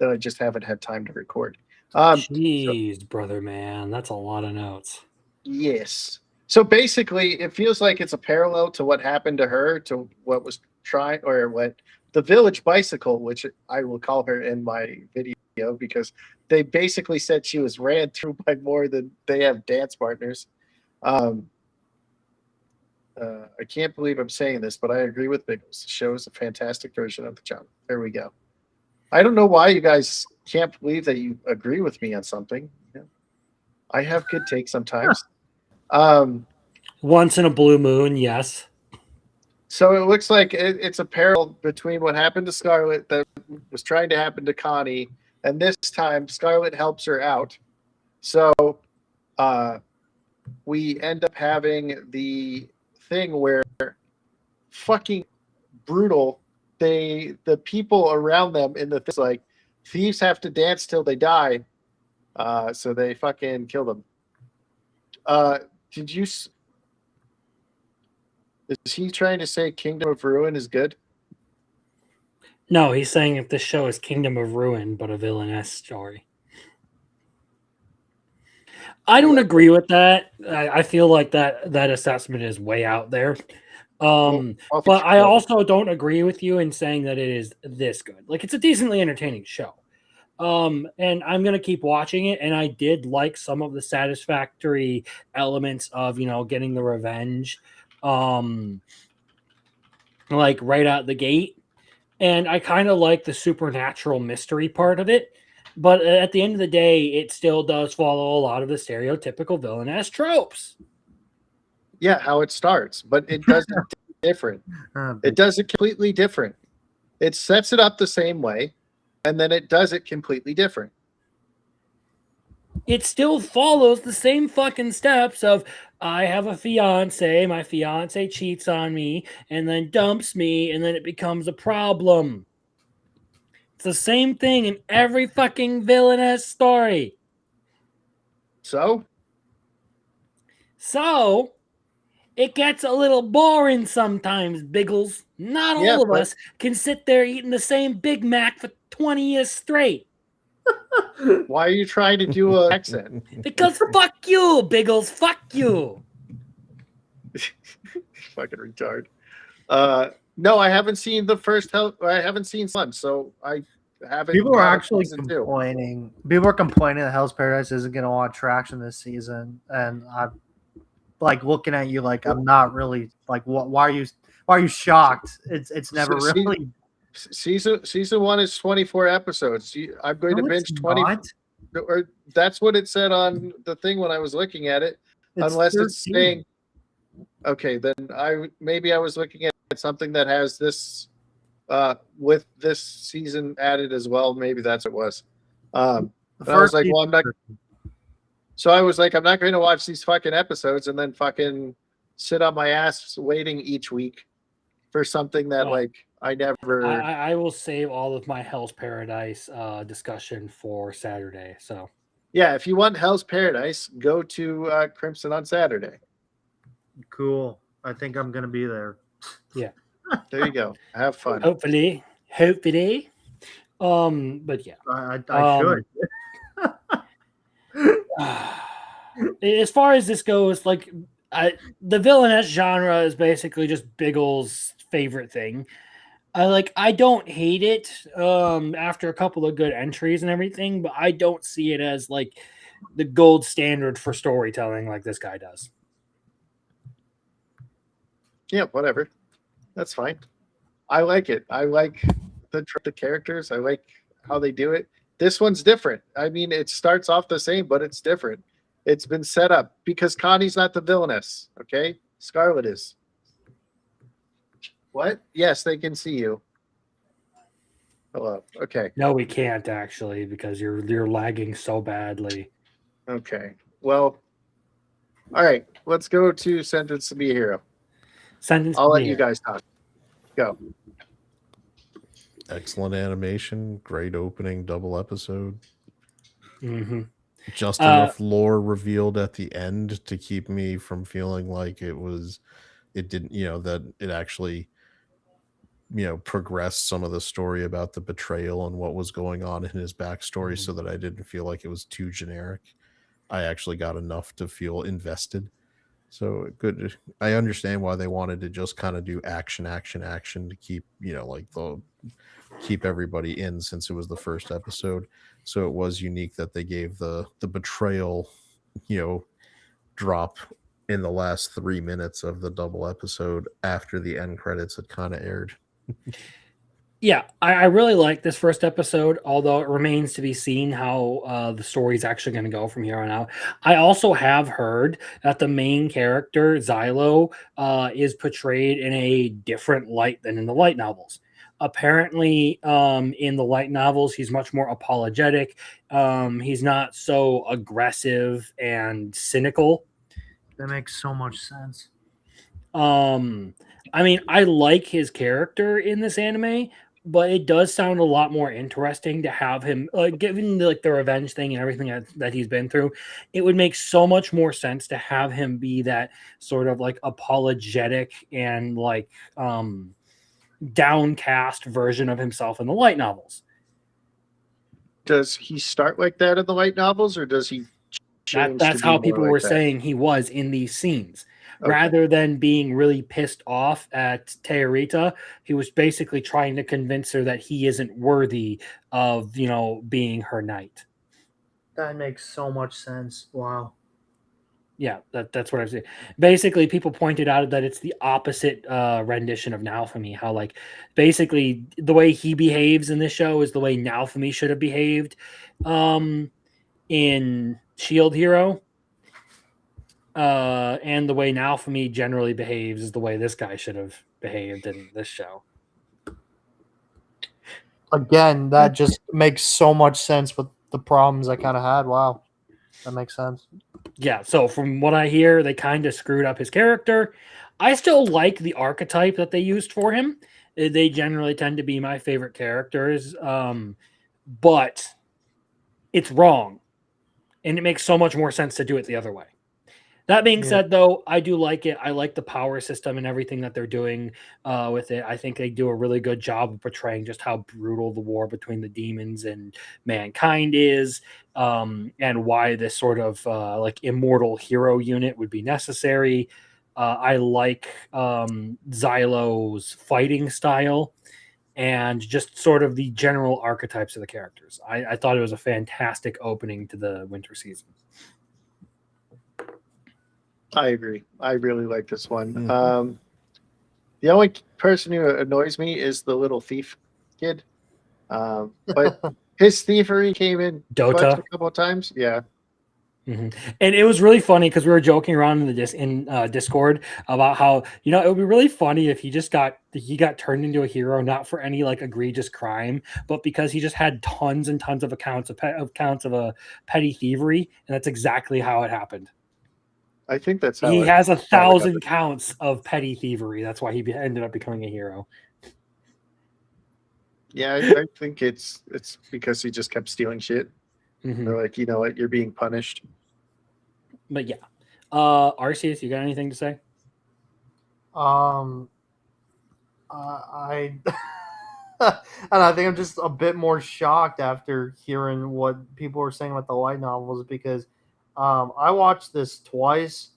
that I just haven't had time to record. Jeez, brother, man, that's a lot of notes. Yes. So basically, it feels like it's a parallel to what happened to her, to what was trying, or what the Village Bicycle, which I will call her in my video, because they basically said she was ran through by more than they have dance partners. I can't believe I'm saying this, but I agree with Biggles. The show is a fantastic version of the genre. There we go. I don't know why you guys can't believe that you agree with me on something. Yeah. I have good takes sometimes. Once in a blue moon, yes. So it looks like it's a parallel between what happened to Scarlet that was trying to happen to Connie, and this time Scarlet helps her out. So we end up having the thing where fucking brutal. The people around them in the thing, like thieves have to dance till they die, so they fucking kill them. Did you? Is he trying to say Kingdom of Ruin is good? No, he's saying if this show is Kingdom of Ruin, but a villainess story. I don't agree with that. I feel like that assessment is way out there. But I also don't agree with you in saying that it is this good. Like, it's a decently entertaining show. And I'm going to keep watching it. And I did like some of the satisfactory elements of, getting the revenge, like right out the gate. And I kind of like the supernatural mystery part of it. But at the end of the day, it still does follow a lot of the stereotypical villainess tropes. Yeah, how it starts, but it does it different. It does it completely different. It sets it up the same way, and then it does it completely different. It still follows the same fucking steps of I have a fiance, my fiance cheats on me, and then dumps me, and then it becomes a problem. It's the same thing in every fucking villainous story. So it gets a little boring sometimes, Biggles. Not all of us can sit there eating the same Big Mac for 20 years straight. Why are you trying to do an accent? Because fuck you, Biggles. Fuck you. Fucking retard. No, I haven't seen the first. I haven't seen Sun, so have it. People are have a actually season two. complaining. People are complaining that Hell's Paradise isn't going to want traction this season, and I'm like looking at you like I'm not really like. Why are you shocked? It's never really. Season one is 24 episodes. I'm going to No, it's binge 20. not. Or that's what it said on the thing when I was looking at it. Unless it's 13. saying, okay, then I was looking at something that has this with this season added as well. Maybe that's what it was. The and I was first like, well, season- So I was like, I'm not going to watch these fucking episodes and then fucking sit on my ass waiting each week for something that Well, like I never. I will save all of my Hell's Paradise discussion for Saturday. So Yeah, if you want Hell's Paradise, go to Crimson on Saturday. Cool. I think I'm gonna be there. yeah, There you go. Have fun. hopefully. But yeah. I should. As far as this goes, like the villainess genre is basically just Biggles' favorite thing. I don't hate it after a couple of good entries and everything, but I don't see it as like the gold standard for storytelling like this guy does. Yeah, whatever. That's fine. I like it. I like the characters. I like how they do it. This one's different. I mean, it starts off the same, but it's different. It's been set up because Connie's not the villainess. Okay, Scarlet is. What? Yes, they can see you. Hello. Okay. No, we can't actually because you're lagging so badly. Okay. Well. All right. Let's go to Sentence to Be a Hero. I'll let you guys talk. Go. Excellent animation, great opening double episode. Mm-hmm. Just enough lore revealed at the end to keep me from feeling like it didn't, that it actually, progressed some of the story about the betrayal and what was going on in his backstory so that I didn't feel like it was too generic. I actually got enough to feel invested. So good. I understand why they wanted to just kind of do action to keep, keep everybody in since it was the first episode. So it was unique that they gave the betrayal, drop in the last 3 minutes of the double episode after the end credits had kind of aired. Yeah, I really like this first episode, although it remains to be seen how the story is actually going to go from here on out. I also have heard that the main character, Xylo, is portrayed in a different light than in the light novels. Apparently, in the light novels, he's much more apologetic. He's not so aggressive and cynical. That makes so much sense. I mean, I like his character in this anime, but it does sound a lot more interesting to have him, given the revenge thing and everything that he's been through. It would make so much more sense to have him be that sort of like apologetic and downcast version of himself in the light novels. Does he start like that in the light novels, or does he change? That's how people were saying he was in these scenes. Okay. Rather than being really pissed off at Teorita, he was basically trying to convince her that he isn't worthy of, being her knight. That makes so much sense. Wow. Yeah, that's what I'm saying. Basically, people pointed out that it's the opposite rendition of Naofumi. How basically the way he behaves in this show is the way Naofumi should have behaved in Shield Hero. And the way Naofumi generally behaves is the way this guy should have behaved in this show. Again, that just makes so much sense with the problems I kind of had. Wow. That makes sense. Yeah, so from what I hear, they kind of screwed up his character. I still like the archetype that they used for him. They generally tend to be my favorite characters, but it's wrong. And it makes so much more sense to do it the other way. That being said, though, I do like it. I like the power system and everything that they're doing with it. I think they do a really good job of portraying just how brutal the war between the demons and mankind is, and why this sort of immortal hero unit would be necessary. I like Xylo's fighting style. and just sort of the general archetypes of the characters. I thought it was a fantastic opening to the winter season. I agree. I really like this one. Mhm. The only person who annoys me is the little thief kid. But his thievery came in clutch Dota. a couple of times. Yeah. And it was really funny because we were joking around in the Discord about how it would be really funny if he got turned into a hero, not for any like egregious crime, but because he just had tons and tons of accounts of petty thievery, and that's exactly how it happened. I think that's how He it has got 1,000 counts of petty thievery. That's why he ended up becoming a hero. Yeah, I think it's because he just kept stealing shit. Mhm. They're like, you know what, you're being punished. But yeah, Arceus, you got anything to say? I and I think I'm just a bit more shocked after hearing what people were saying about the light novels because I watched this twice.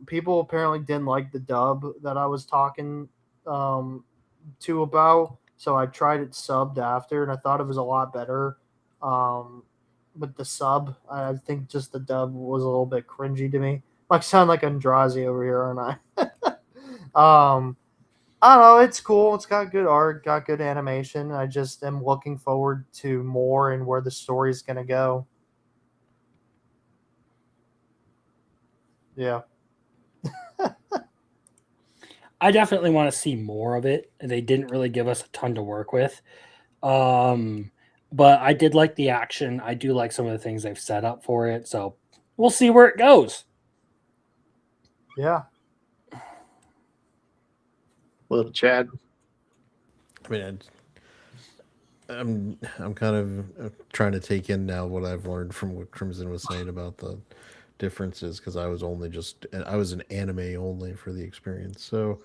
People apparently didn't like the dub that I was talking to about, so I tried it subbed after, and I thought it was a lot better. With the sub, I think just the dub was a little bit cringy to me. Like sound like Andrazi over here, aren't I? I don't know. It's cool. It's got good art, got good animation. I just am looking forward to more and where the story's gonna go. Yeah. I definitely want to see more of it. They didn't really give us a ton to work with. But I did like the action. I do like some of the things they've set up for it. So we'll see where it goes. Yeah. Little Chad. I mean, I'm kind of trying to take in now what I've learned from what Crimson was saying about the differences because I was an anime only for the experience. So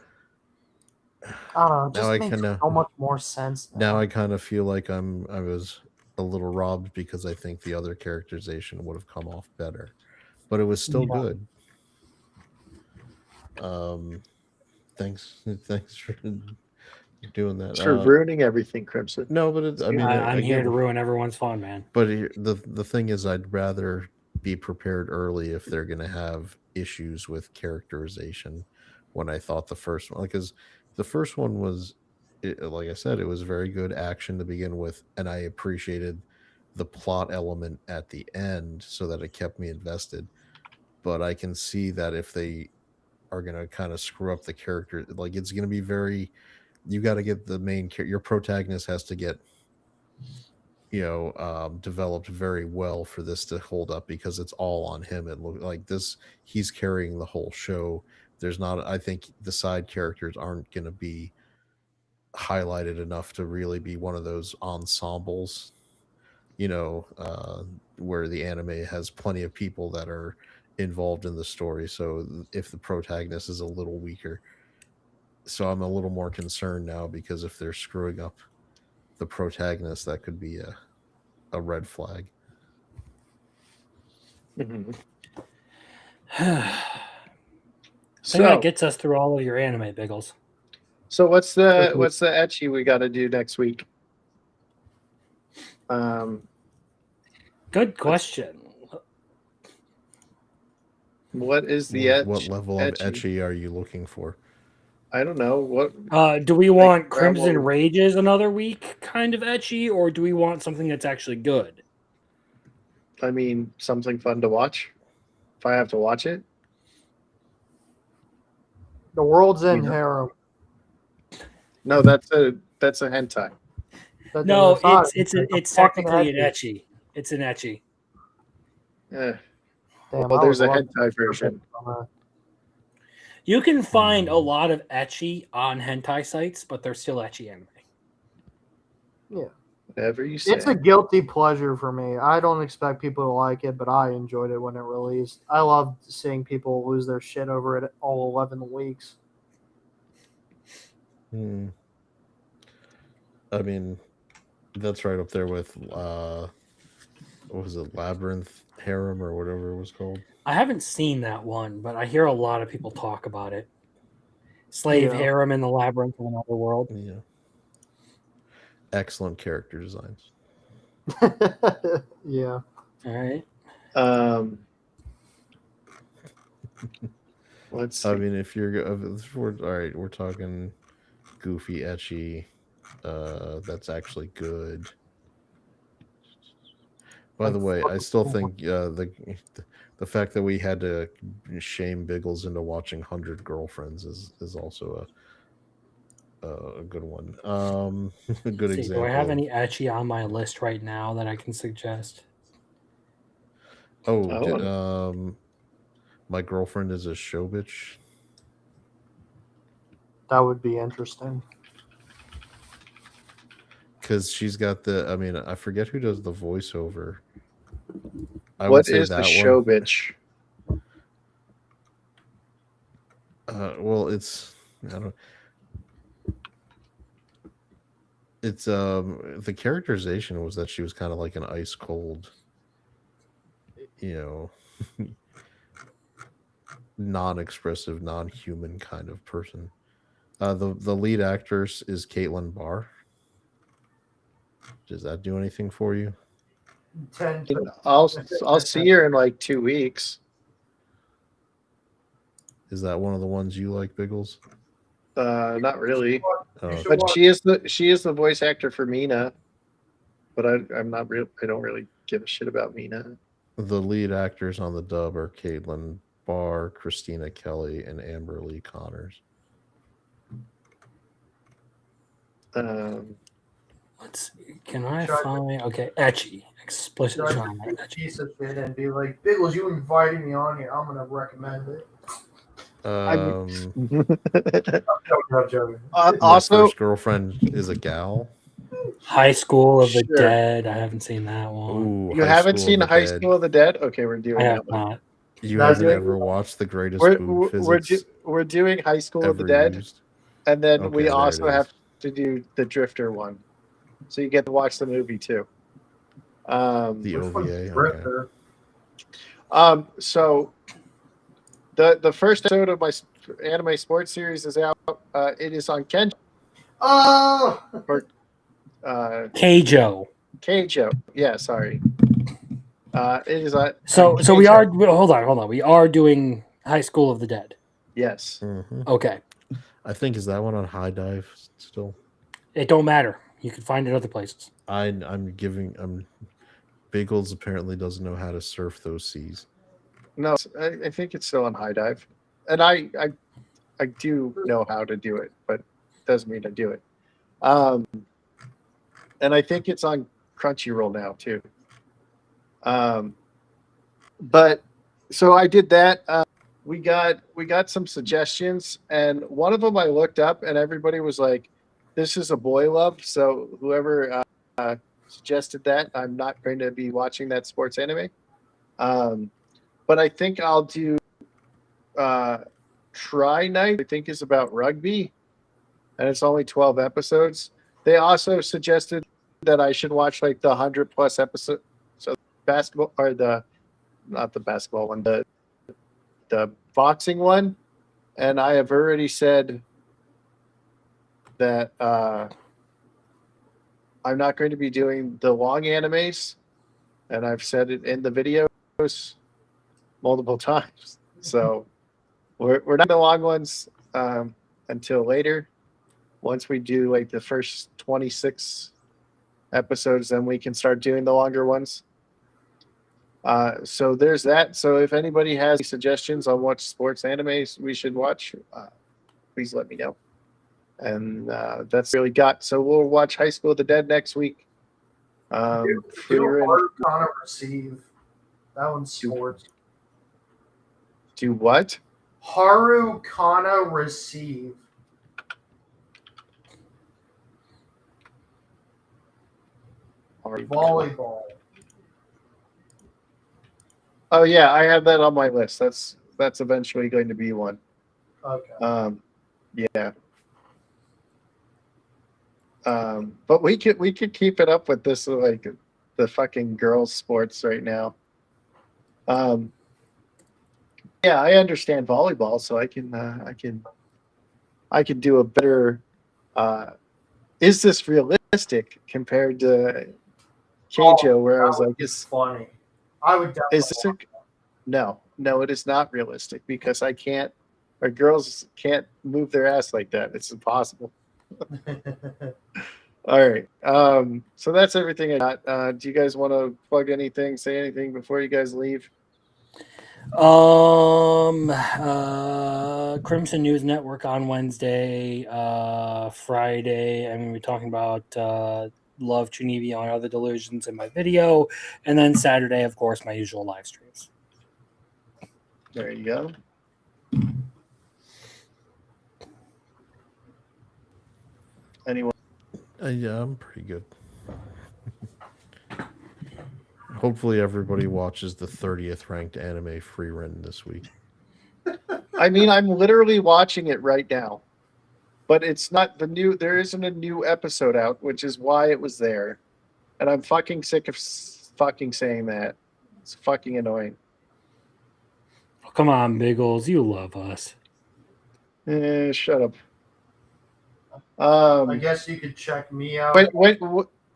I don't know. It now just I makes kind of so much more sense now now. I kind of feel like I was a little robbed because I think the other characterization would have come off better, but it was still Yeah. good. Um, thanks for doing that. Thanks for ruining everything, Crimson. No, but I mean, I'm here to again, ruin everyone's fun, man. but the thing is, I'd rather be prepared early if they're going to have issues with characterization. When I thought the first one, because the first one was, like I said, it was very good action to begin with, and I appreciated the plot element at the end, so that it kept me invested. But I can see that if they are going to kind of screw up the character, like it's going to be very, you got to get the main character, your protagonist has to get developed very well for this to hold up because it's all on him. It look like this, he's carrying the whole show. There's not, I think the side characters aren't going to be highlighted enough to really be one of those ensembles, where the anime has plenty of people that are involved in the story. So if the protagonist is a little weaker, so I'm a little more concerned now because if they're screwing up the protagonist, that could be a red flag. Mhm. So that So, gets us through all of your anime, Biggles. so what's the etchy we got to do next week? Good question. What is the What level of etchy? etchy are you looking for? I don't know. What Do we want grandma Crimson would- Rages another week kind of etchy, or do we want something that's actually good? I mean, something fun to watch. If I have to watch it, The world's in know. harem. no, that's a hentai. No, That's not- it's fucking technically an etchy. etchy. It's an etchy. Eh. Damn, Well, I there's would a love hentai to- version. You can find a lot of etchy on hentai sites, but they're still etchy anime. Yeah. Whatever you say. It's a guilty pleasure for me. I don't expect people to like it, but I enjoyed it when it released. I love seeing people lose their shit over it all 11 weeks. I mean, that's right up there with what was it, Labyrinth Harem or whatever it was called. I haven't seen that one, but I hear a lot of people talk about it. Slave Yeah. harem in the labyrinth of another world. Yeah. excellent character designs. Yeah. All right. Let's see. I mean, if we're all right, we're talking goofy, etchy. That's actually good. By the way, I still think the fact that we had to shame Biggles into watching 100 Girlfriends is also a good one. A good Let's see, do I example. have any etchy on my list right now that I can suggest? My Girlfriend is a show bitch. That would be interesting. Because she's got I mean, I forget who does the voiceover. I would What say is the that show one. bitch? Well, I don't. It's the characterization was that she was kind of like an ice cold, you know, non-expressive, non-human kind of person. The lead actress is Caitlin Barr. Does that do anything for you? I'll see her in like 2 weeks. Is that one of the ones you like, Biggles? Not really, Oh, but she is the voice actor for Mina. But I'm not real. I don't really give a shit about Mina. the lead actors on the dub are Caitlin Barr, Christina Kelly, and Amber Lee Connors. Let's see. Can I find etchy, explicit genre. Piece of shit and be like, Biggles, you invited me on here. I'm gonna recommend it. I'm joking. My Also, First Girlfriend is a gal. High School of the Sure. Dead. I haven't seen that one. Ooh, you haven't seen High School of the Dead? Okay, we're doing I that have one. not. You That's haven't it. ever watched the greatest We're boob physics we're doing High School of the ever Dead, used? and then Okay, we there it also is. have to do the Drifter one, so you get to watch the movie too. The Which one's OVA. Okay. Drifter? So the first episode of my anime sports series is out. It is on Ken Oh, Keijo. Keijo. Yeah, sorry. It is on. So on we Keijo. are hold on. We are doing High School of the Dead. Yes. Mhm. Okay. I think is that one on High Dive still. It don't matter. You can find it other places. I'm Biggles apparently doesn't know how to surf those seas. No, I think it's still on High Dive, and I do know how to do it, but it doesn't mean I do it. And I think it's on Crunchyroll now too. But so I did that. We got some suggestions, and one of them I looked up, and everybody was like, "This is a boy love." So whoever suggested that, I'm not going to be watching that sports anime. But I think I'll do Try Night. I think is about rugby, and it's only 12 episodes. They also suggested that I should watch like the 100+ episode. So basketball or not the basketball one, the boxing one, and I have already said that I'm not going to be doing the long animes, and I've said it in the videos multiple times. So we're not the long ones until later. Once we do like the first 26 episodes, then we can start doing the longer ones. So there's that. So if anybody has suggestions on what sports animes we should watch, please let me know. And that's really got. So we'll watch High School of the Dead next week. Frieren, Connor receive. That one's sports. do what? Haru Kana receive. Volleyball. Oh yeah, I have that on my list. That's eventually going to be one. Okay. Yeah. But we could keep it up with this like the fucking girls sports right now. Yeah, I understand volleyball, so I can do a better is this realistic compared to Keijo, where I was like, it's funny. I would definitely. is this a, no, it is not realistic because I can't, or girls can't move their ass like that. It's impossible. All right. So that's everything I got. Do you guys want to plug anything, say anything before you guys leave? Crimson News Network on Wednesday, Friday. I'm going to be talking about Love Chunivi on Other Delusions in my video, and then Saturday, of course, my usual live streams. There you go. Anyone? Yeah, I'm pretty good. Hopefully, everybody watches the 30th ranked anime Frieren this week. I mean, I'm literally watching it right now, but it's not the new. There isn't a new episode out, which is why it was there, and I'm fucking sick of fucking saying that. It's fucking annoying. Oh, come on, Biggles, you love us. Shut up. I guess you could check me out. Wait.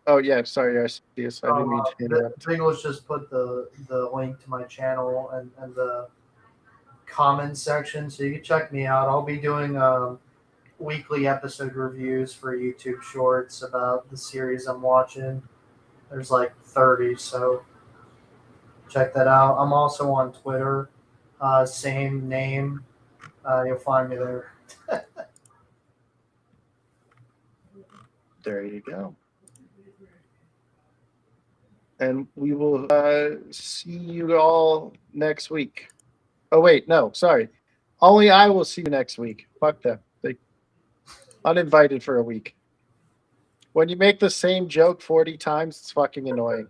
Oh yeah, sorry, yes, I didn't mean to interrupt. Biggles just put the link to my channel and the comment section, so you can check me out. I'll be doing weekly episode reviews for YouTube Shorts about the series I'm watching. There's like 30, so check that out. I'm also on Twitter, same name. You'll find me there. There you go. And we will see you all next week. Oh, wait, no, sorry. Only I will see you next week. Fuck them. They uninvited for a week. When you make the same joke 40 times, it's fucking annoying.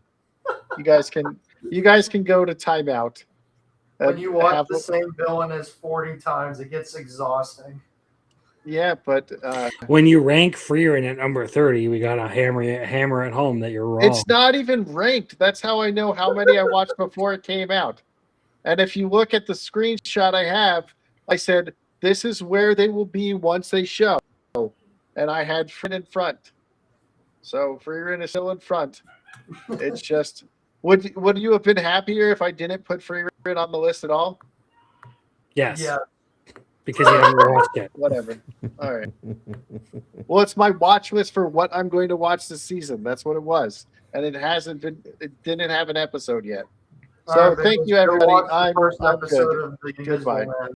You guys can go to timeout. When you watch the same villain as 40 times, it gets exhausting. Yeah, but when you rank Frieren at number 30, we got a hammer at home that you're wrong. It's not even ranked. That's how I know how many I watched before it came out. And if you look at the screenshot I have, I said, this is where they will be once they show. And I had Frieren in front. So Frieren is still in front. It's just, would you have been happier if I didn't put Frieren on the list at all? Yes. Yeah. Because you haven't watched it. Whatever. All right. Well, it's my watch list for what I'm going to watch this season. That's what it was. And it didn't have an episode yet. So thank you, everybody. I'm good. Goodbye.